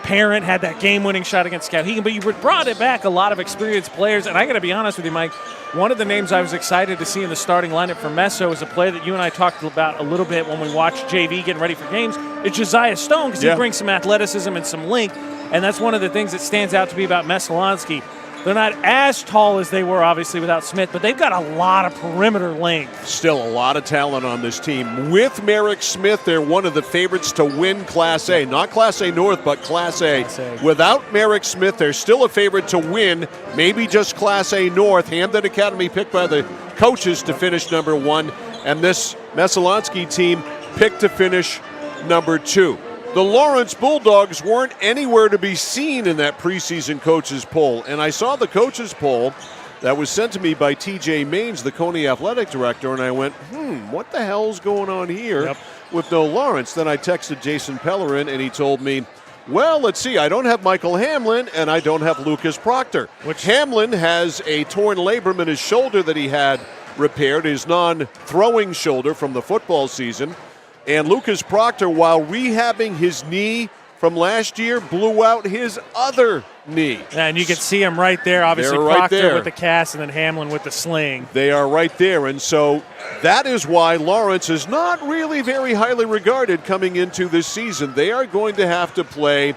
Parent had that game-winning shot against Skowhegan, but you brought it back a lot of experienced players. And I got to be honest with you, Mike, one of the names I was excited to see in the starting lineup for Meso is a player that you and I talked about a little bit when we watched JV getting ready for games. It's Josiah Stone, because he brings some athleticism and some length, and that's one of the things that stands out to me about Messalonskee. They're not as tall as they were, obviously, without Smith, but they've got a lot of perimeter length. Still a lot of talent on this team. With Merrick Smith, they're one of the favorites to win Class A. Not Class A North, but Class A. Without Merrick Smith, they're still a favorite to win, maybe just Class A North. Hamden Academy picked by the coaches to finish number 1, and this Messalonskee team picked to finish number 2. The Lawrence Bulldogs weren't anywhere to be seen in that preseason coaches poll. And I saw the coaches poll that was sent to me by TJ Maines, the Coney athletic director, and I went, what the hell's going on here with no Lawrence? Then I texted Jason Pellerin, and he told me, well, let's see, I don't have Michael Hamlin, and I don't have Lucas Proctor. Hamlin has a torn labrum in his shoulder that he had repaired his non-throwing shoulder from the football season. And Lucas Proctor, while rehabbing his knee from last year, blew out his other knee. And you can see him right there. Obviously, right Proctor there with the cast and then Hamlin with the sling. They are right there. And so that is why Lawrence is not really very highly regarded coming into this season. They are going to have to play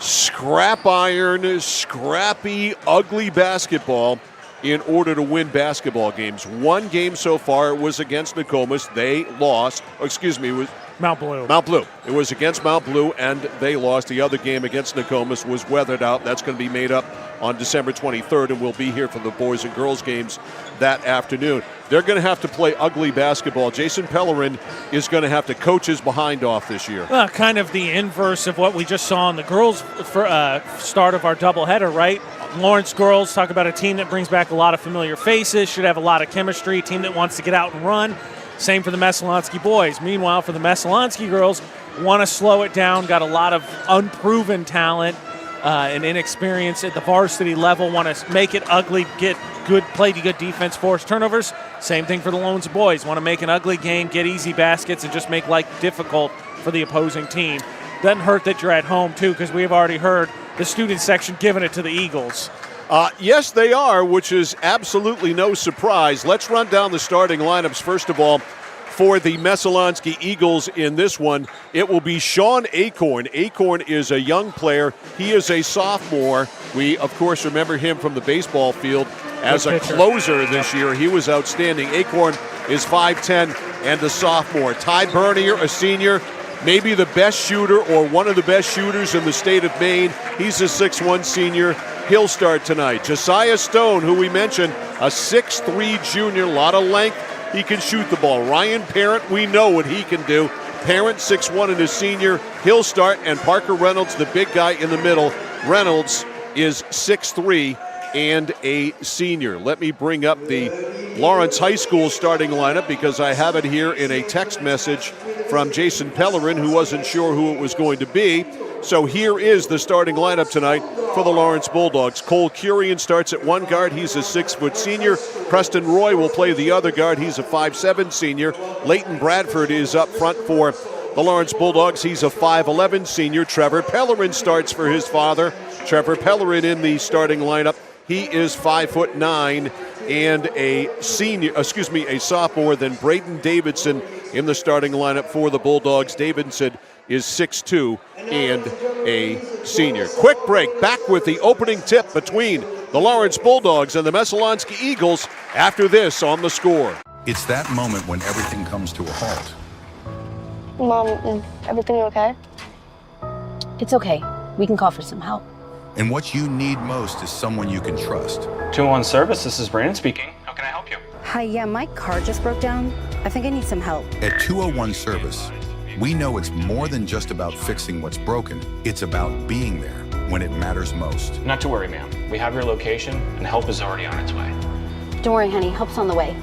scrap iron, scrappy, ugly basketball in order to win basketball games. One game so far was against Nokomis. They lost. It was Mount Blue. Mount Blue. It was against Mount Blue, and they lost. The other game against Nokomis was weathered out. That's going to be made up on December 23rd, and we'll be here for the boys and girls games that afternoon. They're going to have to play ugly basketball. Jason Pellerin is going to have to coach his behind off this year. Kind of the inverse of what we just saw in the girls' start of our doubleheader, right? Lawrence girls, talk about a team that brings back a lot of familiar faces, should have a lot of chemistry, a team that wants to get out and run. Same for the Messalonskee boys. Meanwhile, for the Messalonskee girls, want to slow it down, got a lot of unproven talent and inexperience at the varsity level, want to make it ugly, play good defense, force turnovers. Same thing for the Loans boys. Want to make an ugly game, get easy baskets, and just make life difficult for the opposing team. Doesn't hurt that you're at home, too, because we have already heard the student section giving it to the Eagles. Yes, they are, which is absolutely no surprise. Let's run down the starting lineups. First of all, for the Messalonskee Eagles in this one, it will be Sean Acorn. Acorn is a young player. He is a sophomore. We, of course, remember him from the baseball field as a closer this year. He was outstanding. Acorn is 5'10" and a sophomore. Ty Bernier, a senior, maybe the best shooter or one of the best shooters in the state of Maine. He's a 6'1" senior. He'll start tonight. Josiah Stone, who we mentioned, a 6'3" junior, a lot of length. He can shoot the ball. Ryan Parent, we know what he can do. Parent, 6'1" and a senior. He'll start. And Parker Reynolds, the big guy in the middle. Reynolds is 6'3" and a senior. Let me bring up the Lawrence High School starting lineup because I have it here in a text message from Jason Pellerin, who wasn't sure who it was going to be. So here is the starting lineup tonight for the Lawrence Bulldogs. Cole Curian starts at one guard. He's a 6' senior. Preston Roy will play the other guard. He's a 5'7" senior. Leighton Bradford is up front for the Lawrence Bulldogs. He's a 5'11" senior. Trevor Pellerin starts for his father. Trevor Pellerin in the starting lineup. He is 5'9" and a sophomore. Then Braden Davidson in the starting lineup for the Bulldogs. Davidson is 6'2" and a senior. Quick break. Back with the opening tip between the Lawrence Bulldogs and the Messalonskee Eagles after this on The Score. It's that moment when everything comes to a halt. Mom, is everything okay? It's okay. We can call for some help. And what you need most is someone you can trust. 201 Service, this is Brandon speaking. How can I help you? Hi, yeah, my car just broke down. I think I need some help. At 201 Service, we know it's more than just about fixing what's broken. It's about being there when it matters most. Not to worry, ma'am. We have your location, and help is already on its way. Don't worry, honey. Help's on the way.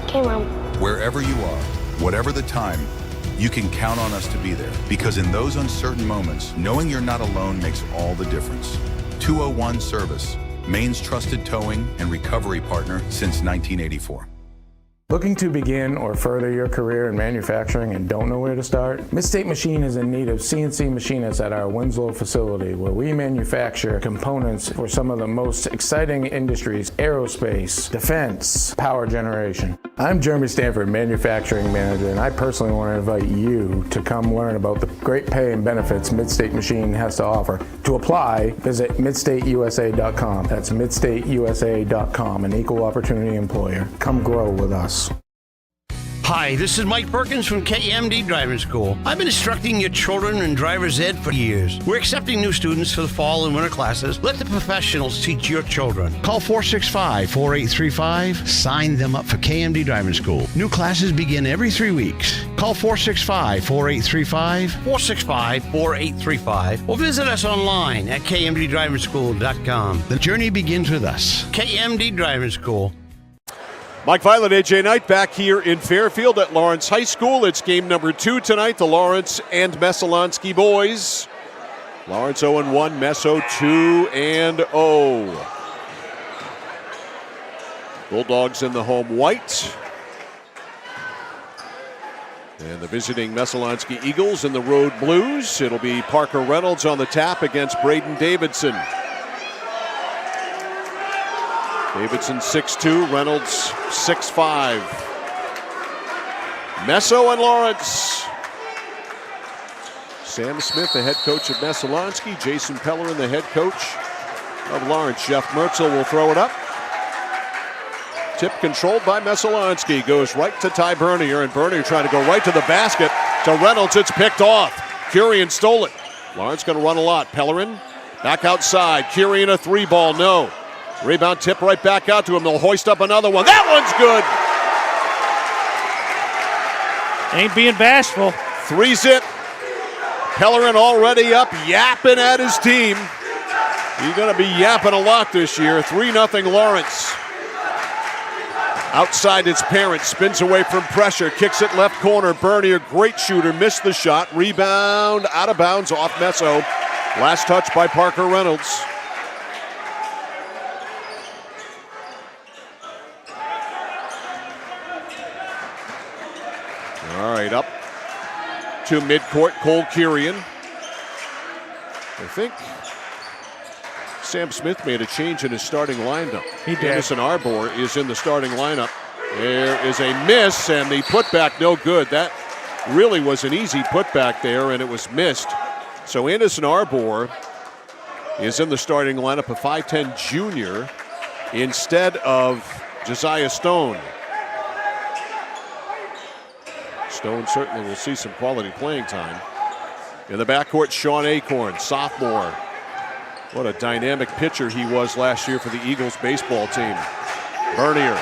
Okay, Mom. Wherever you are, whatever the time, you can count on us to be there. Because in those uncertain moments, knowing you're not alone makes all the difference. 201 Service, Maine's trusted towing and recovery partner since 1984. Looking to begin or further your career in manufacturing and don't know where to start? Midstate Machine is in need of CNC machinists at our Winslow facility, where we manufacture components for some of the most exciting industries: aerospace, defense, power generation. I'm Jeremy Stanford, manufacturing manager, and I personally want to invite you to come learn about the great pay and benefits Midstate Machine has to offer. To apply, visit midstateusa.com. That's midstateusa.com, an equal opportunity employer. Come grow with us. Hi, this is Mike Perkins from KMD Driving School. I've been instructing your children in driver's ed for years. We're accepting new students for the fall and winter classes. Let the professionals teach your children. Call 465-4835. Sign them up for KMD Driving School. New classes begin every 3 weeks. Call 465-4835, 465-4835, or visit us online at kmddrivingschool.com. The journey begins with us. KMD Driving School. Mike Violet, AJ Knight back here in Fairfield at Lawrence High School. It's game number 2 tonight, the Lawrence and Messalonskee boys. Lawrence 0-1, Messo 2-0. Bulldogs in the home white. And the visiting Messalonskee Eagles in the road blues. It'll be Parker Reynolds on the tap against Braden Davidson. Davidson 6'2", Reynolds 6'5". Messo and Lawrence. Sam Smith, the head coach of Messalonskee. Jason Pellerin, the head coach of Lawrence. Jeff Mertzel will throw it up. Tip controlled by Messalonskee. Goes right to Ty Bernier, and Bernier trying to go right to the basket. To Reynolds, it's picked off. Kurian stole it. Lawrence going to run a lot. Pellerin back outside. Kurian a 3-ball, no. Rebound tip right back out to him. They'll hoist up another one. That one's good. Ain't being bashful. 3-zip. Pellerin already up, yapping at his team. He's going to be yapping a lot this year. 3-0 Lawrence. Outside its parent, spins away from pressure, kicks it left corner. Bernier, great shooter, missed the shot. Rebound, out of bounds, off Messo. Last touch by Parker Reynolds. All right, up to midcourt, Cole Kurian. I think Sam Smith made a change in his starting lineup. He did. Anderson Arbor is in the starting lineup. There is a miss, and the putback no good. That really was an easy putback there, and it was missed. So Anderson Arbor is in the starting lineup, a 5'10 junior, instead of Josiah Stone. Stone certainly will see some quality playing time. In the backcourt, Sean Acorn, sophomore. What a dynamic pitcher he was last year for the Eagles baseball team. Bernier,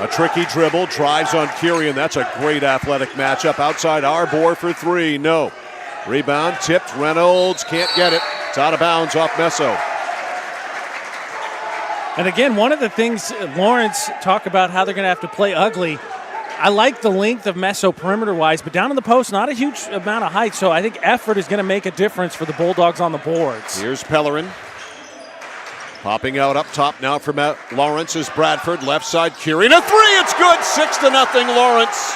a tricky dribble, drives on Kurian. That's a great athletic matchup. Outside Arbor for 3, no. Rebound, tipped, Reynolds can't get it. It's out of bounds off Messo. And again, one of the things Lawrence talk about how they're going to have to play ugly. I like the length of Messo perimeter-wise, but down in the post, not a huge amount of height, so I think effort is going to make a difference for the Bulldogs on the boards. Here's Pellerin. Popping out up top now from Lawrence is Bradford. Left side, Kurian, a 3, it's good! 6-0 Lawrence.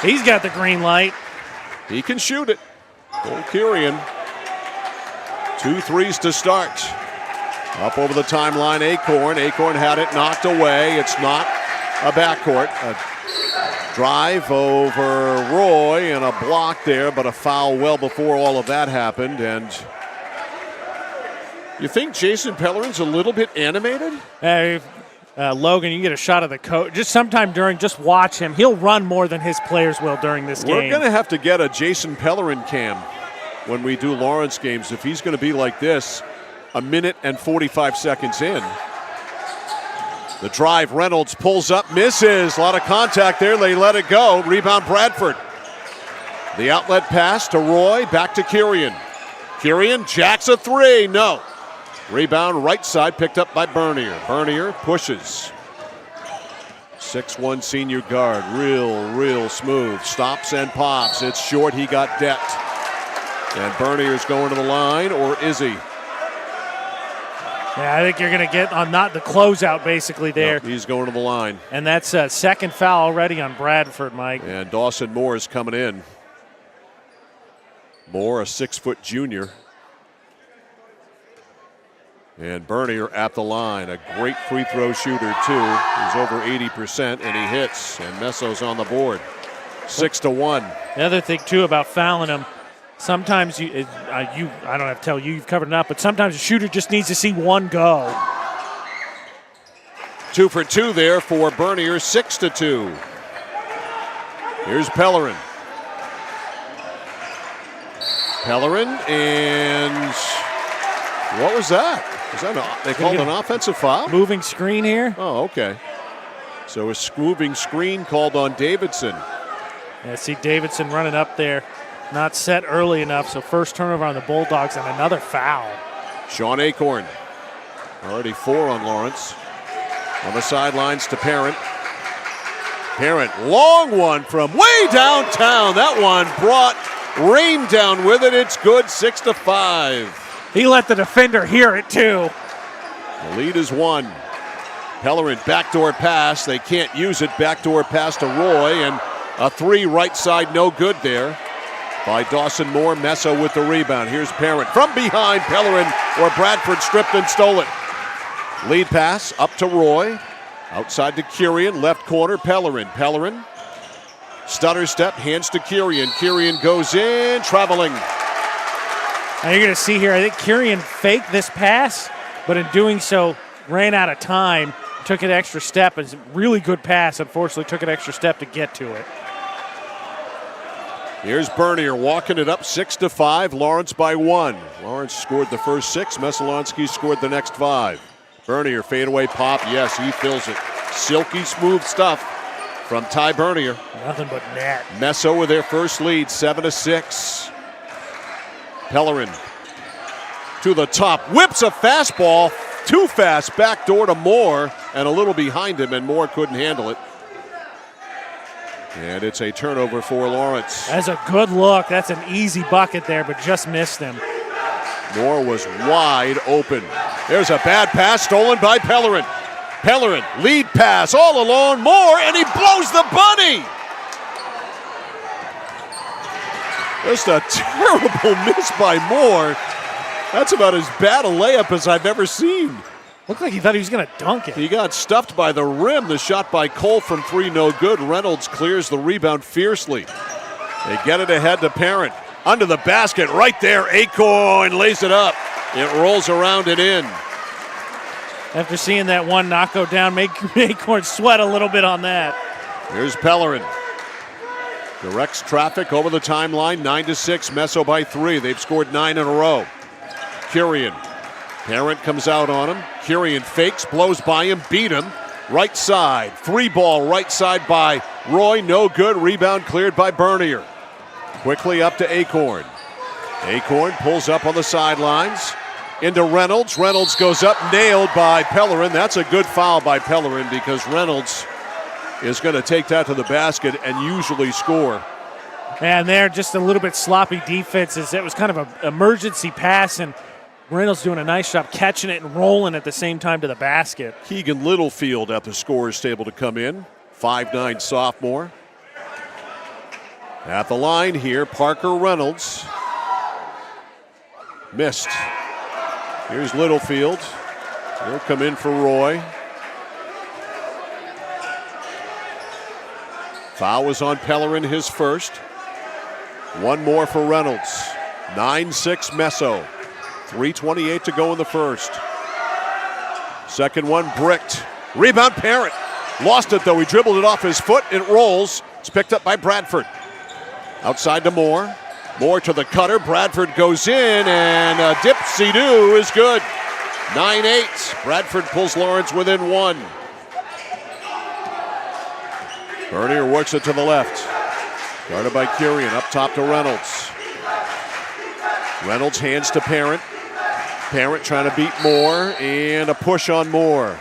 He's got the green light. He can shoot it. Cole Kurian. 2 threes to start. Up over the timeline, Acorn. Acorn had it knocked away. It's not a backcourt. A drive over Roy and a block there, but a foul well before all of that happened. And you think Jason Pellerin's a little bit animated? Hey, Logan, you can get a shot of the coach. Just sometime during, just watch him. He'll run more than his players will during this game. We're going to have to get a Jason Pellerin cam when we do Lawrence games if he's going to be like this a minute and 45 seconds in. The drive, Reynolds pulls up, misses. A lot of contact there. They let it go. Rebound, Bradford. The outlet pass to Roy. Back to Kurian. Kurian jacks a 3. No. Rebound, right side, picked up by Bernier. Bernier pushes. 6'1 senior guard. Real smooth. Stops and pops. It's short. He got decked. And Bernier's going to the line, or is he? Yeah, I think you're going to get on not the closeout basically there. No, he's going to the line. And that's a second foul already on Bradford, Mike. And Dawson Moore is coming in. Moore, a 6-foot junior. And Bernier at the line. A great free throw shooter, too. He's over 80%, and he hits. And Messo's on the board. 6-1. The other thing, too, about fouling him, sometimes I don't have to tell you, you've covered enough, but sometimes a shooter just needs to see one go. 2 for 2 there for Bernier, 6-2. Here's Pellerin. Pellerin, and what was that? Was that they called an offensive foul? Moving screen here. Oh, okay. So a moving screen called on Davidson. Yeah, see Davidson running up there. Not set early enough, so first turnover on the Bulldogs and another foul. Sean Acorn, already 4 on Lawrence. On the sidelines to Parent. Parent, long one from way downtown. That one brought rain down with it. It's good, 6-5. He let the defender hear it, too. The lead is 1. Pellerin, backdoor pass. They can't use it. Backdoor pass to Roy, and A three right side, no good there by Dawson Moore. Messo with the rebound. Here's Parent from behind. Pellerin or Bradford stripped and stole it. Lead pass up to Roy. Outside to Kirian, left corner, Pellerin. Pellerin, stutter step, hands to Kirian. Kirian goes in, traveling. Now you're going to see here, I think Kirian faked this pass, but in doing so, ran out of time, took an extra step. It's a really good pass, unfortunately, took an extra step to get to it. Here's Bernier walking it up 6-5, Lawrence by 1. Lawrence scored the first 6, Messalonskee scored the next 5. Bernier, fadeaway pop, yes, he fills it. Silky smooth stuff from Ty Bernier. Nothing but net. Messo with their first lead, 7-6. Pellerin to the top, whips a fastball, too fast, backdoor to Moore, and a little behind him, and Moore couldn't handle it. And it's a turnover for Lawrence. That's a good look. That's an easy bucket there, but just missed him. Moore was wide open. There's a bad pass stolen by Pellerin. Pellerin, lead pass, all alone, Moore, and he blows the bunny. Just a terrible miss by Moore. That's about as bad a layup as I've ever seen. Looked like he thought he was going to dunk it. He got stuffed by the rim. The shot by Cole from 3, no good. Reynolds clears the rebound fiercely. They get it ahead to Parent. Under the basket, right there, Acorn lays it up. It rolls around and in. After seeing that one knockout down, make Acorn sweat a little bit on that. Here's Pellerin. Directs traffic over the timeline, 9-6, Messo by 3. They've scored 9 in a row. Kirian. Parent comes out on him. Kirian fakes, blows by him, beat him. Right side, 3-ball right side by Roy, no good. Rebound cleared by Bernier. Quickly up to Acorn. Acorn pulls up on the sidelines. Into Reynolds. Reynolds goes up, nailed by Pellerin. That's a good foul by Pellerin because Reynolds is going to take that to the basket and usually score. And there, just a little bit sloppy defense. It was kind of an emergency pass, and Reynolds doing a nice job catching it and rolling at the same time to the basket. Keegan Littlefield at the scorer's table to come in. 5'9" sophomore. At the line here, Parker Reynolds. Missed. Here's Littlefield. He'll come in for Roy. Foul was on Pellerin, his first. One more for Reynolds. 9-6 Messo. 3:28 to go in the first. Second one bricked. Rebound Parent. Lost it though. He dribbled it off his foot. It rolls. It's picked up by Bradford. Outside to Moore. Moore to the cutter. Bradford goes in, and a dip-see-do is good. 9-8. Bradford pulls Lawrence within 1. Bernier works it to the left. Guarded by Kirian. Up top to Reynolds. Reynolds hands to Parent. Parent trying to beat Moore, and a push on Moore.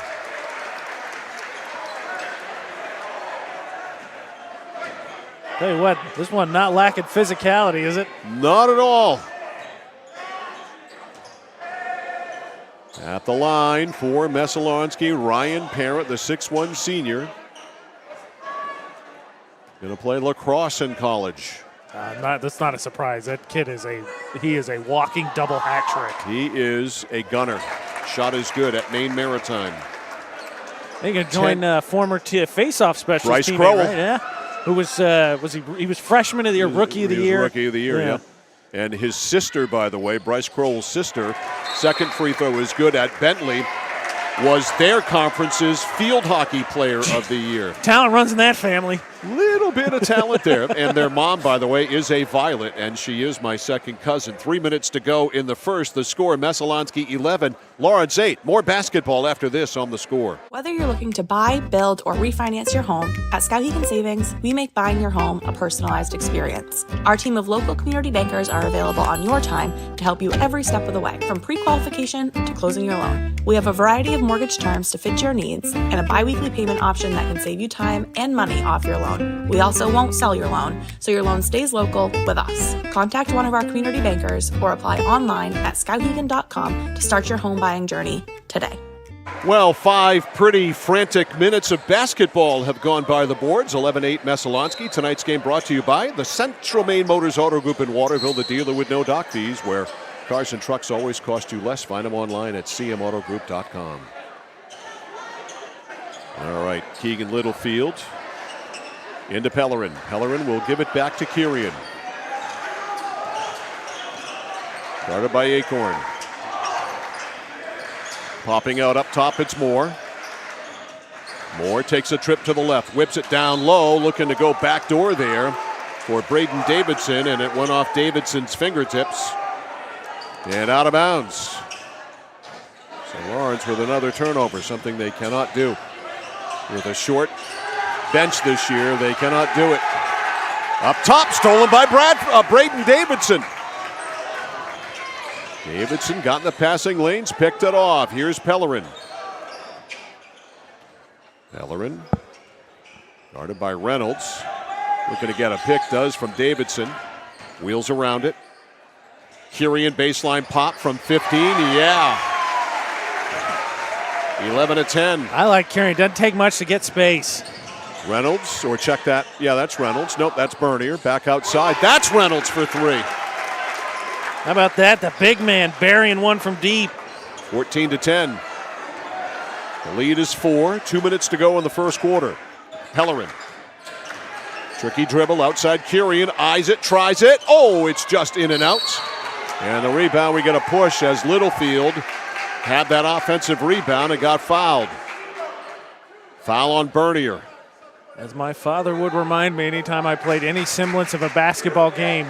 Tell you what, this one not lacking physicality, is it? Not at all. At the line for Messalonskee, Ryan Parent, the 6'1" senior. Going to play lacrosse in college. That's not a surprise. That kid is a walking double hat trick. He is a gunner. Shot is good at Maine Maritime. They can join former face-off specialist Bryce teammate, Crowell. right? Yeah. Who was he was freshman of the year, rookie of the year. Rookie of the year, yeah. And his sister, by the way, Bryce Crowell's sister, second free throw is good at Bentley, was their conference's field hockey player of the year. Talent runs in that family. Little bit of talent there. And their mom, by the way, is a Violet, and she is my second cousin. 3 minutes to go in the first. The score, Messalonskee 11, Lawrence 8. More basketball after this on The Score. Whether you're looking to buy, build, or refinance your home, at Skowhegan Savings, we make buying your home a personalized experience. Our team of local community bankers are available on your time to help you every step of the way, from pre-qualification to closing your loan. We have a variety of mortgage terms to fit your needs and a biweekly payment option that can save you time and money off your loan. We also won't sell your loan, so your loan stays local with us. Contact one of our community bankers or apply online at skowhegan.com to start your home buying journey today. Well, 5 pretty frantic minutes of basketball have gone by the boards. 11-8 Messalonskee. Tonight's game brought to you by the Central Maine Motors Auto Group in Waterville, the dealer with no dock fees, where cars and trucks always cost you less. Find them online at cmautogroup.com. All right, Keegan Littlefield into Pellerin. Pellerin will give it back to Kirian. Guarded by Acorn. Popping out up top, it's Moore. Moore takes a trip to the left, whips it down low, looking to go backdoor there for Braden Davidson, and it went off Davidson's fingertips and out of bounds. So Lawrence with another turnover, something they cannot do. With a short bench this year, they cannot do it. Up top, stolen by Braden Davidson. Davidson got in the passing lanes, picked it off. Here's Pellerin. Pellerin, guarded by Reynolds. Looking to get a pick, does from Davidson. Wheels around it. Kirian baseline pop from 15, yeah. 11-10. I like Kirian, doesn't take much to get space. Reynolds, or check that. Yeah, that's Reynolds. Nope, that's Bernier. Back outside. That's Reynolds for 3. How about that? The big man burying one from deep. 14-10. The lead is 4. 2 minutes to go in the first quarter. Pellerin. Tricky dribble outside Kirian. Eyes it, tries it. Oh, it's just in and out. And the rebound, we get a push as Littlefield had that offensive rebound and got fouled. Foul on Bernier. As my father would remind me anytime I played any semblance of a basketball game,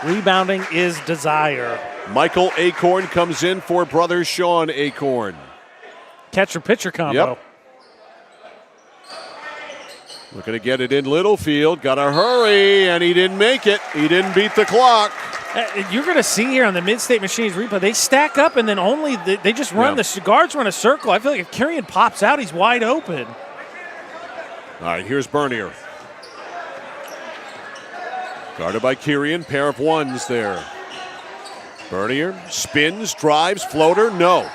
rebounding is desire. Michael Acorn comes in for brother Sean Acorn. Catcher-pitcher combo. Yep. Looking to get it in Littlefield. Got to hurry, and he didn't make it. He didn't beat the clock. You're going to see here on the Mid-State Machines replay, they stack up and then only they just run the guards run a circle. I feel like if Kirian pops out, he's wide open. All right, here's Bernier. Guarded by Kirian, pair of ones there. Bernier spins, drives, floater, no.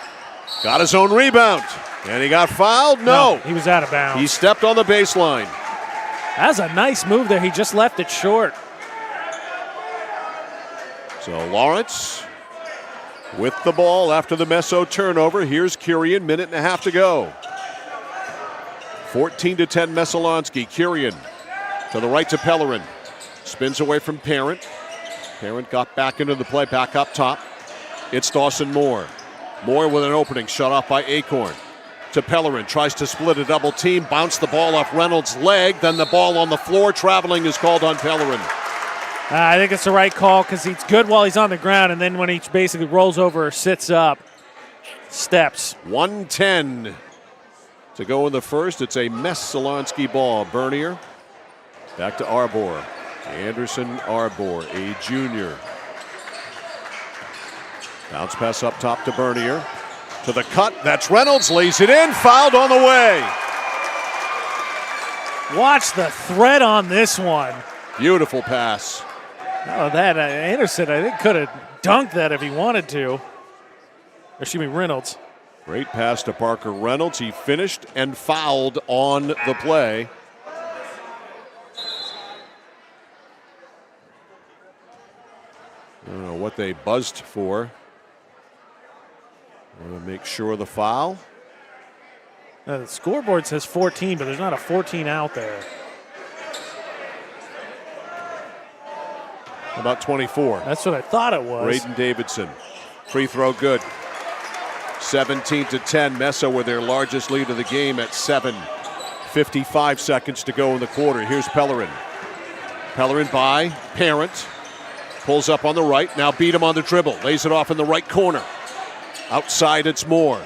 Got his own rebound, and he got fouled, no. He was out of bounds. He stepped on the baseline. That's a nice move there. He just left it short. So Lawrence with the ball after the Messo turnover. Here's Kirian, minute and a half to go. 14-10 Messalonskee. Kirian to the right to Pellerin. Spins away from Parent. Parent got back into the play, back up top. It's Dawson Moore. Moore with an opening, shut off by Acorn. To Pellerin, tries to split a double team, bounce the ball off Reynolds' leg, then the ball on the floor, traveling is called on Pellerin. I think it's the right call because he's good while he's on the ground, and then when he basically rolls over or sits up, steps. 1:10 to go in the first. It's a Messalonskee ball. Bernier back to Arbor. Anderson Arbor, a junior. Bounce pass up top to Bernier. To the cut, that's Reynolds, lays it in, fouled on the way. Watch the thread on this one. Beautiful pass. Oh, that Anderson, I think, could have dunked that if he wanted to. Excuse me, Reynolds. Great pass to Parker Reynolds. He finished and fouled on the play. I don't know what they buzzed for. Want to make sure the foul. The scoreboard says 14, but there's not a 14 out there. About 24. That's what I thought it was. Braden Davidson. Free throw good. 17-10. Mesa with their largest lead of the game at 7. 55 seconds to go in the quarter. Here's Pellerin. Pellerin by Parent. Pulls up on the right. Now beat him on the dribble. Lays it off in the right corner. Outside it's Moore.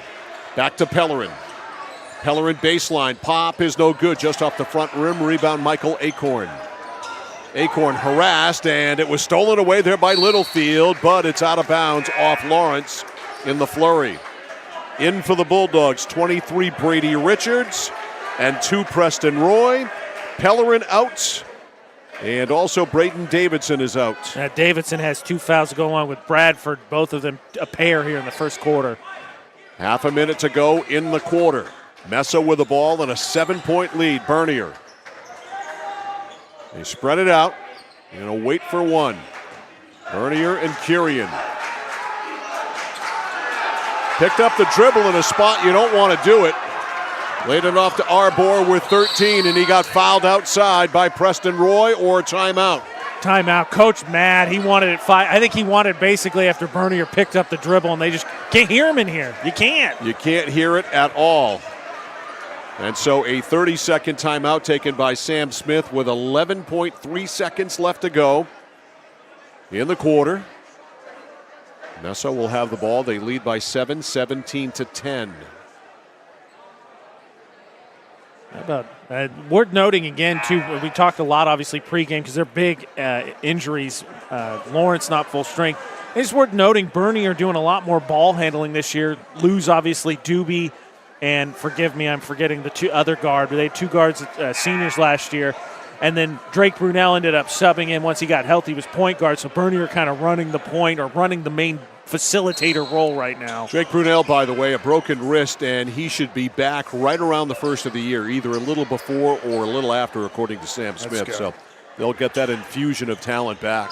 Back to Pellerin. Pellerin baseline. Pop is no good. Just off the front rim. Rebound Michael Acorn. Acorn harassed, and it was stolen away there by Littlefield, but it's out of bounds off Lawrence in the flurry. In for the Bulldogs, 23 Brady Richards and 2 Preston Roy. Pellerin out, and also Braden Davidson is out. Davidson has 2 fouls to go along with Bradford, both of them a pair here in the first quarter. Half a minute to go in the quarter. Messa with the ball and a 7-point lead. Bernier. They spread it out. They're going to wait for one. Bernier and Kirian. Picked up the dribble in a spot you don't want to do it. Laid it off to Arbor with 13, and he got fouled outside by Preston Roy, or timeout. Timeout. Coach mad. He wanted it 5. I think he wanted basically after Bernier picked up the dribble, and they just can't hear him in here. You can't. You can't hear it at all. And so a 30-second timeout taken by Sam Smith with 11.3 seconds left to go in the quarter. Messa will have the ball. They lead by 7, 17-10. How about worth noting again, too, we talked a lot, obviously, pregame because they're big injuries. Lawrence not full strength. It's worth noting Bernier doing a lot more ball handling this year. Lose, obviously, Doobie, and forgive me, I'm forgetting the two other guard, but they had two guards, seniors last year. And then Drake Brunel ended up subbing in once he got healthy. He was point guard, so Bernier kind of running the point or running the main facilitator role right now. Drake Brunel, by the way, a broken wrist, and he should be back right around the first of the year, either a little before or a little after, according to Sam Smith. So they'll get that infusion of talent back,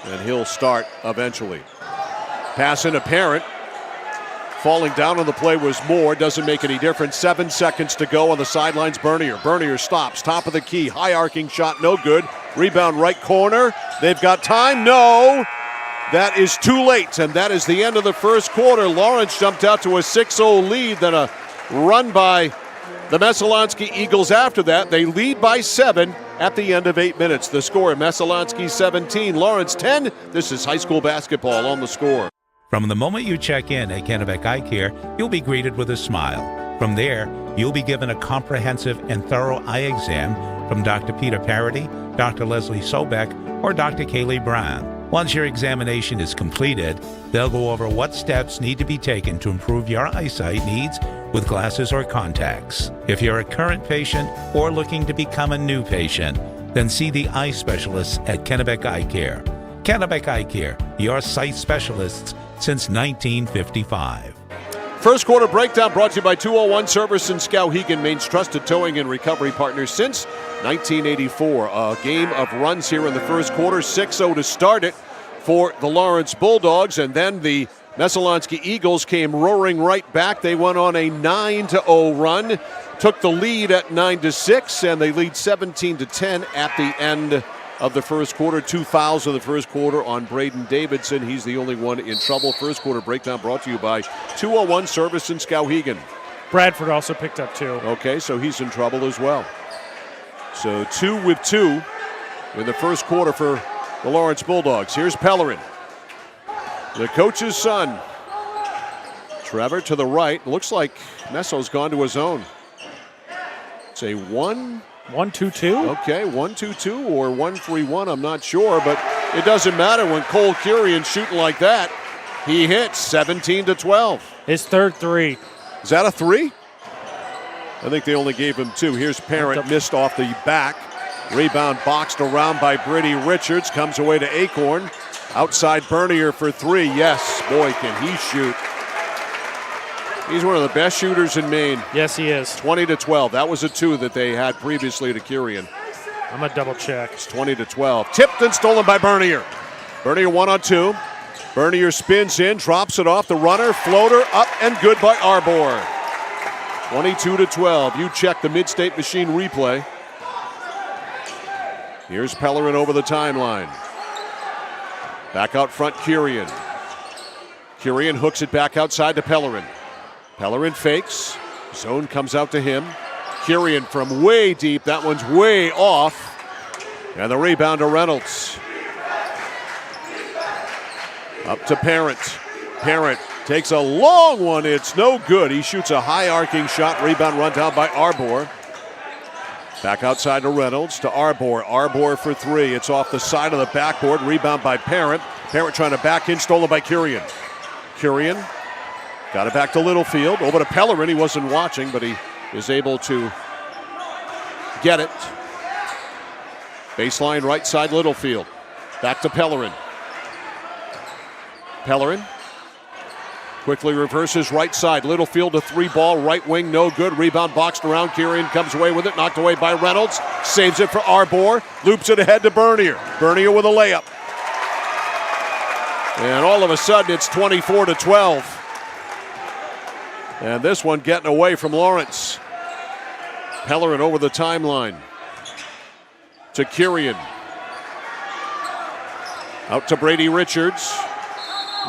and he'll start eventually. Pass into Parent. Falling down on the play was Moore. Doesn't make any difference. 7 seconds to go on the sidelines. Bernier. Bernier stops. Top of the key. High arcing shot. No good. Rebound right corner. They've got time. No. That is too late. And that is the end of the first quarter. Lawrence jumped out to a 6-0 lead. Then a run by the Messalonskee Eagles after that. They lead by 7 at the end of 8 minutes. The score, Messalonskee 17, Lawrence 10. This is high school basketball on the score. From the moment you check in at Kennebec Eye Care, you'll be greeted with a smile. From there, you'll be given a comprehensive and thorough eye exam from Dr. Peter Parody, Dr. Leslie Sobek, or Dr. Kaylee Brown. Once your examination is completed, they'll go over what steps need to be taken to improve your eyesight needs with glasses or contacts. If you're a current patient or looking to become a new patient, then see the eye specialists at Kennebec Eye Care. Kennebec Eye Care, your sight specialists since 1955. First quarter breakdown brought to you by 201 Service in Skowhegan, Maine's trusted towing and recovery partner since 1984. A game of runs here in the first quarter, 6-0 to start it for the Lawrence Bulldogs, and then the Messalonskee Eagles came roaring right back. They went on a 9-0 run, took the lead at 9-6, and they lead 17-10 at the end of the first quarter. 2 fouls in the first quarter on Braden Davidson. He's the only one in trouble. First quarter breakdown brought to you by 201 Service in Skowhegan. Bradford also picked up 2. Okay, so he's in trouble as well. So 2 with 2 in the first quarter for the Lawrence Bulldogs. Here's Pellerin, the coach's son. Trevor to the right. Looks like Messo's gone to his own. It's a 1-2-2? Okay, 1-2-2 or 1-3-1, I'm not sure, but it doesn't matter when Cole Kirian's shooting like that. He hits 17-12. His third 3. Is that a 3? I think they only gave him 2. Here's Parent, missed off the back. Rebound boxed around by Brady Richards. Comes away to Acorn. Outside Bernier for 3. Yes, boy, can he shoot. He's one of the best shooters in Maine. Yes, he is. 20-12. That was a 2 that they had previously to Kirian. I'm going to double check. It's 20-12. Tipped and stolen by Bernier. Bernier 1-on-2. Bernier spins in, drops it off the runner. Floater up and good by Arbor. 22-12. You check the Mid-State Machine replay. Here's Pellerin over the timeline. Back out front, Kirian. Kirian hooks it back outside to Pellerin. Pellerin fakes. Zone comes out to him. Kirian from way deep. That one's way off. And the rebound to Reynolds. Up to Parent. Parent takes a long one. It's no good. He shoots a high arcing shot. Rebound run down by Arbor. Back outside to Reynolds, to Arbor. Arbor for 3. It's off the side of the backboard. Rebound by Parent. Parent trying to back in. Stolen by Kirian. Kirian got it back to Littlefield. Over to Pellerin. He wasn't watching, but he is able to get it. Baseline right side Littlefield. Back to Pellerin. Pellerin Quickly reverses right side. Littlefield a 3-ball, right wing, no good. Rebound boxed around. Kirian comes away with it, knocked away by Reynolds. Saves it for Arbor. Loops it ahead to Bernier. Bernier with a layup. And all of a sudden, it's 24-12. And this one getting away from Lawrence. Pellerin over the timeline to Kirian. Out to Brady Richards.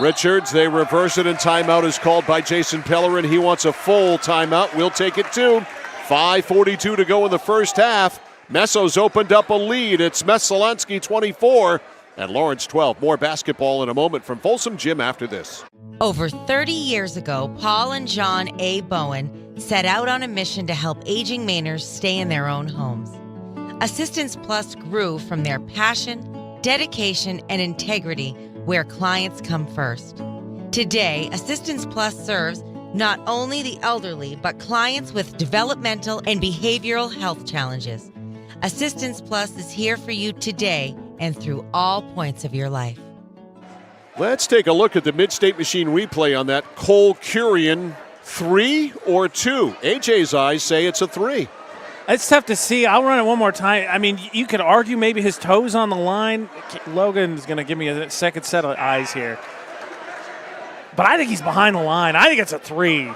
Richards, they reverse it, and timeout is called by Jason Pellerin. He wants a full timeout. We'll take it too. 5:42 to go in the first half. Messo's opened up a lead. It's Messalonskee 24 and Lawrence 12. More basketball in a moment from Folsom Gym after this. Over 30 years ago, Paul and John A. Bowen set out on a mission to help aging Mainers stay in their own homes. Assistance Plus grew from their passion, dedication, and integrity, where clients come first. Today, Assistance Plus serves not only the elderly, but clients with developmental and behavioral health challenges. Assistance Plus is here for you today and through all points of your life. Let's take a look at the Mid-State Machine replay on that Cole Kirian 3 or 2. AJ's eyes say it's a 3. It's tough to see. I'll run it one more time. I mean, you could argue maybe his toes on the line. Logan's going to give me a second set of eyes here. But I think he's behind the line. I think it's a 3.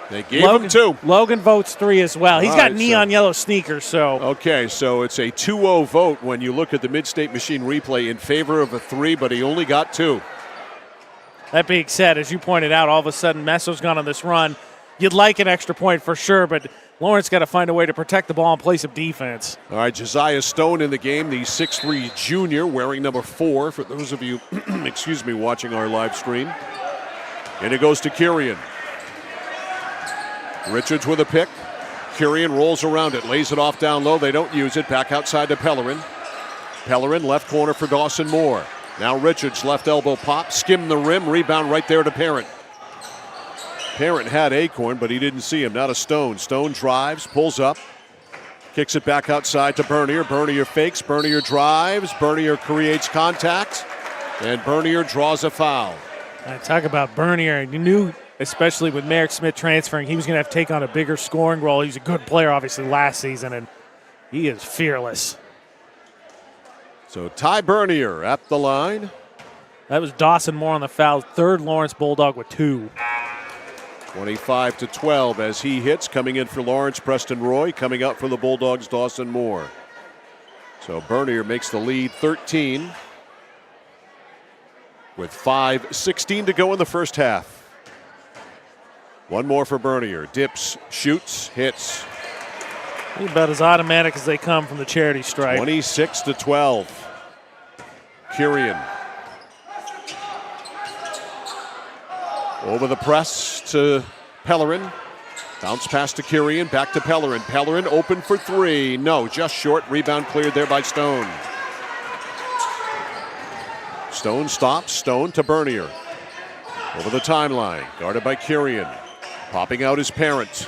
They gave him 2. Logan votes 3 as well. He's got neon yellow sneakers, so. Okay, so it's a 2-0 vote when you look at the Mid-State Machine replay in favor of a 3, but he only got 2. That being said, as you pointed out, all of a sudden Messo's gone on this run. You'd like an extra point for sure, but Lawrence got to find a way to protect the ball and play some defense. All right, Josiah Stone in the game, the 6'3 junior, wearing number 4, for those of you, excuse me, watching our live stream. And it goes to Kirian. Richards with a pick. Kirian rolls around it, lays it off down low. They don't use it. Back outside to Pellerin. Pellerin, left corner for Dawson Moore. Now Richards, left elbow pop, skim the rim, rebound right there to Parent. Parent had Acorn, but he didn't see him. Now to Stone. Stone drives, pulls up, kicks it back outside to Bernier. Bernier fakes, Bernier drives, Bernier creates contact, and Bernier draws a foul. I talk about Bernier. You knew, especially with Merrick Smith transferring, he was going to have to take on a bigger scoring role. He's a good player, obviously, last season, and he is fearless. So Ty Bernier at the line. That was Dawson Moore on the foul. Third Lawrence Bulldog with 2. 25-12 as he hits. Coming in for Lawrence, Preston Roy. Coming out for the Bulldogs, Dawson Moore. So Bernier makes the lead 13 with 5:16 to go in the first half. One more for Bernier. Dips, shoots, hits. He's about as automatic as they come from the charity stripe. 26-12. Kirian. Over the press to Pellerin. Bounce pass to Kirian, back to Pellerin. Pellerin open for 3. No, just short. Rebound cleared there by Stone. Stone stops. Stone to Bernier. Over the timeline. Guarded by Kirian. Popping out his Parent.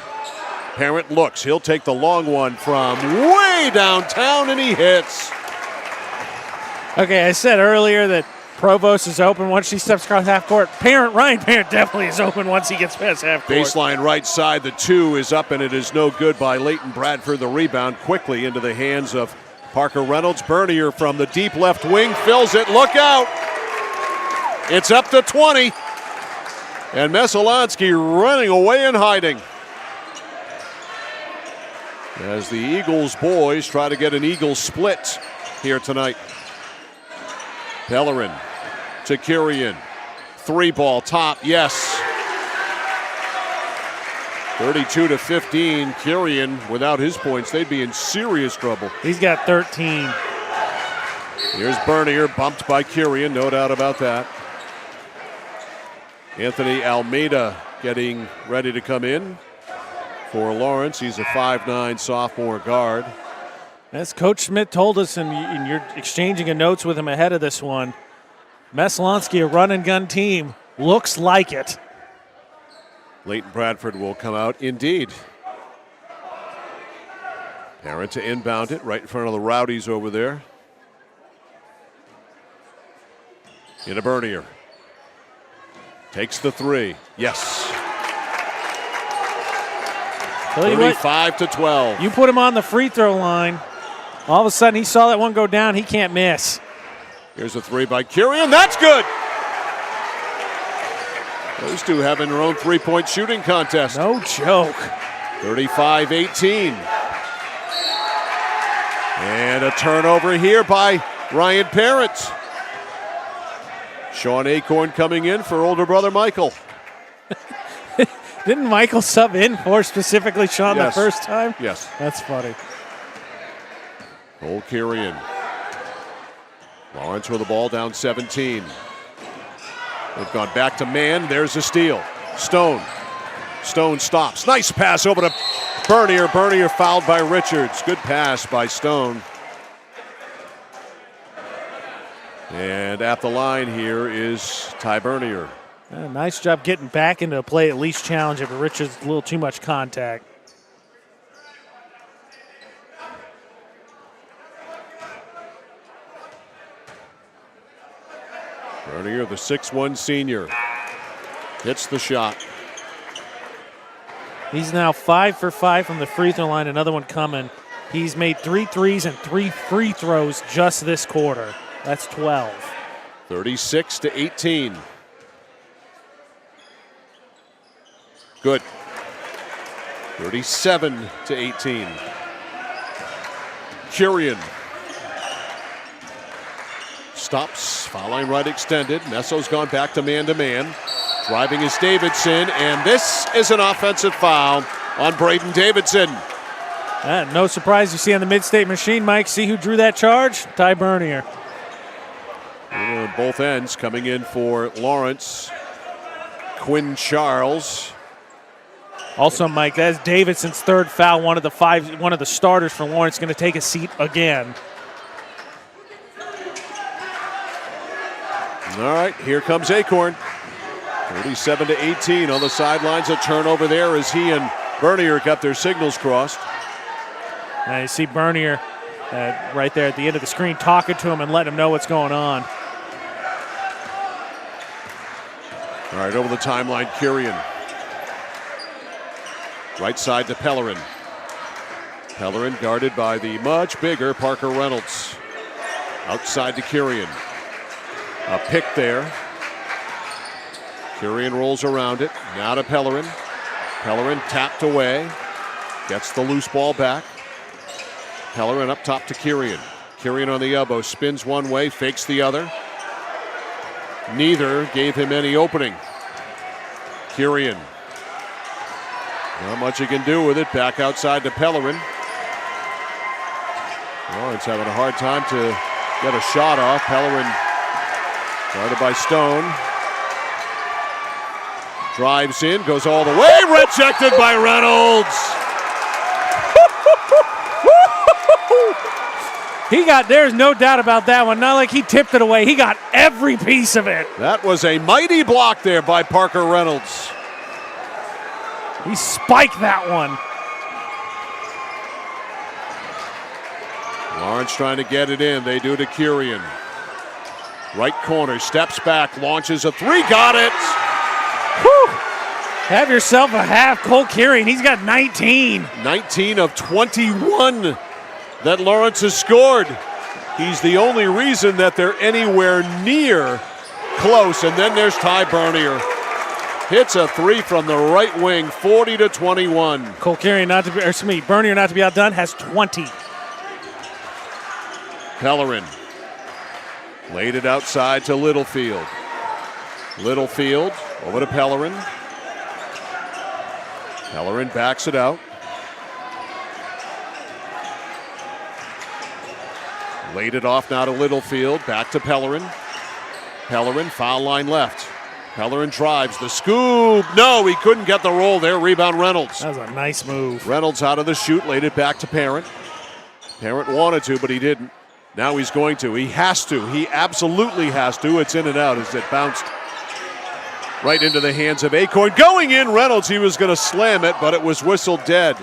Parent looks. He'll take the long one from way downtown, and he hits. Okay, I said earlier that Provost is open once she steps across half court. Ryan Parent definitely is open once he gets past half court. Baseline right side, the 2 is up, and it is no good by Leighton Bradford. The rebound quickly into the hands of Parker Reynolds. Bernier from the deep left wing fills it. Look out! It's up to 20. And Messalonskee running away and hiding. As the Eagles boys try to get an Eagles split here tonight. Pellerin to Kirian. 3-ball top, yes. 32-15. Kirian, without his points, they'd be in serious trouble. He's got 13. Here's Bernier, bumped by Kirian, no doubt about that. Anthony Almeida getting ready to come in for Lawrence. He's a 5'9" sophomore guard. As Coach Schmidt told us, and you're exchanging a notes with him ahead of this one, Messalonskee, a run-and-gun team, looks like it. Leighton Bradford will come out, indeed. Parent to inbound it, right in front of the Rowdies over there. Into Bernier. Takes the three. Yes. Tell you what, 35-12. you put him on the free throw line, all of a sudden he saw that one go down. He can't miss. Here's a three by Kurian. That's good. Those two having their own three-point shooting contest. No joke. 35-18. And a turnover here by Ryan Parent. Sean Acorn coming in for older brother Michael. Didn't Michael sub in for specifically Sean Yes. the first time? Yes. That's funny. Cole Kurian. Lawrence with the ball down 17. They've gone back to man. There's a steal. Stone. Stone stops. Nice pass over to Bernier. Bernier fouled by Richards. Good pass by Stone. And at the line here is Ty Bernier. Nice job getting back into a play, at least challenge it, but Richards a little too much contact. Bernier, the 6'1 senior, hits the shot. He's now 5 for 5 from the free throw line, another one coming. He's made 3 threes and 3 free throws just this quarter. That's 12. 36-18. Good. 37-18. Kurian stops, foul line right extended. Messo's gone back to man-to-man. Driving is Davidson, and this is an offensive foul on Braden Davidson. No surprise you see on the Mid-State machine, Mike. See who drew that charge? Ty Bernier. Both ends coming in for Lawrence. Quinn Charles. Also, Mike, that's Davidson's third foul. One of the starters for Lawrence going to take a seat again. All right, here comes Acorn. 37-18 on the sidelines. A turnover there as he and Bernier got their signals crossed. Now you see Bernier right there at the end of the screen talking to him and letting him know what's going on. All right, over the timeline, Kurian. Right side to Pellerin. Pellerin guarded by the much bigger Parker Reynolds. Outside to Kurian. A pick there. Kurian rolls around it. Now to Pellerin. Pellerin tapped away. Gets the loose ball back. Pellerin up top to Kurian. Kurian on the elbow. Spins one way, fakes the other. Neither gave him any opening. Kurian. Not much he can do with it. Back outside to Pellerin. Lawrence having a hard time to get a shot off. Pellerin guarded by Stone. Drives in, goes all the way. Rejected by Reynolds. There's no doubt about that one. Not like he tipped it away. He got every piece of it. That was a mighty block there by Parker Reynolds. He spiked that one. Lawrence trying to get it in. They do to Kurian. Right corner, steps back, launches a three. Got it. Whew. Have yourself a half. Cole Kurian, he's got 19. 19 of 21 that Lawrence has scored. He's the only reason that they're anywhere near close. And then there's Ty Bernier. Hits a three from the right wing, 40-21. Cole Kurian Bernier not to be outdone, has 20. Pellerin laid it outside to Littlefield. Littlefield over to Pellerin. Pellerin backs it out. Laid it off now to Littlefield. Back to Pellerin. Pellerin, foul line left. Pellerin drives the scoop. No, he couldn't get the roll there. Rebound Reynolds. That was a nice move. Reynolds out of the shoot, laid it back to Parent. Parent wanted to, but he didn't. Now he's going to. He has to. He absolutely has to. It's in and out as it bounced right into the hands of Acorn. Going in, Reynolds. He was going to slam it, but it was whistled dead.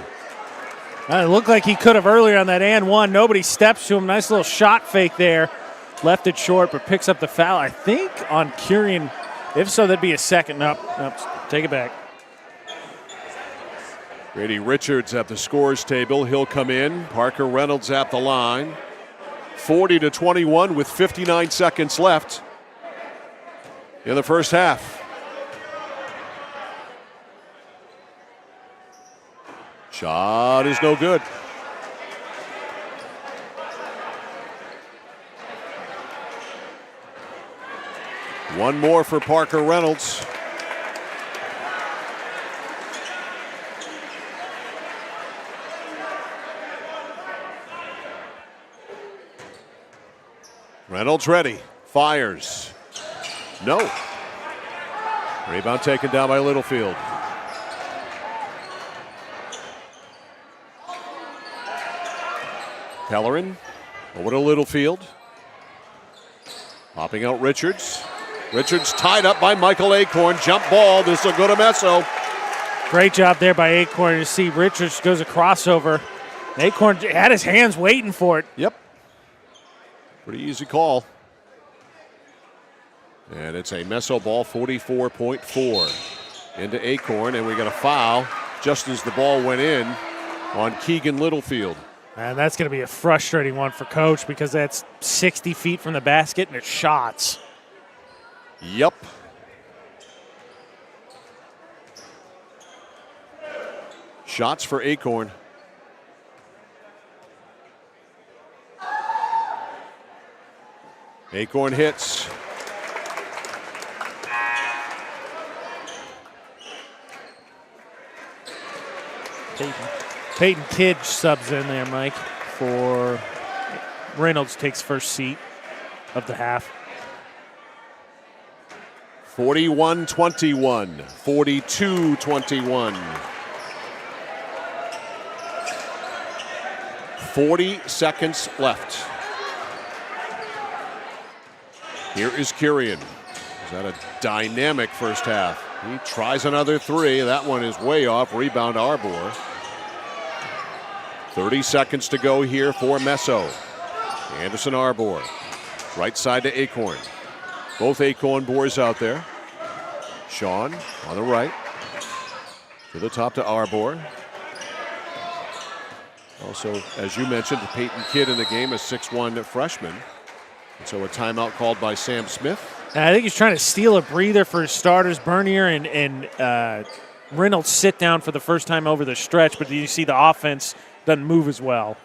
It looked like he could have earlier on that and one. Nobody steps to him. Nice little shot fake there. Left it short, but picks up the foul, I think, on Kurian. If so, that'd be a second. Nope, take it back. Grady Richards at the scores table. He'll come in. Parker Reynolds at the line. 40-21 with 59 seconds left in the first half. Shot is no good. One more for Parker Reynolds. Reynolds ready. Fires. No. Rebound taken down by Littlefield. Pellerin over to Littlefield. Popping out Richards. Richards tied up by Michael Acorn. Jump ball. This will go to Messo. Great job there by Acorn to see Richards goes a crossover. Acorn had his hands waiting for it. Yep. Pretty easy call. And it's a Messo ball, 44.4 into Acorn, and we got a foul just as the ball went in on Keegan Littlefield. And that's going to be a frustrating one for Coach because that's 60 feet from the basket and it's shots. Yep. Shots for Acorn. Acorn hits. Peyton Kidd subs in there, Mike, for Reynolds takes first seat of the half. 41-21, 42-21. 40 seconds left. Here is Kurian. He's had a dynamic first half. He tries another three. That one is way off. Rebound Arbor. 30 seconds to go here for Messo. Anderson Arbor. Right side to Acorn. Both Acorn boys out there. Sean on the right. To the top to Arbor. Also, as you mentioned, Peyton Kidd in the game, a 6'1" freshman. And so a timeout called by Sam Smith. And I think he's trying to steal a breather for his starters. Bernier and Reynolds sit down for the first time over the stretch, but you see the offense doesn't move as well.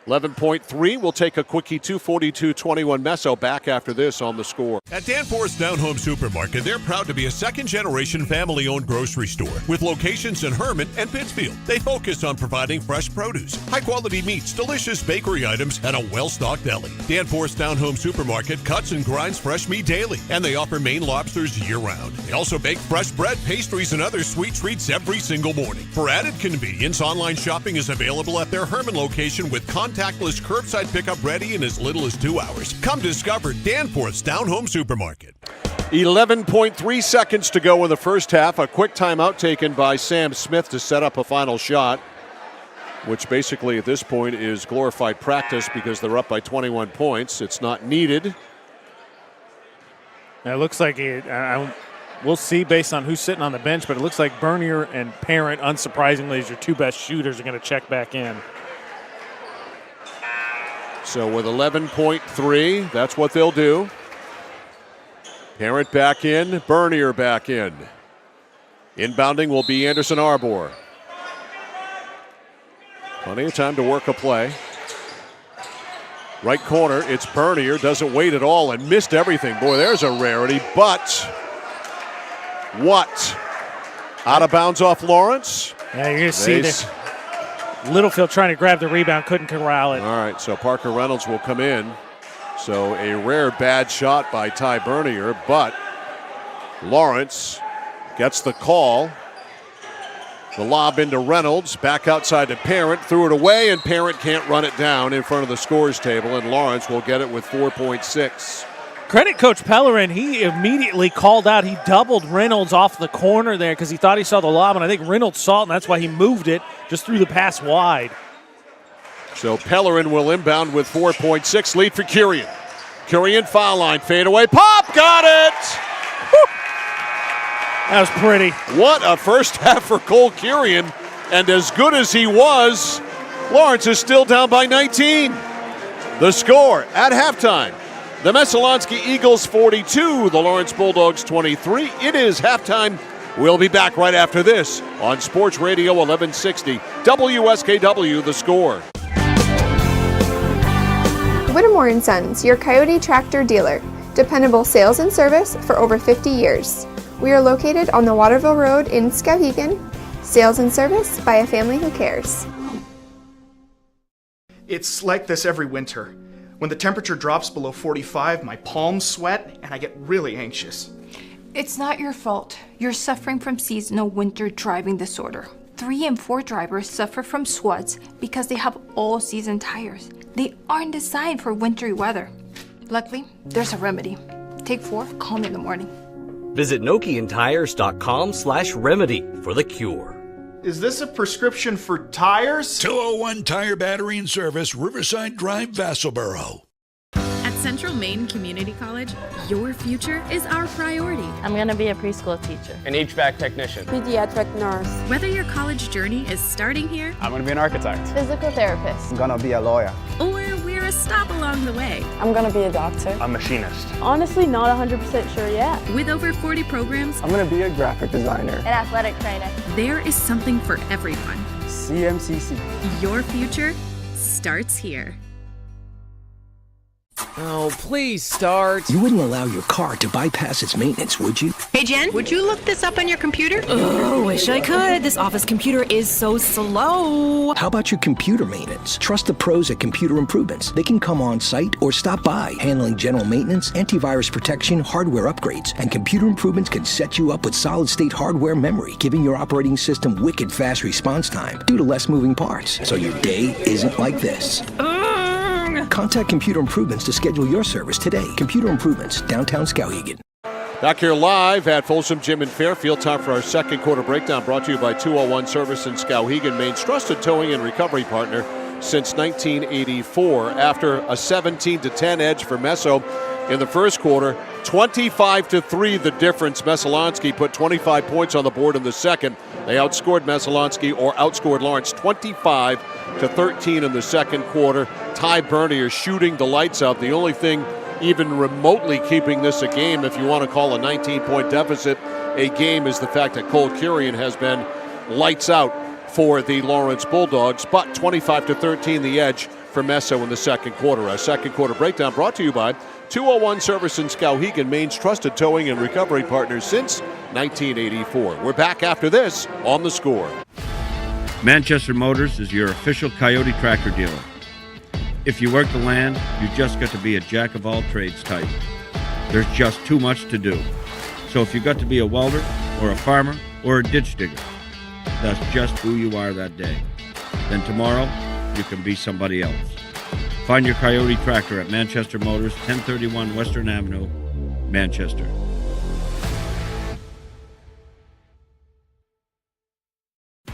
11.3. We'll take a quickie. 2:42-21 Messo back after this on The Score. At Danforth's Down Home Supermarket, they're proud to be a second-generation family-owned grocery store with locations in Herman and Pittsfield. They focus on providing fresh produce, high-quality meats, delicious bakery items, and a well-stocked deli. Danforth's Down Home Supermarket cuts and grinds fresh meat daily, and they offer Maine lobsters year-round. They also bake fresh bread, pastries, and other sweet treats every single morning. For added convenience, online shopping is available at their Herman location with contactless curbside pickup ready in as little as 2 hours. Come discover Danforth's Down Home Supermarket. 11.3 seconds to go in the first half. A quick timeout taken by Sam Smith to set up a final shot, which basically at this point is glorified practice because they're up by 21 points. It's not needed. It looks like we'll see based on who's sitting on the bench, but it looks like Bernier and Parent, unsurprisingly, as your two best shooters, are going to check back in. So with 11.3, that's what they'll do. Parent back in, Bernier back in. Inbounding will be Anderson Arbor. Plenty of time to work a play. Right corner, it's Bernier, doesn't wait at all and missed everything. Boy, there's a rarity, but what? Out of bounds off Lawrence? Yeah, you're going to see this. Littlefield trying to grab the rebound, couldn't corral it. All right, so Parker Reynolds will come in. So a rare bad shot by Ty Bernier, but Lawrence gets the call. The lob into Reynolds, back outside to Parent, threw it away, and Parent can't run it down in front of the scores table, and Lawrence will get it with 4.6. Credit Coach Pellerin, he immediately called out. He doubled Reynolds off the corner there because he thought he saw the lob, and I think Reynolds saw it, and that's why he moved it, just threw the pass wide. So Pellerin will inbound with 4.6, lead for Kurian. Kurian foul line, fade away, pop, got it! Woo! That was pretty. What a first half for Cole Kirian. And as good as he was, Lawrence is still down by 19. The score at halftime. The Messalonskee Eagles 42, the Lawrence Bulldogs 23. It is halftime. We'll be back right after this on Sports Radio 1160 WSKW, The Score. Whittemore & Sons, your Coyote tractor dealer. Dependable sales and service for over 50 years. We are located on the Waterville Road in Skowhegan. Sales and service by a family who cares. It's like this every winter. When the temperature drops below 45, my palms sweat and I get really anxious. It's not your fault. You're suffering from seasonal winter driving disorder. 3 and 4 drivers suffer from SWUDs because they have all-season tires. They aren't designed for wintry weather. Luckily, there's a remedy. Take 4, call me in the morning. Visit NokianTires.com/remedy for the cure. Is this a prescription for tires? 201 Tire Battery and Service, Riverside Drive, Vassalboro. At Central Maine Community College, your future is our priority. I'm going to be a preschool teacher. An HVAC technician. Pediatric nurse. Whether your college journey is starting here, I'm going to be an architect. Physical therapist. I'm going to be a lawyer. or we're a stop along the way. I'm going to be a doctor. A machinist. Honestly, not 100% sure yet. With over 40 programs, I'm going to be a graphic designer. An athletic trainer. There is something for everyone. CMCC. Your future starts here. Oh, please start. You wouldn't allow your car to bypass its maintenance, would you? Hey, Jen, would you look this up on your computer? Oh, wish I could. This office computer is so slow. How about your computer maintenance? Trust the pros at Computer Improvements. They can come on site or stop by, handling general maintenance, antivirus protection, hardware upgrades. And Computer Improvements can set you up with solid-state hardware memory, giving your operating system wicked fast response time due to less moving parts. So your day isn't like this. Contact Computer Improvements to schedule your service today. Computer Improvements, downtown Skowhegan. Back here live at Folsom Gym in Fairfield. Time for our second quarter breakdown, brought to you by 201 Service in Skowhegan, Maine's trusted towing and recovery partner since 1984. After a 17-10 edge for Messo in the first quarter, 25-3 the difference. Messalonskee put 25 points on the board in the second. They outscored outscored Lawrence 25-13 in the second quarter. Ty Bernier shooting the lights out. The only thing even remotely keeping this a game, if you want to call a 19-point deficit a game, is the fact that Cole Kirian has been lights out for the Lawrence Bulldogs. But 25-13 the edge for Messo in the second quarter. Our second quarter breakdown brought to you by 201 Service in Skowhegan, Maine's trusted towing and recovery partner since 1984. We're back after this on The Score. Manchester Motors is your official Coyote tractor dealer. If you work the land, you just got to be a jack-of-all-trades type. There's just too much to do. So if you got to be a welder, or a farmer, or a ditch digger, that's just who you are that day. Then tomorrow, you can be somebody else. Find your Coyote tractor at Manchester Motors, 1031 Western Avenue, Manchester.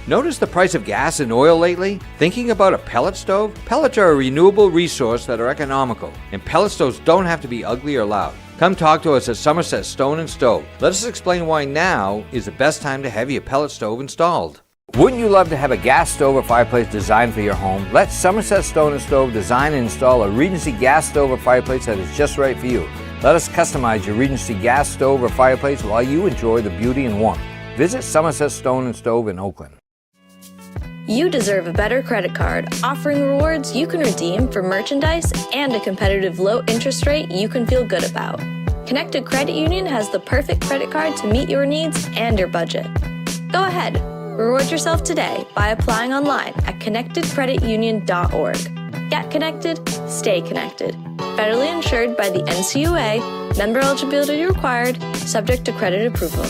Notice the price of gas and oil lately? Thinking about a pellet stove? Pellets are a renewable resource that are economical, and pellet stoves don't have to be ugly or loud. Come talk to us at Somerset Stone & Stove. Let us explain why now is the best time to have your pellet stove installed. Wouldn't you love to have a gas stove or fireplace designed for your home? Let Somerset Stone & Stove design and install a Regency gas stove or fireplace that is just right for you. Let us customize your Regency gas stove or fireplace while you enjoy the beauty and warmth. Visit Somerset Stone & Stove in Oakland. You deserve a better credit card, offering rewards you can redeem for merchandise and a competitive low interest rate you can feel good about. Connected Credit Union has the perfect credit card to meet your needs and your budget. Go ahead, reward yourself today by applying online at connectedcreditunion.org. Get connected, stay connected. Federally insured by the NCUA, member eligibility required, subject to credit approval.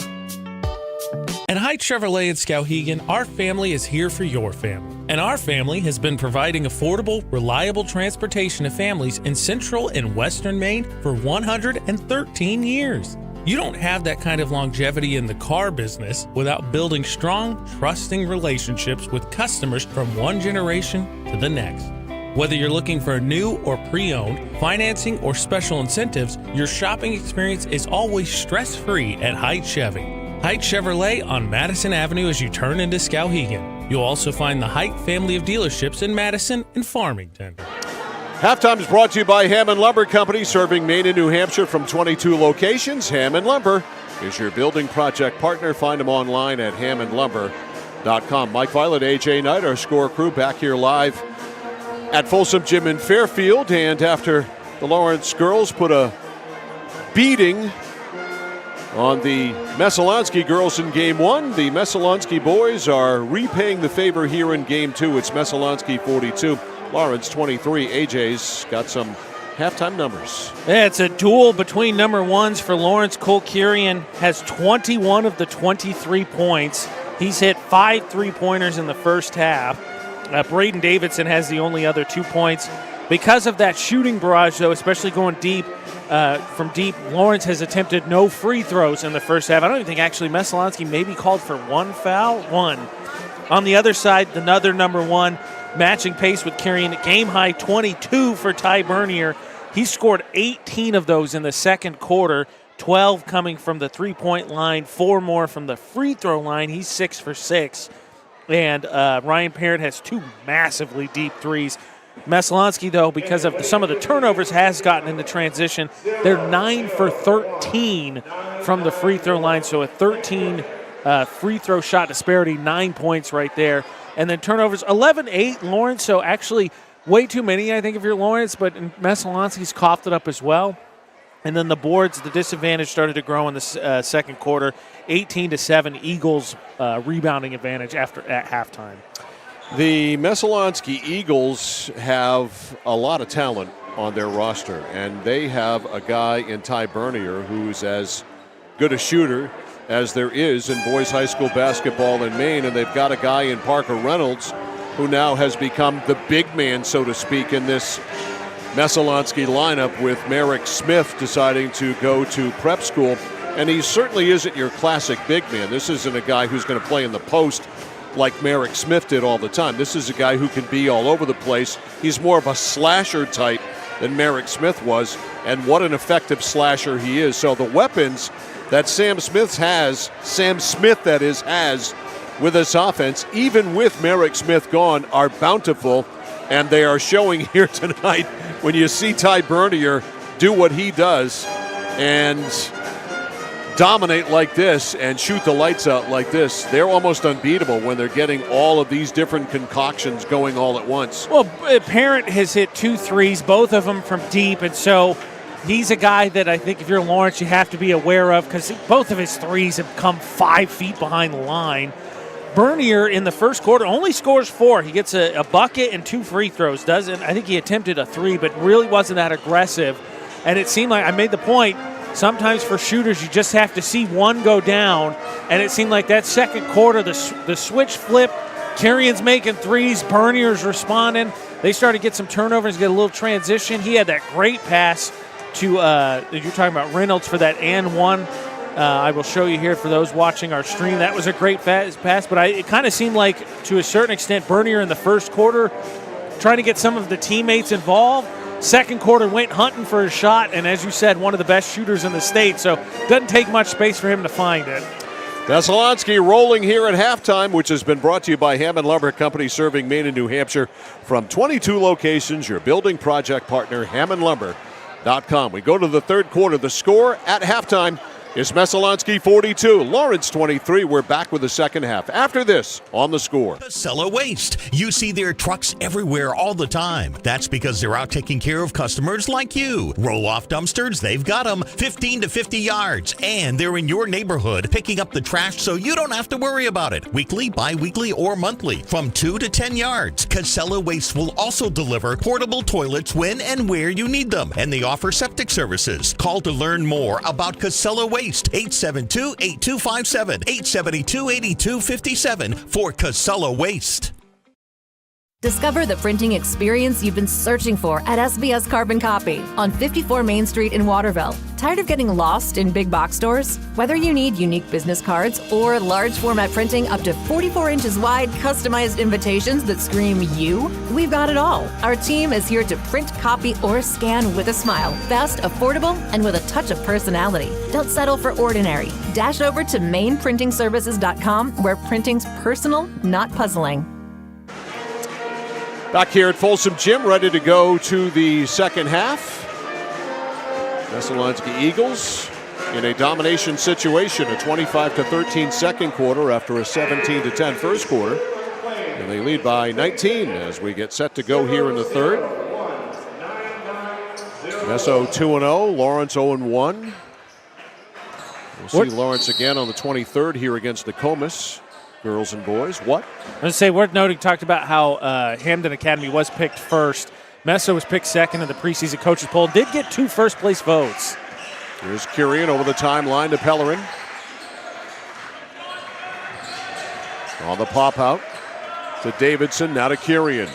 At Haight Chevrolet in Skowhegan, our family is here for your family. And our family has been providing affordable, reliable transportation to families in central and western Maine for 113 years. You don't have that kind of longevity in the car business without building strong, trusting relationships with customers from one generation to the next. Whether you're looking for a new or pre-owned, financing or special incentives, your shopping experience is always stress-free at Haight Chevy. Hite Chevrolet on Madison Avenue as you turn into Skowhegan. You'll also find the Hite family of dealerships in Madison and Farmington. Halftime is brought to you by Hammond Lumber Company, serving Maine and New Hampshire from 22 locations. Hammond Lumber is your building project partner. Find them online at hammondlumber.com. Mike Violet, AJ Knight, our score crew, back here live at Folsom Gym in Fairfield. And after the Lawrence girls put a beating on the Messalonskee girls in Game 1, the Messalonskee boys are repaying the favor here in Game 2. It's Messalonskee 42, Lawrence 23. AJ's got some halftime numbers. Yeah, it's a duel between number ones for Lawrence. Cole Kurian has 21 of the 23 points. He's hit 5 3-pointers in the first half. Braden Davidson has the only other 2 points. Because of that shooting barrage, though, especially going deep, from deep, Lawrence has attempted no free throws in the first half. I don't even think actually Messalonskee maybe called for one foul. One. On the other side, another number one, matching pace with Kurian. Game high 22 for Ty Bernier. He scored 18 of those in the second quarter, 12 coming from the three-point line, 4 more from the free throw line. He's 6 for 6. And Ryan Parrott has 2 massively deep threes. Messalonskee, though, because of some of the turnovers, has gotten into transition. They're 9 for 13 from the free throw line, so a 13 free throw shot disparity, 9 points right there. And then turnovers, 11-8 Lawrence, so actually way too many, I think, if you're Lawrence, but Messalonskee's coughed it up as well. And then the boards, the disadvantage started to grow in the second quarter, 18-7 Eagles rebounding advantage at halftime. The Messalonskee Eagles have a lot of talent on their roster, and they have a guy in Ty Bernier who's as good a shooter as there is in boys high school basketball in Maine, and they've got a guy in Parker Reynolds who now has become the big man, so to speak, in this Messalonskee lineup, with Merrick Smith deciding to go to prep school. And he certainly isn't your classic big man. This isn't a guy who's going to play in the post like Merrick Smith did all the time. This is a guy who can be all over the place. He's more of a slasher type than Merrick Smith was, and what an effective slasher he is. So the weapons that Sam Smith has with this offense, even with Merrick Smith gone, are bountiful, and they are showing here tonight when you see Ty Bernier do what he does and dominate like this and shoot the lights out like this. They're almost unbeatable when they're getting all of these different concoctions going all at once. Well, Parrott has hit 2 threes, both of them from deep, and so he's a guy that I think if you're Lawrence, you have to be aware of, because both of his threes have come 5 feet behind the line. Bernier in the first quarter only scores 4. He gets a bucket and 2 free throws. I think he attempted a 3, but really wasn't that aggressive. And it seemed like, I made the point, sometimes for shooters you just have to see one go down, and it seemed like that second quarter the switch flip, Kurian's making threes, Bernier's responding. They started to get some turnovers, get a little transition. He had that great pass to you're talking about Reynolds for that and one. I will show you here for those watching our stream. That was a great pass, but it kind of seemed like, to a certain extent, Bernier in the first quarter trying to get some of the teammates involved. Second quarter went hunting for a shot, and as you said, one of the best shooters in the state, so doesn't take much space for him to find it. Messalonskee rolling here at halftime, which has been brought to you by Hammond Lumber Company, serving Maine and New Hampshire from 22 locations. Your building project partner, hammondlumber.com. We go to the third quarter. The score at halftime is Messalonskee 42, Lawrence 23. We're back with the second half after this on The Score. Casella Waste. You see their trucks everywhere all the time. That's because they're out taking care of customers like you. Roll-off dumpsters, they've got them 15 to 50 yards. And they're in your neighborhood picking up the trash so you don't have to worry about it. Weekly, bi-weekly, or monthly from 2 to 10 yards. Casella Waste will also deliver portable toilets when and where you need them. And they offer septic services. Call to learn more about Casella Waste. 872-8257, 872-8257 for Casella Waste. Discover the printing experience you've been searching for at SBS Carbon Copy on 54 Main Street in Waterville. Tired of getting lost in big box stores? Whether you need unique business cards or large format printing up to 44 inches wide, customized invitations that scream you, we've got it all. Our team is here to print, copy, or scan with a smile. Fast, affordable, and with a touch of personality. Don't settle for ordinary. Dash over to mainprintingservices.com where printing's personal, not puzzling. Back here at Folsom Gym, ready to go to the second half. Messalonskee Eagles in a domination situation, a 25-13 second quarter after a 17-10 first quarter. And they lead by 19 as we get set to go here in the third. Messo 2-0, Lawrence 0-1. We'll see Lawrence again on the 23rd here against Nokomis. Girls and boys, what? I was going to say, worth noting, talked about how Hamden Academy was picked first. Messo was picked second in the preseason coaches poll. Did get 2 first-place votes. Here's Kurian over the timeline to Pellerin. On the pop-out to Davidson, now to Kurian.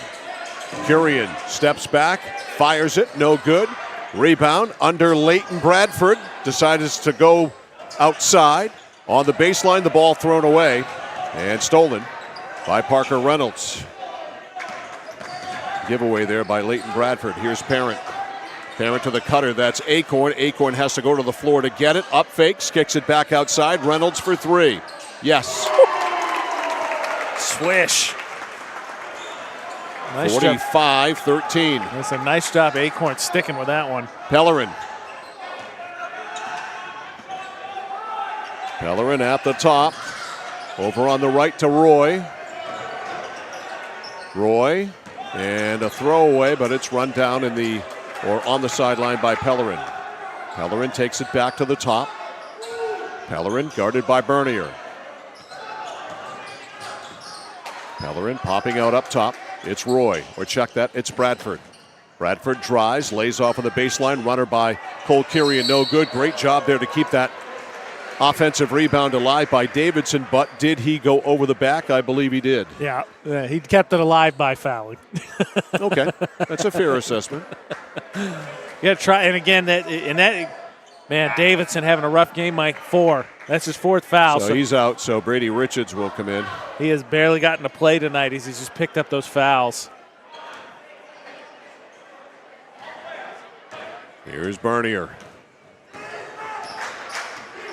Kurian steps back, fires it, no good. Rebound under Leighton Bradford. Decides to go outside. On the baseline, the ball thrown away. And stolen by Parker Reynolds. Giveaway there by Leighton Bradford. Here's Parent. Parent to the cutter. That's Acorn. Acorn has to go to the floor to get it. Up fakes. Kicks it back outside. Reynolds for 3. Yes. Swish. Nice 45-13. That's a nice job. Acorn sticking with that one. Pellerin. Pellerin at the top. Over on the right to Roy. Roy, and a throwaway, but it's run down on the sideline by Pellerin. Pellerin takes it back to the top. Pellerin guarded by Bernier. Pellerin popping out up top. It's Roy, or check that, it's Bradford. Bradford drives, lays off on the baseline. Runner by Cole Kurian, no good. Great job there to keep that offensive rebound alive by Davidson, but did he go over the back? I believe he did. Yeah, he kept it alive by fouling. Okay, that's a fair assessment. Yeah, try, and again, Davidson having a rough game, Mike. 4. That's his 4th foul. So he's out, so Brady Richards will come in. He has barely gotten a play tonight. He's just picked up those fouls. Here's Bernier.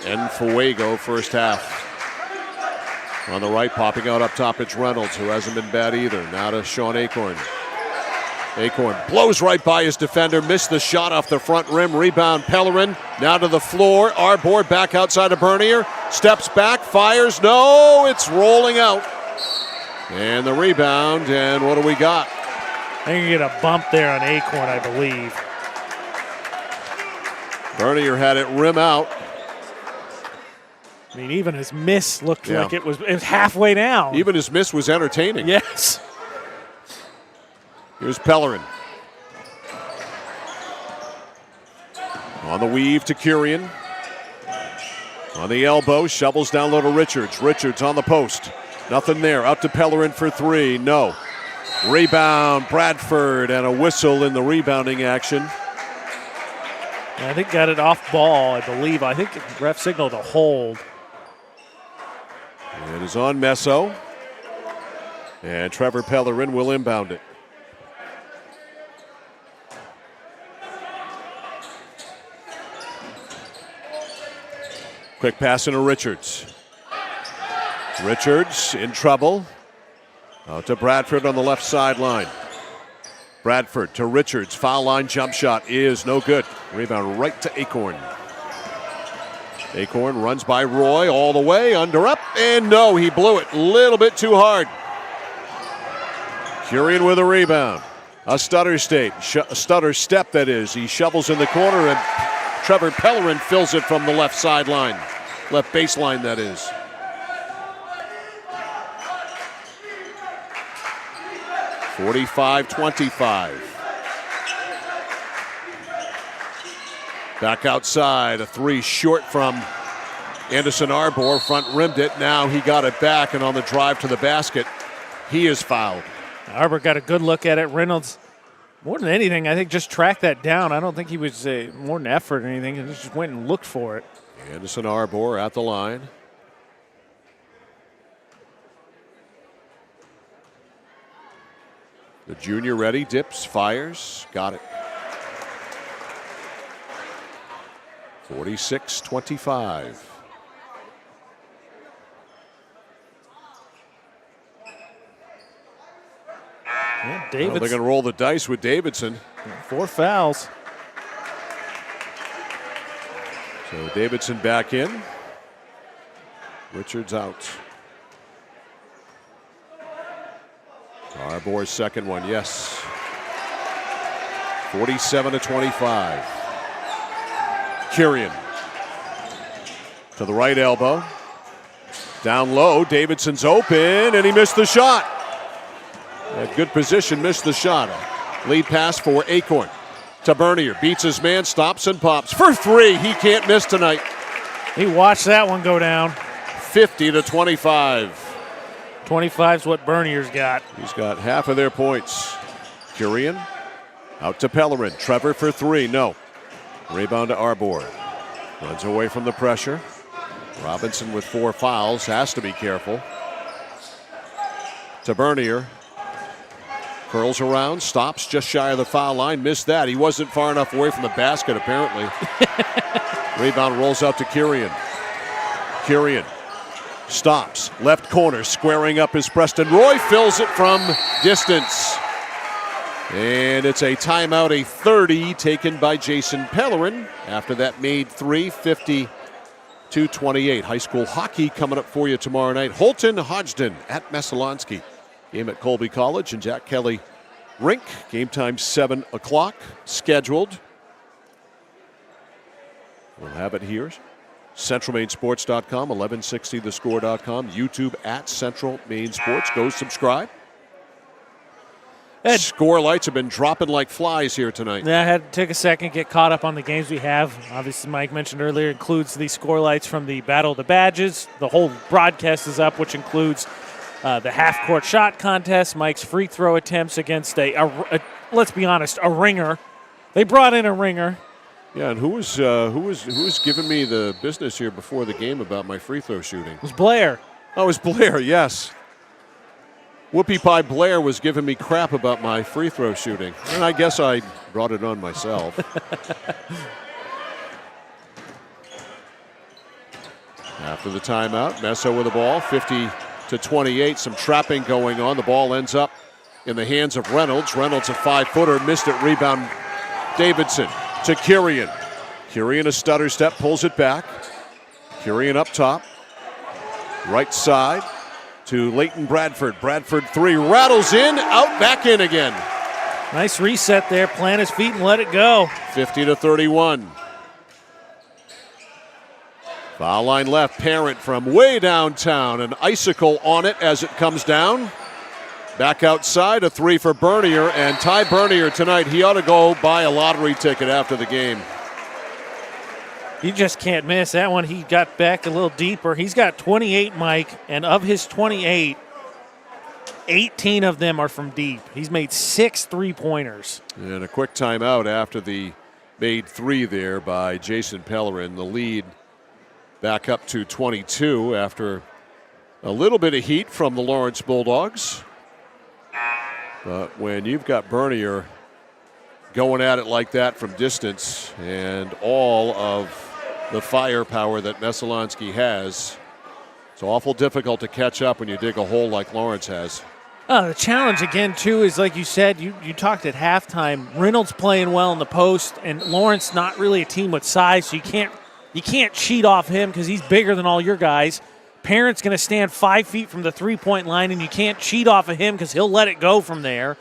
And Fuego first half. On the right, popping out up top, it's Reynolds, who hasn't been bad either. Now to Sean Acorn. Acorn blows right by his defender, missed the shot off the front rim. Rebound, Pellerin. Now to the floor. Arbor back outside of Bernier. Steps back, fires. No, it's rolling out. And the rebound, and what do we got? I think you get a bump there on Acorn, I believe. Bernier had it rim out. I mean, even his miss looked like it was halfway down. Even his miss was entertaining. Yes. Here's Pellerin. On the weave to Kurian. On the elbow, shovels down low to Richards. Richards on the post. Nothing there. Out to Pellerin for 3. No. Rebound, Bradford, and a whistle in the rebounding action. I think got it off ball, I believe. I think the ref signaled a hold. It is on Messo. And Trevor Pellerin will inbound it. Quick pass into Richards. Richards in trouble. Out to Bradford on the left sideline. Bradford to Richards. Foul line jump shot is no good. Rebound right to Acorn. Acorn runs by Roy all the way, under up, and no, he blew it a little bit too hard. Kurian with a rebound. A stutter step, that is. He shovels in the corner, and Trevor Pellerin fills it from the left sideline. Left baseline, that is. (45-25). Back outside, a 3 short from Anderson Arbor, front rimmed it. Now he got it back, and on the drive to the basket, he is fouled. Arbor got a good look at it. Reynolds, more than anything, I think just tracked that down. I don't think he was more than effort or anything. He just went and looked for it. Anderson Arbor at the line. The junior ready, dips, fires, got it. 46-25. Yeah, Well, they're going to roll the dice with Davidson. 4 fouls. So Davidson back in. Richards out. Arbor's second one, yes. 47-25. Kirian to the right elbow. Down low, Davidson's open, and he missed the shot. At good position, missed the shot. Lead pass for Acorn. To Bernier, beats his man, stops and pops. For 3, he can't miss tonight. He watched that one go down. 50-25. 25's what Bernier's got. He's got half of their points. Kirian out to Pellerin. Trevor for 3, no. Rebound to Arbor. Runs away from the pressure. Robinson with 4 fouls, has to be careful. To Bernier. Curls around, stops just shy of the foul line. Missed that. He wasn't far enough away from the basket, apparently. Rebound rolls out to Kirian. Kirian stops. Left corner, squaring up is Preston Roy. Fills it from distance. And it's a timeout, a 30 taken by Jason Pellerin. After that made 3, 50-28. High school hockey coming up for you tomorrow night. Holton Hodgdon at Messalonskee. Game at Colby College and Jack Kelly Rink. Game time 7 o'clock scheduled. We'll have it here. CentralMainSports.com, 1160thescore.com, YouTube at Central Maine Sports. Go subscribe. Score lights have been dropping like flies here tonight. Yeah, I had to take a second, get caught up on the games we have. Obviously, Mike mentioned earlier, includes the score lights from the Battle of the Badges. The whole broadcast is up, which includes the half-court shot contest, Mike's free throw attempts against let's be honest, a ringer. They brought in a ringer. Yeah, and who was giving me the business here before the game about my free throw shooting? It was Blair. Oh, it was Blair, yes. Whoopie Pie Blair was giving me crap about my free throw shooting, and I guess I brought it on myself. After the timeout, Messo with the ball, 50-28, some trapping going on. The ball ends up in the hands of Reynolds. Reynolds, a 5-footer, missed it. Rebound, Davidson to Kirian. Kirian, a stutter step, pulls it back. Kirian up top. Right side to Leighton Bradford. Bradford 3, rattles in, out, back in again. Nice reset there, plant his feet and let it go. 50-31. Foul line left, Parent from way downtown. An icicle on it as it comes down. Back outside, a 3 for Bernier, and Ty Bernier tonight, he ought to go buy a lottery ticket after the game. You just can't miss that one. He got back a little deeper. He's got 28, Mike, and of his 28, 18 of them are from deep. He's made 6 3-pointers. And a quick timeout after the made 3 there by Jason Pellerin. The lead back up to 22 after a little bit of heat from the Lawrence Bulldogs. But when you've got Bernier going at it like that from distance and all of the firepower that Messalonskee has, it's awful difficult to catch up when you dig a hole like Lawrence has. The challenge again, too, is like you said, you talked at halftime, Reynolds playing well in the post, and Lawrence not really a team with size, so you can't cheat off him because he's bigger than all your guys. Parent's going to stand 5 feet from the three-point line, and you can't cheat off of him because he'll let it go from there.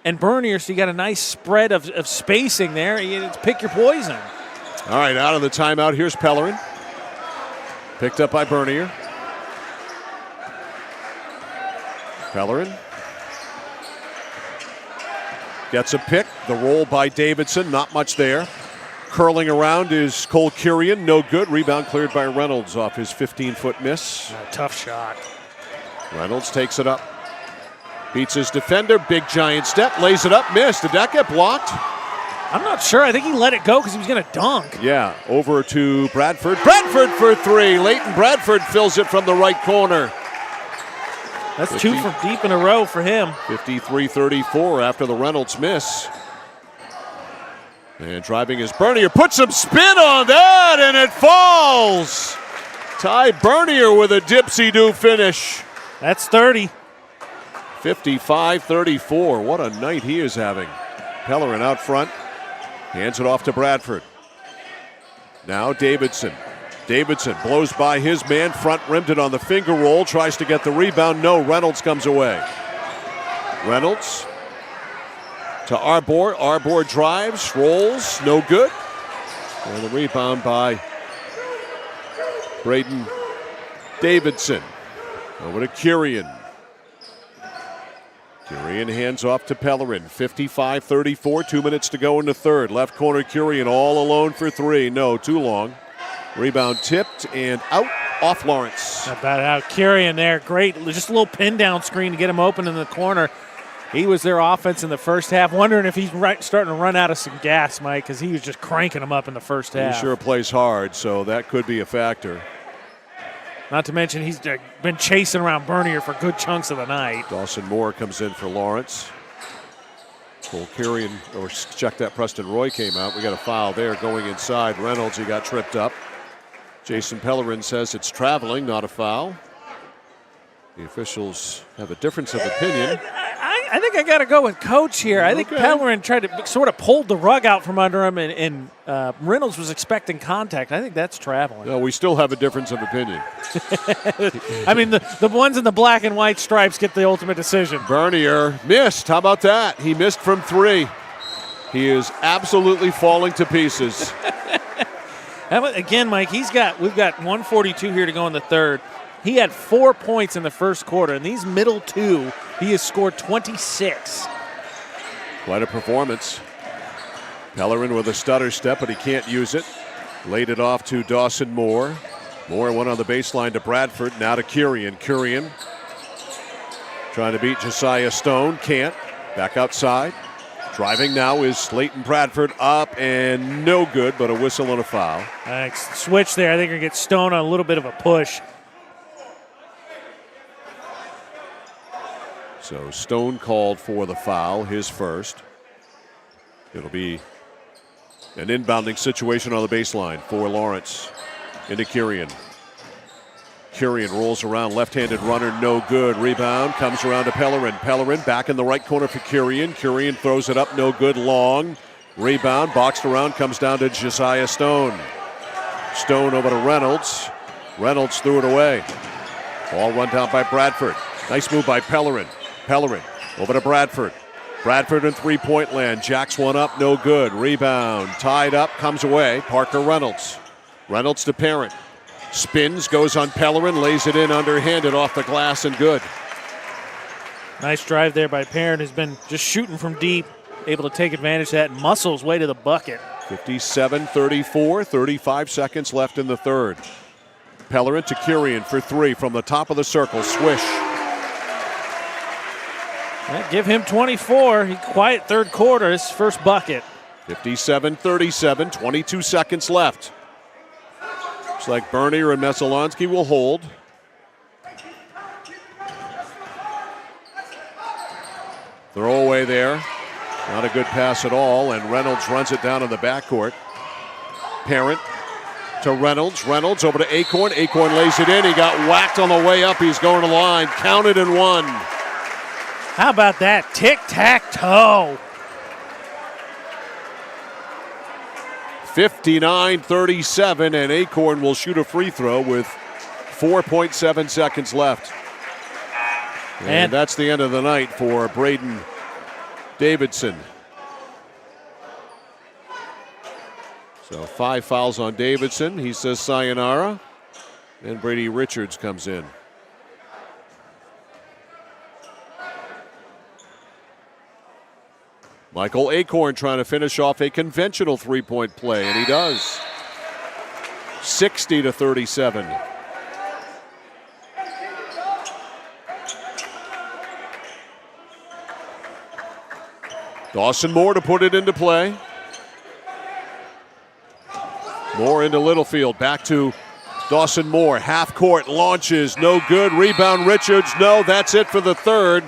And Bernier, so you got a nice spread of spacing there. It's pick your poison. All right, out of the timeout, here's Pellerin. Picked up by Bernier. Pellerin gets a pick. The roll by Davidson, not much there. Curling around is Cole Kirian, no good. Rebound cleared by Reynolds off his 15-foot miss. Tough shot. Reynolds takes it up. Beats his defender, big giant step, lays it up, missed. Did that get blocked? I'm not sure. I think he let it go because he was going to dunk. Yeah, over to Bradford. Bradford for three. Leighton Bradford fills it from the right corner. That's 2 from deep in a row for him. 53-34 after the Reynolds miss. And driving is Bernier. Put some spin on that, and it falls. Ty Bernier with a dipsy-do finish. That's 30. 55-34. What a night he is having. Pellerin out front. Hands it off to Bradford. Now Davidson. Davidson blows by his man, front rimmed it on the finger roll, tries to get the rebound. No, Reynolds comes away. Reynolds to Arbor. Arbor drives, rolls, no good. And the rebound by Braden Davidson. Over to Kurian. Kurian hands off to Pellerin. 55-34, 2 minutes to go in the third. Left corner, Kurian all alone for three. No, too long. Rebound tipped and out off Lawrence. Not bad out. Kurian there, great. Just a little pin down screen to get him open in the corner. He was their offense in the first half. Wondering if he's starting to run out of some gas, Mike, because he was just cranking them up in the first half. He sure plays hard, so that could be a factor. Not to mention he's been chasing around Bernier for good chunks of the night. Dawson Moore comes in for Lawrence. Cole Kurian, or check that, Preston Roy came out. We got a foul there going inside. Reynolds, he got tripped up. Jason Pellerin says it's traveling, not a foul. The officials have a difference of opinion. I think I got to go with Coach here. I think Pellerin tried to sort of pull the rug out from under him, and Reynolds was expecting contact. I think that's traveling. No, we still have a difference of opinion. I mean, the ones in the black and white stripes get the ultimate decision. Bernier missed. How about that? He missed from three. He is absolutely falling to pieces. Again, Mike, we've got 142 here to go in the third. He had 4 points in the first quarter. In these middle two, he has scored 26. Quite a performance. Pellerin with a stutter step, but he can't use it. Laid it off to Dawson Moore. Moore went on the baseline to Bradford. Now to Kurian. Kurian trying to beat Josiah Stone. Can't. Back outside. Driving now is Leighton Bradford, up and no good, but a whistle and a foul. Switch there. I think we're going to get Stone on a little bit of a push. So Stone called for the foul, his first. It'll be an inbounding situation on the baseline for Lawrence. Into Kurian. Kurian rolls around, left-handed runner, no good. Rebound comes around to Pellerin. Pellerin back in the right corner for Kurian. Kurian throws it up, no good, long. Rebound, boxed around, comes down to Josiah Stone. Stone over to Reynolds. Reynolds threw it away. Ball run down by Bradford. Nice move by Pellerin. Pellerin over to Bradford. Bradford in three-point land. Jacks one up, no good. Rebound, tied up, comes away. Parker Reynolds. Reynolds to Parent. Spins, goes on Pellerin, lays it in underhanded off the glass and good. Nice drive there by Parent, who's been just shooting from deep, able to take advantage of that and muscle his way to the bucket. 57-34, 35 seconds left in the third. Pellerin to Kurian for three from the top of the circle. Swish. Give him 24. He quiet third quarter, his first bucket. 57-37, 22 seconds left. Looks like Bernier and Messalonskee will hold. Throwaway there. Not a good pass at all, and Reynolds runs it down in the backcourt. Parent to Reynolds. Reynolds over to Acorn. Acorn lays it in. He got whacked on the way up. He's going to the line. Counted and one. How about that? Tic-tac-toe. 59-37, and Acorn will shoot a free throw with 4.7 seconds left. And that's the end of the night for Braden Davidson. So 5 fouls on Davidson. He says sayonara. And Brady Richards comes in. Michael Acorn trying to finish off a conventional three-point play, and he does. 60-37. Dawson Moore to put it into play. Moore into Littlefield. Back to Dawson Moore. Half court. Launches. No good. Rebound Richards. No. That's it for the third.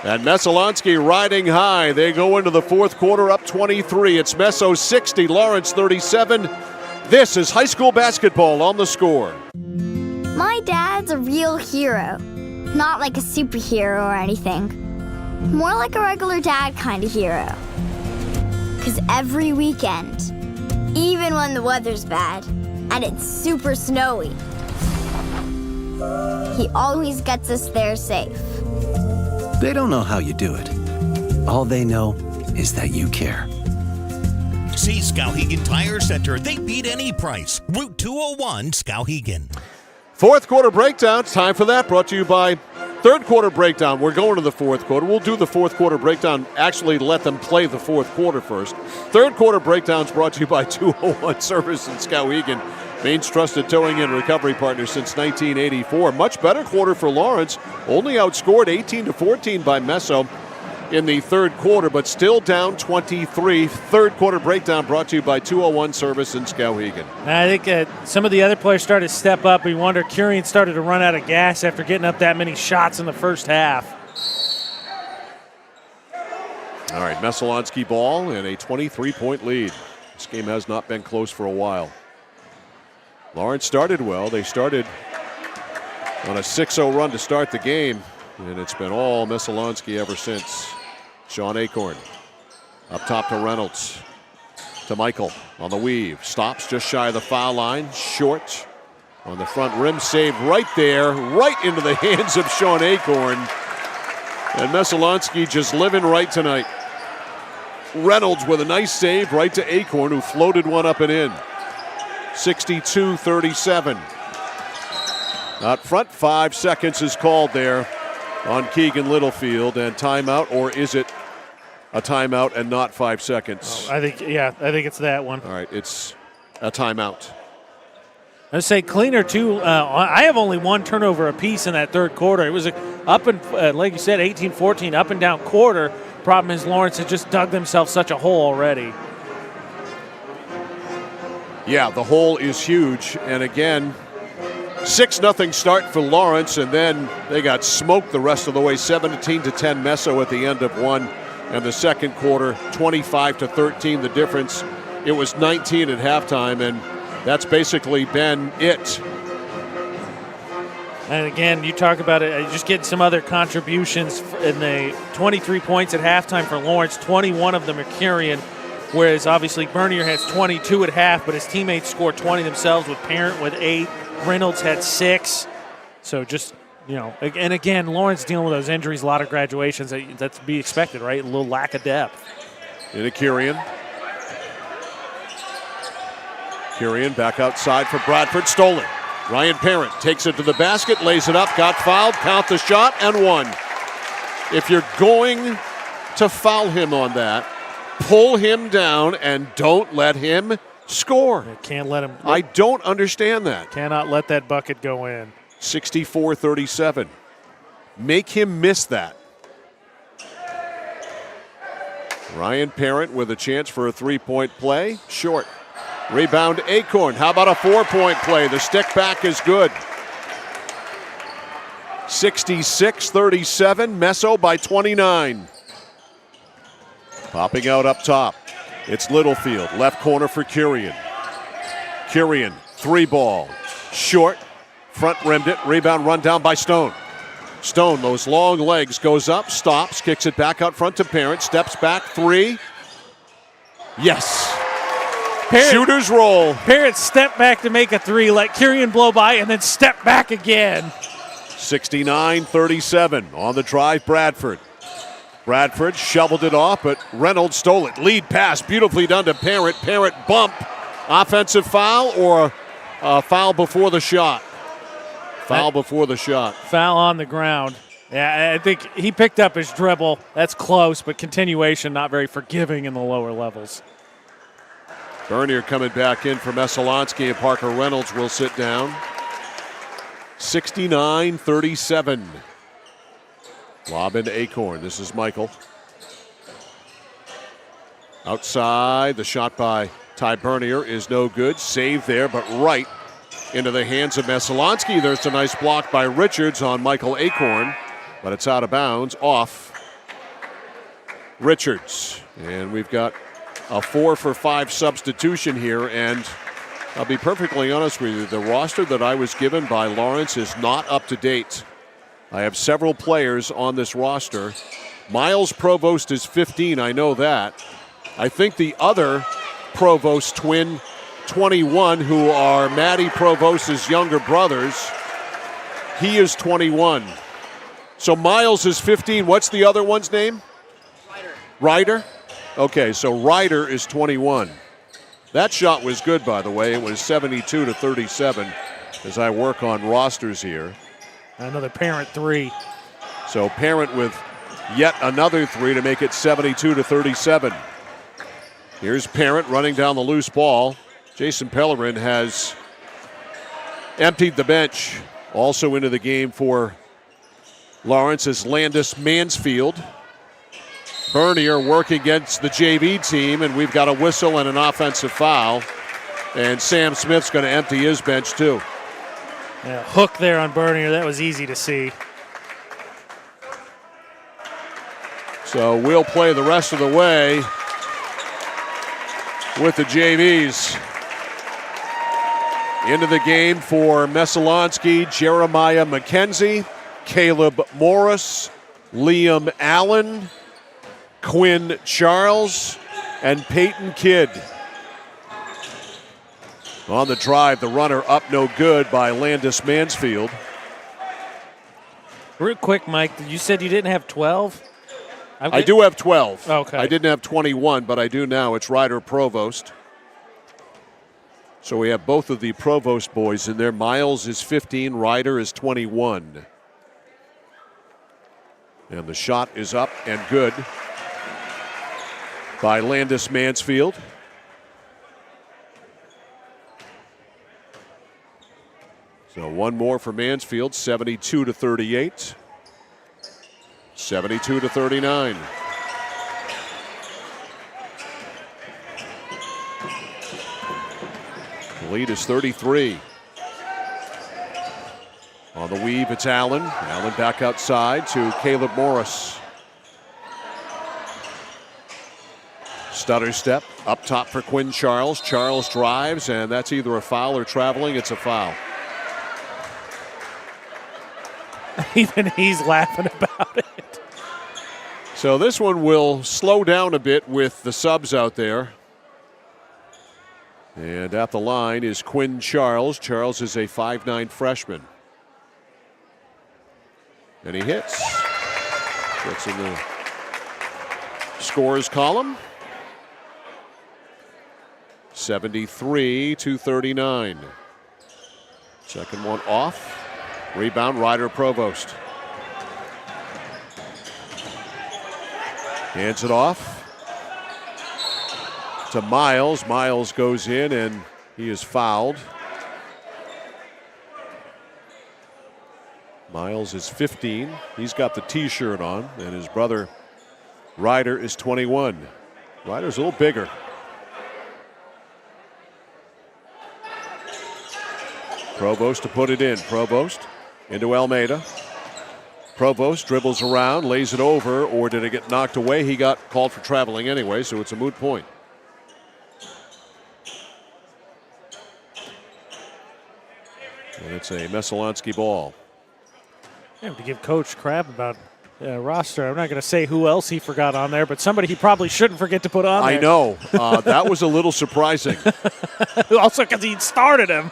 And Messalonskee riding high. They go into the fourth quarter up 23. It's Messo 60, Lawrence 37. This is high school basketball on The Score. My dad's a real hero. Not like a superhero or anything. More like a regular dad kind of hero. 'Cause every weekend, even when the weather's bad and it's super snowy, he always gets us there safe. They don't know how you do it. All they know is that you care. See Skowhegan Tire Center. They beat any price. Route 201, Skowhegan. Fourth quarter breakdown. It's time for that. Brought to you by third quarter breakdown. We're going to the fourth quarter. We'll do the fourth quarter breakdown. Actually, let them play the fourth quarter first. Third quarter breakdown is brought to you by 201 Service in Skowhegan. Maine's trusted towing and recovery partner since 1984. Much better quarter for Lawrence. Only outscored 18-14 by Messo in the third quarter, but still down 23. Third quarter breakdown brought to you by 201 Service in Skowhegan. I think some of the other players started to step up. We wonder, Curian started to run out of gas after getting up that many shots in the first half. All right, Messalonskee ball and a 23-point lead. This game has not been close for a while. Lawrence started well. They started on a 6-0 run to start the game, and it's been all Messalonskee ever since. Sean Acorn up top to Reynolds. To Michael on the weave. Stops just shy of the foul line. Short on the front rim. Save right there, right into the hands of Sean Acorn. And Messalonskee just living right tonight. Reynolds with a nice save right to Acorn, who floated one up and in. 62-37. Out front, 5 seconds is called there on Keegan Littlefield. And timeout, or is it a timeout and not 5 seconds? I think it's that one. All right, it's a timeout. I'd say cleaner, too. I have only one turnover apiece in that third quarter. It was up and, like you said, 18-14, up and down quarter. Problem is Lawrence has just dug themselves such a hole already. Yeah, the hole is huge. And again, 6-0 start for Lawrence, and then they got smoked the rest of the way. 17-10 Messo at the end of one. And the second quarter, 25-13. The difference, it was 19 at halftime, and that's basically been it. And again, you talk about it, just getting some other contributions in the 23 points at halftime for Lawrence. 21 of them are Curian, whereas obviously Bernier has 22 at half, but his teammates scored 20 themselves, with Parent with 8. Reynolds had 6. So just, and again, Lawrence dealing with those injuries, a lot of graduations. That's to be expected, right? A little lack of depth. Into Curian. Curian back outside for Bradford. Stolen. Ryan Parent takes it to the basket, lays it up, got fouled, count the shot, and one. If you're going to foul him on that, pull him down and don't let him score. Can't let him. I don't understand that. Cannot let that bucket go in. 64-37. Make him miss that. Ryan Parent with a chance for a three-point play. Short. Rebound Acorn. How about a 4-point play? The stick back is good. 66-37. Messo by 29. Popping out up top. It's Littlefield. Left corner for Curian. Curian, 3-ball. Short. Front rimmed it. Rebound run down by Stone. Stone, those long legs, goes up, stops, kicks it back out front to Parent. Steps back, 3. Yes. Parent, shooter's roll. Parent step back to make a 3, let Curian blow by, and then step back again. 69-37 on the drive, Bradford. Bradford shoveled it off, but Reynolds stole it. Lead pass, beautifully done to Parent. Parent bump. Offensive foul or foul before the shot? Foul before the shot. Foul on the ground. Yeah, I think he picked up his dribble. That's close, but continuation not very forgiving in the lower levels. Bernier coming back in for Messalonskee, and Parker Reynolds will sit down. 69-37. Lob into Acorn. This is Michael. Outside, the shot by Ty Bernier is no good. Save there, but right into the hands of Messalonskee. There's a nice block by Richards on Michael Acorn, but it's out of bounds off Richards. And we've got a 4-for-5 substitution here, and I'll be perfectly honest with you, the roster that I was given by Lawrence is not up to date. I have several players on this roster. Miles Provost is 15, I know that. I think the other Provost twin, 21, who are Matty Provost's younger brothers, he is 21. So Miles is 15. What's the other one's name? Ryder? Okay, so Ryder is 21. That shot was good, by the way. It was 72-37 as I work on rosters here. Another Parent 3. So Parent with yet another 3 to make it 72-37. Here's Parent running down the loose ball. Jason Pellerin has emptied the bench. Also into the game for Lawrence is Landis Mansfield. Bernier working against the JV team, and we've got a whistle and an offensive foul. And Sam Smith's going to empty his bench too. Yeah, hook there on Bernier. That was easy to see. So we'll play the rest of the way with the JVs. Into the game for Messalonskee, Jeremiah McKenzie, Caleb Morris, Liam Allen, Quinn Charles, and Peyton Kidd. On the drive, the runner up no good by Landis Mansfield. Real quick, Mike, you said you didn't have 12? I do have 12. Okay. I didn't have 21, but I do now. It's Ryder Provost. So we have both of the Provost boys in there. Miles is 15, Ryder is 21. And the shot is up and good by Landis Mansfield. So one more for Mansfield, 72-38. 72-39. The lead is 33. On the weave, it's Allen. Allen back outside to Caleb Morris. Stutter step up top for Quinn Charles. Charles drives, and that's either a foul or traveling. It's a foul. Even he's laughing about it. So this one will slow down a bit with the subs out there. And at the line is Quinn Charles. Charles is a 5'9" freshman. And he hits. Gets in the scores column. 73-39. Second one off. Rebound, Ryder Provost. Hands it off to Miles. Miles goes in and he is fouled. Miles is 15. He's got the T-shirt on, and his brother Ryder is 21. Ryder's a little bigger. Provost to put it in. Provost into Almeida. Provost dribbles around, lays it over, or did it get knocked away? He got called for traveling anyway, so it's a moot point. And it's a Messalonskee ball. I have to give Coach crap about roster. I'm not going to say who else he forgot on there, but somebody he probably shouldn't forget to put on there. I know. That was a little surprising. Also because he started him.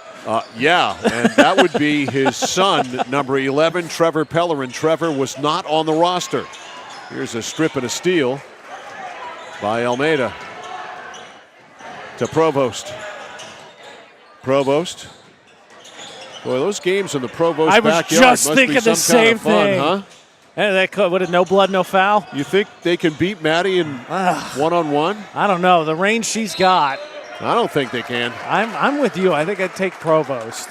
Yeah, and that would be his son, number 11, Trevor Pellerin. Trevor was not on the roster. Here's a strip and a steal by Almeida to Provost. Provost. Boy, those games in the Provost backyard must be some kind of fun, I was just thinking the same thing. Huh? And that would have no blood, no foul. You think they can beat Maddie in one-on-one? I don't know. The range she's got. I don't think they can. I'm with you. I think I'd take Provost.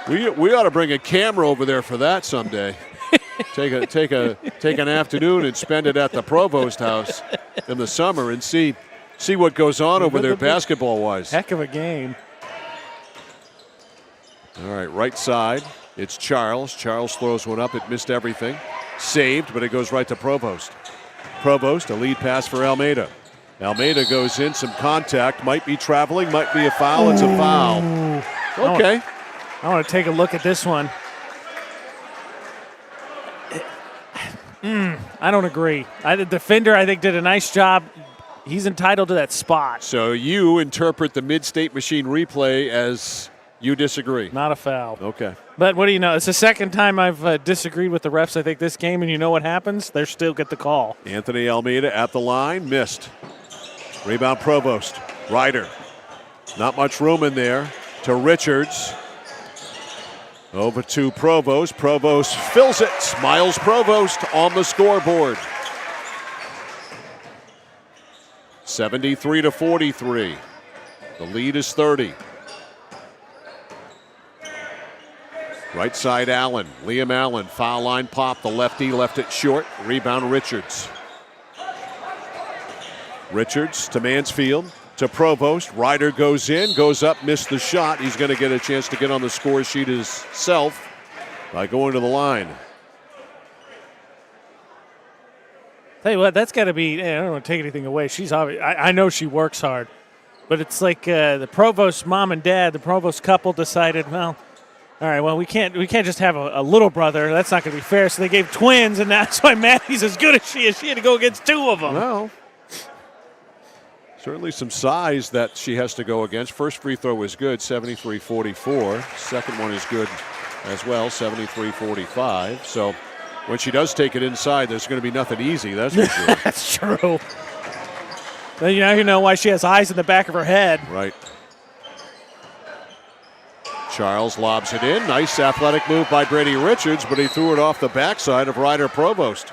We ought to bring a camera over there for that someday. take an afternoon and spend it at the Provost house in the summer and see see what goes on over there basketball-wise. Heck of a game. All right, right side. It's Charles. Charles throws one up. It missed everything. Saved, but it goes right to Provost. Provost, a lead pass for Almeida. Almeida goes in, some contact. Might be traveling, might be a foul. It's a foul. Okay. I want to take a look at this one. I don't agree. The defender, I think, did a nice job. He's entitled to that spot. So you interpret the Mid-State Machine replay as you disagree. Not a foul. Okay. But what do you know? It's the second time I've disagreed with the refs, I think, this game, and you know what happens? They still get the call. Anthony Almeida at the line, missed. Rebound Provost. Ryder. Not much room in there to Richards. Over to Provost. Provost fills it. Miles Provost on the scoreboard. 73-43. The lead is 30. Right side Allen. Liam Allen. Foul line pop. The lefty left it short. Rebound Richards. Richards to Mansfield. To Provost. Ryder goes in, goes up, missed the shot. He's going to get a chance to get on the score sheet himself by going to the line. Tell you what, that's got to be, I don't want to take anything away. She's obvious. I know she works hard, but it's like the Provost mom and dad, the Provost couple decided, well, all right, well, we can't just have a little brother. That's not going to be fair. So they gave twins, and that's why Maddie's as good as she is. She had to go against two of them. Well, certainly some size that she has to go against. First free throw was good, 73-44. Second one is good as well, 73-45. So when she does take it inside, there's going to be nothing easy, that's for sure. That's true. Then you know why she has eyes in the back of her head. Right. Charles lobs it in. Nice athletic move by Brady Richards, but he threw it off the backside of Ryder Provost.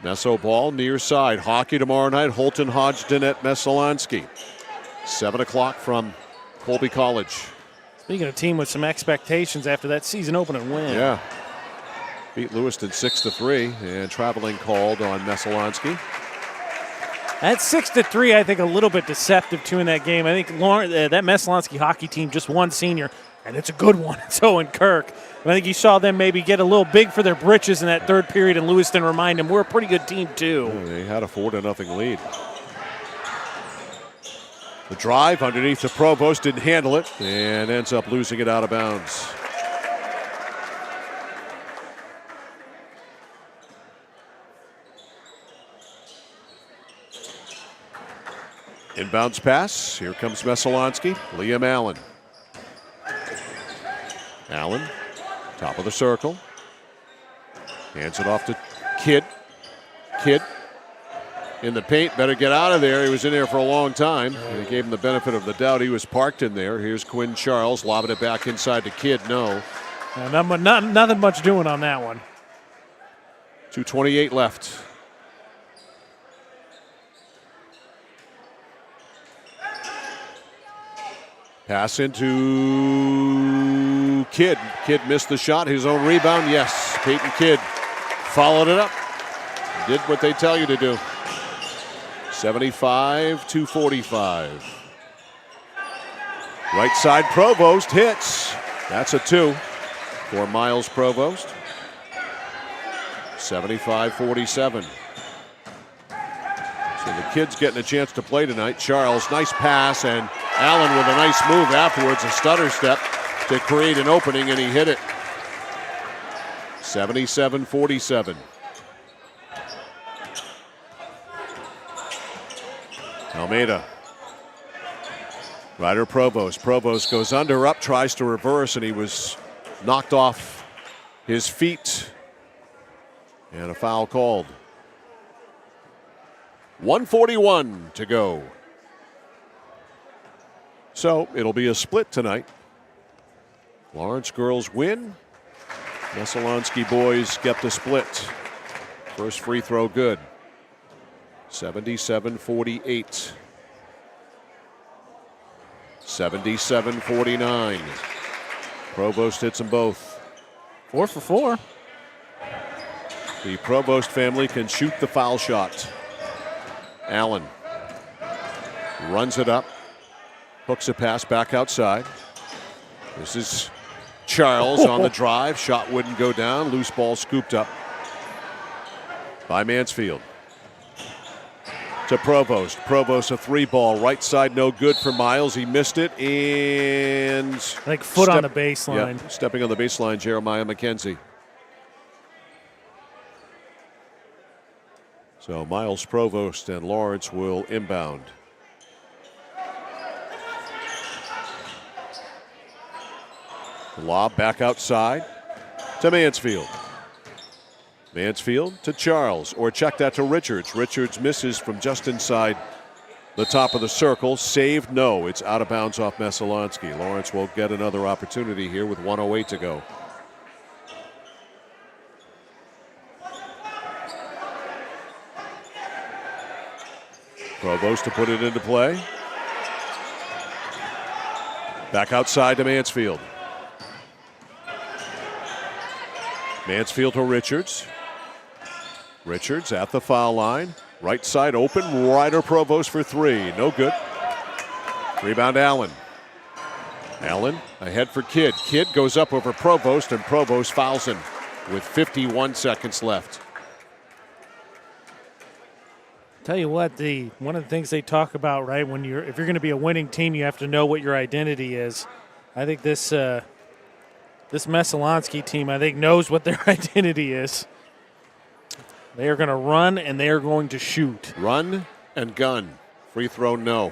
Meso ball near side. Hockey tomorrow night. Holton Hodgson at Messalonskee. 7 o'clock from Colby College. Speaking of a team with some expectations after that season opening win. Yeah. Beat Lewiston 6-3 and traveling called on Messalonskee. That 6-3, I think, a little bit deceptive too in that game. I think that Messalonskee hockey team just won senior, and it's a good one. It's Owen Kirk. And I think you saw them maybe get a little big for their britches in that third period, and Lewiston remind them we're a pretty good team too. Yeah, they had a 4-0 lead. The drive underneath the Provost, didn't handle it, and ends up losing it out of bounds. Inbounds pass. Here comes Messalonskee. Liam Allen. Allen, top of the circle. Hands it off to Kidd. Kidd in the paint. Better get out of there. He was in there for a long time. And he gave him the benefit of the doubt. He was parked in there. Here's Quinn Charles lobbing it back inside to Kidd. No. Nothing much doing on that one. 2:28 left. Pass into Kidd. Kidd missed the shot. His own rebound, yes. Peyton Kidd followed it up. Did what they tell you to do. 75-45. Right side Provost hits. That's a 2 for Miles Provost. 75-47. So the kid's getting a chance to play tonight. Charles, nice pass, and Allen with a nice move afterwards, a stutter step to create an opening, and he hit it. 77-47. Almeida. Ryder Provost. Provost goes under, up, tries to reverse, and he was knocked off his feet. And a foul called. 1:41 to go. So it'll be a split tonight. Lawrence girls win. Messalonskee boys get the split. First free throw good. 77-48. 77-49. Provost hits them both. 4 for 4. The Provost family can shoot the foul shot. Allen runs it up, hooks a pass back outside. This is Charles on the drive. Shot wouldn't go down. Loose ball scooped up by Mansfield. To Provost. Provost a 3-ball. Right side no good for Miles. He missed it. And like foot on the baseline. Yeah, stepping on the baseline, Jeremiah McKenzie. So Miles Provost and Lawrence will inbound. Lob back outside to Mansfield. Mansfield to Charles, or check that to Richards. Richards misses from just inside the top of the circle. Saved, no. It's out of bounds off Messalonskee. Lawrence will get another opportunity here with 1:08 to go. Provost to put it into play. Back outside to Mansfield. Mansfield to Richards. Richards at the foul line. Right side open. Ryder Provost for 3. No good. Rebound Allen. Allen ahead for Kidd. Kidd goes up over Provost, and Provost fouls him with 51 seconds left. Tell you what, one of the things they talk about, right, if you're going to be a winning team, you have to know what your identity is. I think this Messalonskee team, I think, knows what their identity is. They are going to run and they are going to shoot. Run and gun. Free throw, no.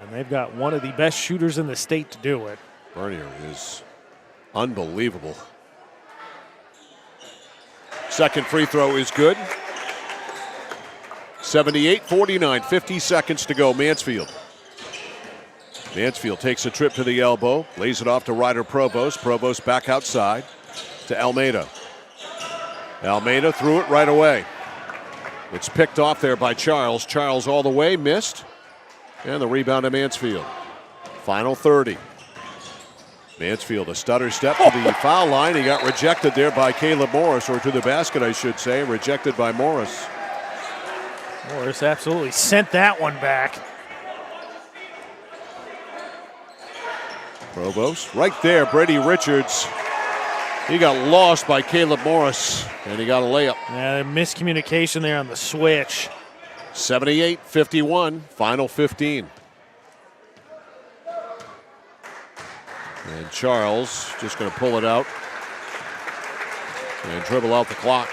And they've got one of the best shooters in the state to do it. Bernier is unbelievable. Second free throw is good. 78-49, 50 seconds to go. Mansfield. Mansfield takes a trip to the elbow, lays it off to Ryder Provost. Provost back outside to Almeida. Almeida threw it right away. It's picked off there by Charles. Charles all the way, missed. And the rebound to Mansfield. Final 30. Mansfield, a stutter step to the foul line. He got rejected there by Caleb Morris, or to the basket, I should say. Rejected by Morris. Morris absolutely sent that one back. Provost, right there, Brady Richards. He got lost by Caleb Morris, and he got a layup. Yeah, miscommunication there on the switch. 78-51, final 15. And Charles just going to pull it out and dribble out the clock.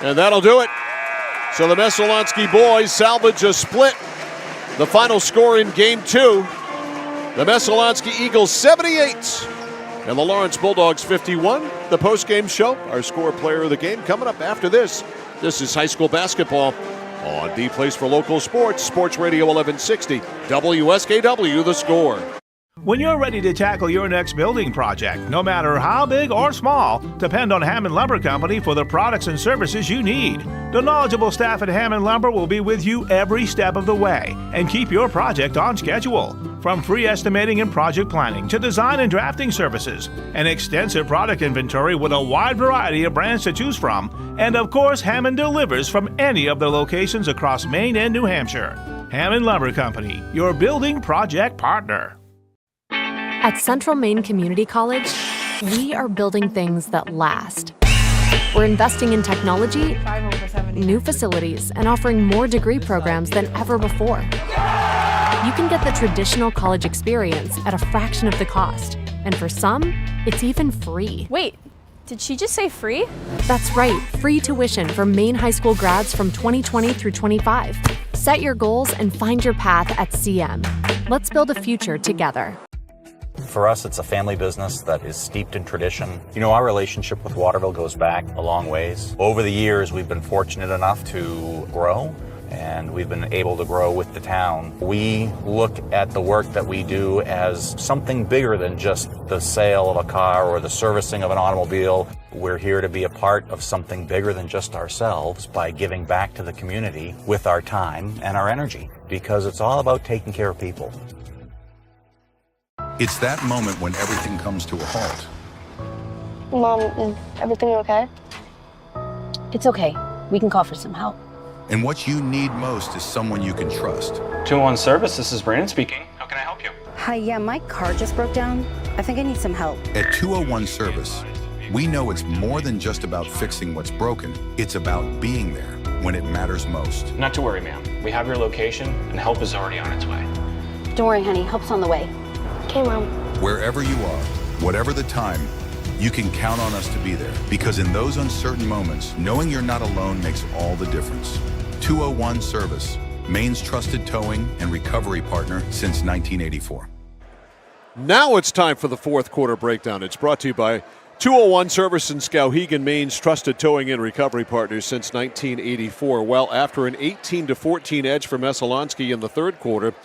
And that'll do it. So the Messalonskee boys salvage a split. The final score in game 2. The Messalonskee Eagles 78 and the Lawrence Bulldogs 51. The postgame show, our score player of the game, coming up after this. This is high school basketball on the Place for Local Sports, Sports Radio 1160, WSKW, The Score. When you're ready to tackle your next building project, no matter how big or small, depend on Hammond Lumber Company for the products and services you need. The knowledgeable staff at Hammond Lumber will be with you every step of the way and keep your project on schedule. From free estimating and project planning to design and drafting services, an extensive product inventory with a wide variety of brands to choose from, and of course, Hammond delivers from any of their locations across Maine and New Hampshire. Hammond Lumber Company, your building project partner. At Central Maine Community College, we are building things that last. We're investing in technology, new facilities, and offering more degree programs than ever before. You can get the traditional college experience at a fraction of the cost, and for some, it's even free. Wait, did she just say free? That's right, free tuition for Maine high school grads from 2020 through 25. Set your goals and find your path at CM. Let's build a future together. For us, it's a family business that is steeped in tradition. You know, our relationship with Waterville goes back a long ways. Over the years, we've been fortunate enough to grow, and we've been able to grow with the town. We look at the work that we do as something bigger than just the sale of a car or the servicing of an automobile. We're here to be a part of something bigger than just ourselves by giving back to the community with our time and our energy, because it's all about taking care of people. It's that moment when everything comes to a halt. Mom, is everything okay? It's okay. We can call for some help. And what you need most is someone you can trust. 201 Service, this is Brandon speaking. How can I help you? Hi, yeah, my car just broke down. I think I need some help. At 201 Service, we know it's more than just about fixing what's broken. It's about being there when it matters most. Not to worry, ma'am. We have your location, and help is already on its way. Don't worry, honey. Help's on the way. Okay, Mom. Wherever you are, whatever the time, you can count on us to be there. Because in those uncertain moments, knowing you're not alone makes all the difference. 201 Service, Maine's trusted towing and recovery partner since 1984. Now it's time for the fourth quarter breakdown. It's brought to you by 201 Service in Skowhegan, Maine's trusted towing and recovery partners since 1984. Well, after an 18-14 edge for Messalonskee in the third quarter,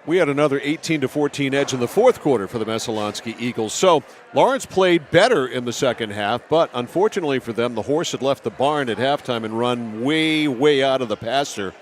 we had another 18-14 edge in the fourth quarter for the Messalonskee Eagles. So Lawrence played better in the second half, but unfortunately for them, the horse had left the barn at halftime and run way, way out of the pasture.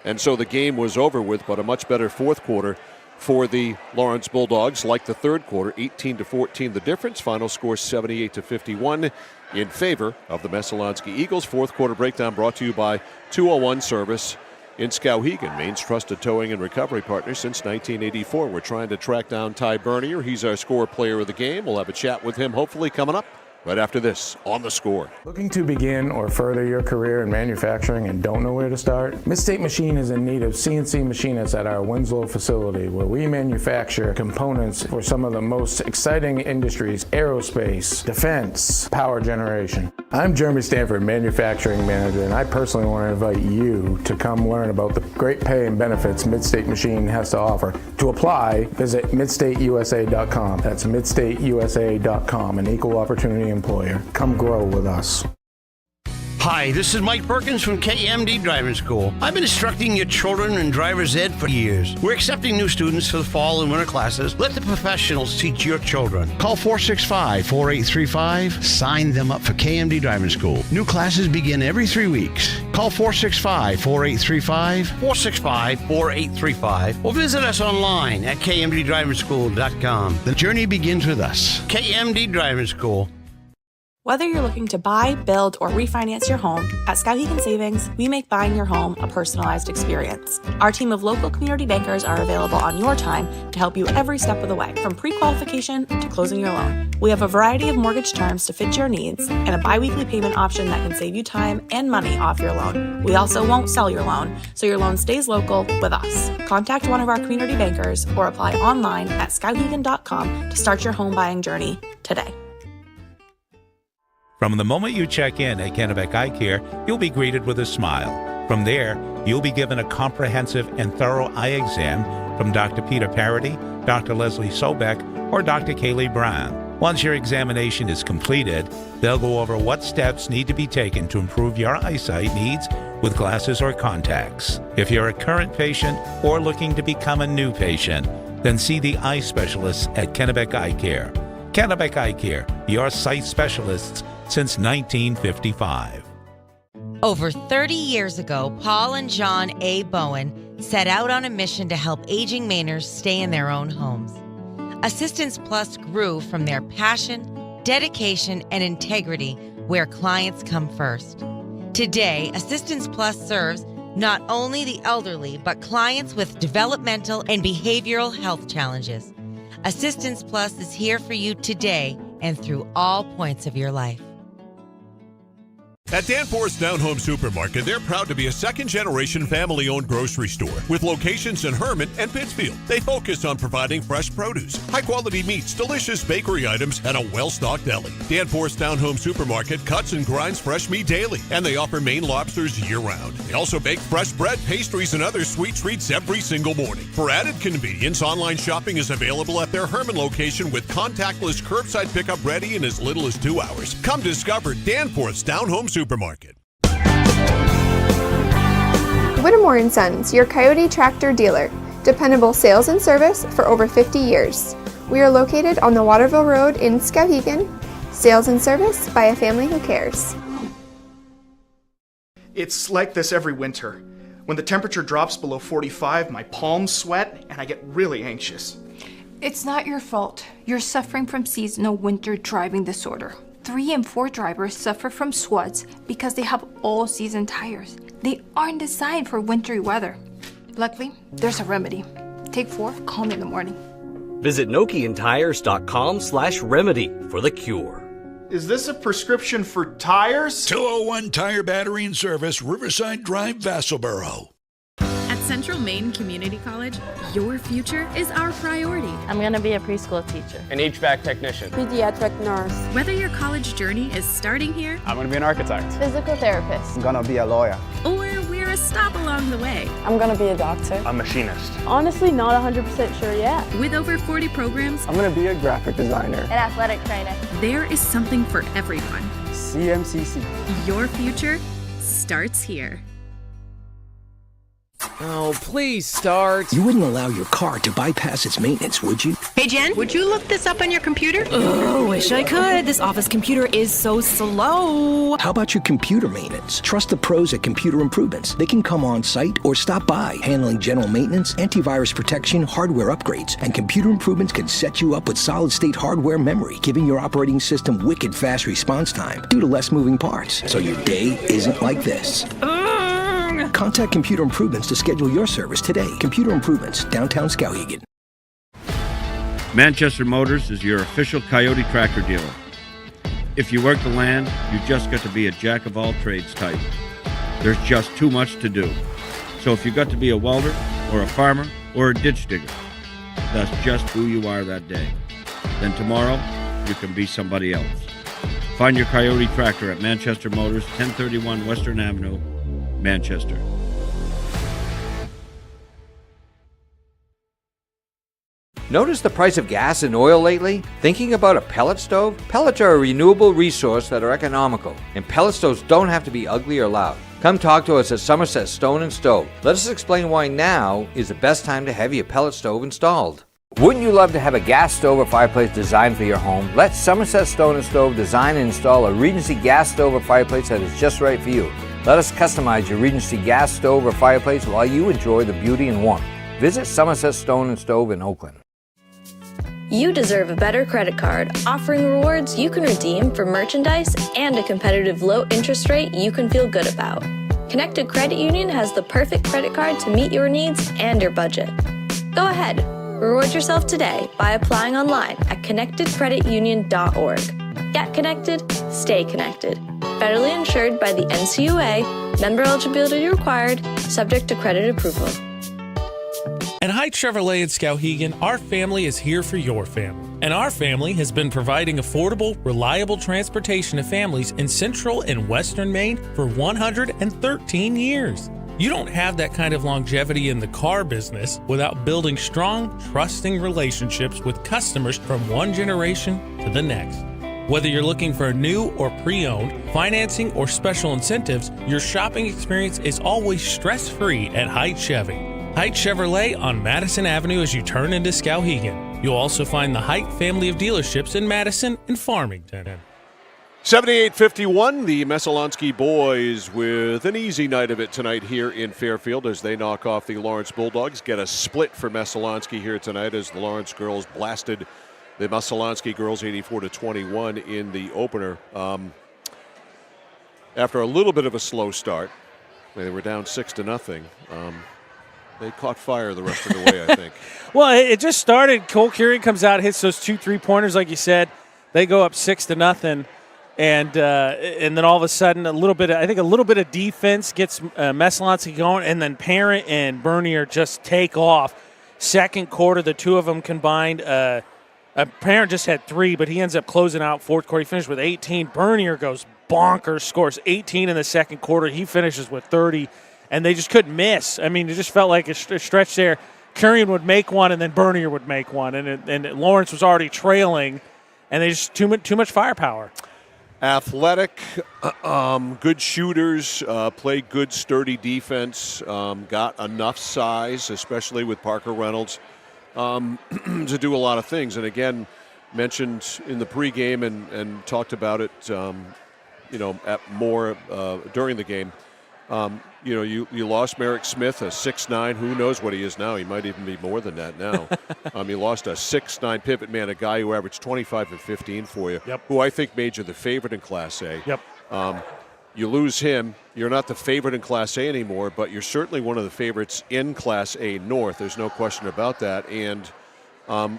And so the game was over with, but a much better fourth quarter for the Lawrence Bulldogs. Like the third quarter, 18-14 the difference. Final score 78-51 in favor of the Messalonskee Eagles. Fourth quarter breakdown brought to you by 201 Service in Skowhegan, Maine's trusted towing and recovery partner since 1984. We're trying to track down Ty Bernier. He's our score player of the game. We'll have a chat with him hopefully coming up right after this on The Score. Looking to begin or further your career in manufacturing and don't know where to start? Mid-State Machine is in need of CNC machinists at our Winslow facility, where we manufacture components for some of the most exciting industries: aerospace, defense, power generation. I'm Jeremy Stanford, manufacturing manager, and I personally want to invite you to come learn about the great pay and benefits Mid-State Machine has to offer. To apply, visit midstateusa.com. That's midstateusa.com, an equal opportunity employer. Come grow with us. Hi, this is Mike Perkins from KMD Driving School. I've been instructing your children in driver's ed for years. We're accepting new students for the fall and winter classes. Let the professionals teach your children. Call 465-4835. Sign them up for KMD Driving School. New classes begin every 3 weeks. Call 465-4835, 465-4835, or visit us online at kmddrivingschool.com. The journey begins with us. KMD Driving School. Whether you're looking to buy, build, or refinance your home, at Skowhegan Savings, we make buying your home a personalized experience. Our team of local community bankers are available on your time to help you every step of the way, from pre-qualification to closing your loan. We have a variety of mortgage terms to fit your needs and a bi-weekly payment option that can save you time and money off your loan. We also won't sell your loan, so your loan stays local with us. Contact one of our community bankers or apply online at skowhegan.com to start your home buying journey today. From the moment you check in at Kennebec Eye Care, you'll be greeted with a smile. From there, you'll be given a comprehensive and thorough eye exam from Dr. Peter Parody, Dr. Leslie Sobeck, or Dr. Kaylee Brown. Once your examination is completed, they'll go over what steps need to be taken to improve your eyesight needs with glasses or contacts. If you're a current patient or looking to become a new patient, then see the eye specialists at Kennebec Eye Care. Kennebec Eye Care, your sight specialists since 1955. Over 30 years ago, Paul and John A. Bowen set out on a mission to help aging Mainers stay in their own homes. Assistance Plus grew from their passion, dedication, and integrity, where clients come first. Today, Assistance Plus serves not only the elderly, but clients with developmental and behavioral health challenges. Assistance Plus is here for you today and through all points of your life. At Danforth's Down Home Supermarket, they're proud to be a second-generation family-owned grocery store with locations in Herman and Pittsfield. They focus on providing fresh produce, high-quality meats, delicious bakery items, and a well-stocked deli. Danforth's Down Home Supermarket cuts and grinds fresh meat daily, and they offer Maine lobsters year-round. They also bake fresh bread, pastries, and other sweet treats every single morning. For added convenience, online shopping is available at their Herman location with contactless curbside pickup ready in as little as 2 hours. Come discover Danforth's Down Home Supermarket. Whittemore & Sons, your Coyote tractor dealer. Dependable sales and service for over 50 years. We are located on the Waterville Road in Skowhegan. Sales and service by a family who cares. It's like this every winter. When the temperature drops below 45, my palms sweat and I get really anxious. It's not your fault. You're suffering from seasonal winter driving disorder. 3 and 4 drivers suffer from SWUDs because they have all-season tires. They aren't designed for wintry weather. Luckily, there's a remedy. Take 4, call me in the morning. Visit NokianTires.com/remedy for the cure. Is this a prescription for tires? 201 Tire Battery and Service, Riverside Drive, Vassalboro. At Central Maine Community College, your future is our priority. I'm going to be a preschool teacher. An HVAC technician. Pediatric nurse. Whether your college journey is starting here, I'm going to be an architect. Physical therapist. I'm going to be a lawyer. Or we're a stop along the way. I'm going to be a doctor. A machinist. Honestly, not 100% sure yet. With over 40 programs, I'm going to be a graphic designer. An athletic trainer. There is something for everyone. CMCC. Your future starts here. Oh, please start. You wouldn't allow your car to bypass its maintenance, would you? Hey, Jen, would you look this up on your computer? Oh, wish I could. This office computer is so slow. How about your computer maintenance? Trust the pros at Computer Improvements. They can come on site or stop by, handling general maintenance, antivirus protection, hardware upgrades, and Computer Improvements can set you up with solid-state hardware memory, giving your operating system wicked fast response time due to less moving parts, so your day isn't like this. Contact Computer Improvements to schedule your service today. Computer Improvements, downtown Skowhegan. Manchester Motors is your official Coyote tractor dealer. If you work the land, you just got to be a jack-of-all-trades type. There's just too much to do. So if you got to be a welder, or a farmer, or a ditch digger, that's just who you are that day. Then tomorrow, you can be somebody else. Find your Coyote tractor at Manchester Motors, 1031 Western Avenue, Manchester. Notice the price of gas and oil lately? Thinking about a pellet stove? Pellets are a renewable resource that are economical, and pellet stoves don't have to be ugly or loud. Come talk to us at Somerset Stone & Stove. Let us explain why now is the best time to have your pellet stove installed. Wouldn't you love to have a gas stove or fireplace designed for your home? Let Somerset Stone & Stove design and install a Regency gas stove or fireplace that is just right for you. Let us customize your Regency gas stove or fireplace while you enjoy the beauty and warmth. Visit Somerset Stone & Stove in Oakland. You deserve a better credit card, offering rewards you can redeem for merchandise and a competitive low interest rate you can feel good about. Connected Credit Union has the perfect credit card to meet your needs and your budget. Go ahead, reward yourself today by applying online at connectedcreditunion.org. Get connected, stay connected. Federally insured by the NCUA, member eligibility required, subject to credit approval. At Haidt Chevrolet in Skowhegan, our family is here for your family. And our family has been providing affordable, reliable transportation to families in central and western Maine for 113 years. You don't have that kind of longevity in the car business without building strong, trusting relationships with customers from one generation to the next. Whether you're looking for a new or pre-owned, financing or special incentives, your shopping experience is always stress-free at Haidt Chevy. Haidt Chevrolet on Madison Avenue as you turn into Skowhegan. You'll also find the Haidt family of dealerships in Madison and Farmington. 78-51, the Messalonskee boys with an easy night of it tonight here in Fairfield as they knock off the Lawrence Bulldogs. Get a split for Messalonskee here tonight as the Lawrence girls blasted the Messalonskee girls 84-21 in the opener. After a little bit of a slow start, they were down 6-0. They caught fire the rest of the way, I think. Well, it just started. Cole Curry comes out, hits those 2 3-pointers, like you said. They go up 6-0, and then all of a sudden, a little bit of defense gets Messalonskee going, and then Parent and Bernier just take off. Second quarter, the two of them combined. Parent just had 3, but he ends up closing out fourth quarter. He finished with 18. Bernier goes bonkers, scores 18 in the second quarter. He finishes with 30, and they just couldn't miss. I mean, it just felt like a stretch there. Currian would make one, and then Bernier would make one, and Lawrence was already trailing, and they just too much firepower. Athletic, good shooters, play good, sturdy defense, got enough size, especially with Parker Reynolds, to do a lot of things. And again, mentioned in the pregame and talked about it, at more during the game. You lost Merrick Smith, a 6'9". Who knows what he is now? He might even be more than that now. You lost a 6'9" pivot man, a guy who averaged 25 and 15 for you, who I think made you the favorite in Class A. You lose him, you're not the favorite in Class A anymore, but you're certainly one of the favorites in Class A North. There's no question about that. And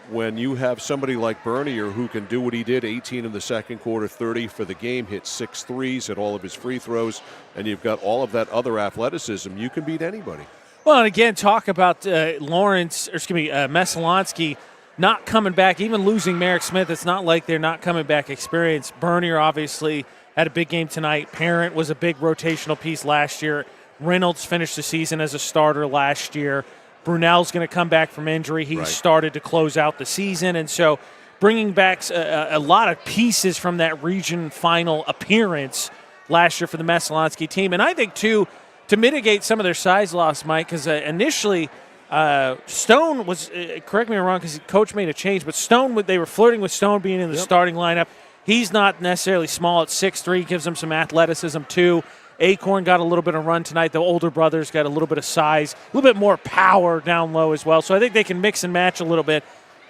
when you have somebody like Bernier who can do what he did, 18 in the second quarter, 30 for the game, hit 6 threes, hit all of his free throws, and you've got all of that other athleticism, you can beat anybody. Well, and again, talk about Messalonskee not coming back, even losing Merrick Smith. It's not like they're not coming back experience. Bernier obviously had a big game tonight. Parent was a big rotational piece last year. Reynolds finished the season as a starter last year. Brunel's going to come back from injury. He started to close out the season. And so bringing back a lot of pieces from that region final appearance last year for the Messalonskee team. And I think, too, to mitigate some of their size loss, Mike, because initially Stone was, correct me if I'm wrong, because Coach made a change, but Stone, they were flirting with Stone being in the starting lineup. He's not necessarily small at 6'3", gives him some athleticism, too. Acorn got a little bit of run tonight. The older brothers got a little bit of size, a little bit more power down low as well. So I think they can mix and match a little bit.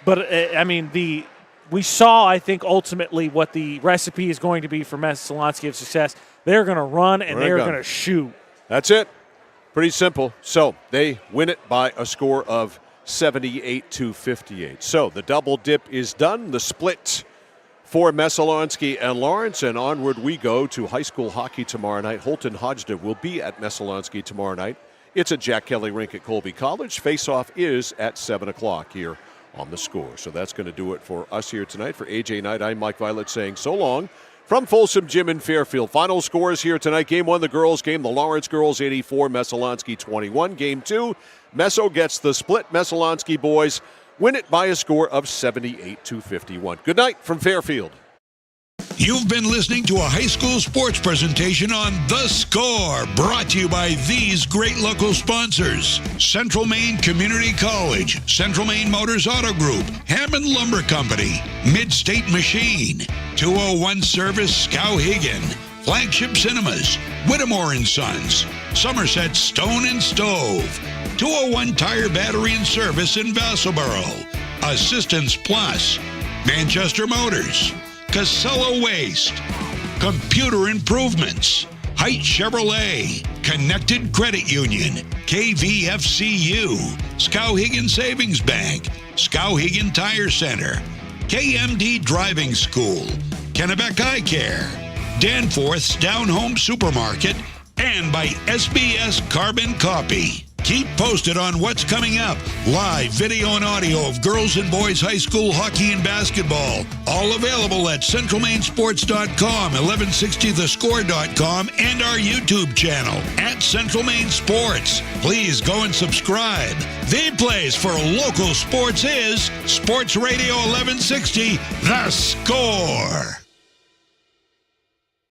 But, we saw, I think, ultimately what the recipe is going to be for Messalonskee of success. They're going to run and they're going to shoot. That's it. Pretty simple. So they win it by a score of 78-58. So the double dip is done. The split for Messalonskee and Lawrence, and onward we go to high school hockey tomorrow night. Holton Hodgdon will be at Messalonskee tomorrow night. It's at Jack Kelly Rink at Colby College. Face-off is at 7 o'clock here on The Score. So that's going to do it for us here tonight. For AJ Knight, I'm Mike Violet saying so long from Folsom Gym in Fairfield. Final scores here tonight. Game 1, the girls' game. The Lawrence girls 84, Messalonskee 21. Game 2, Messo gets the split. Messalonskee boys win it by a score of 78-51. Good night from Fairfield. You've been listening to a high school sports presentation on The Score, brought to you by these great local sponsors: Central Maine Community College, Central Maine Motors Auto Group, Hammond Lumber Company, Mid-State Machine, 201 Service Skowhegan, Flagship Cinemas, Whittemore & Sons, Somerset Stone and Stove, 201 Tire Battery and Service in Vassalboro, Assistance Plus, Manchester Motors, Casella Waste, Computer Improvements, Height Chevrolet, Connected Credit Union, KVFCU, Skowhegan Savings Bank, Skowhegan Tire Center, KMD Driving School, Kennebec Eye Care, Danforth's Down Home Supermarket, and by SBS Carbon Copy. Keep posted on what's coming up. Live video and audio of girls and boys high school hockey and basketball. All available at centralmainsports.com, 1160thescore.com, and our YouTube channel at Central Maine Sports. Please go and subscribe. The place for local sports is Sports Radio 1160, The Score.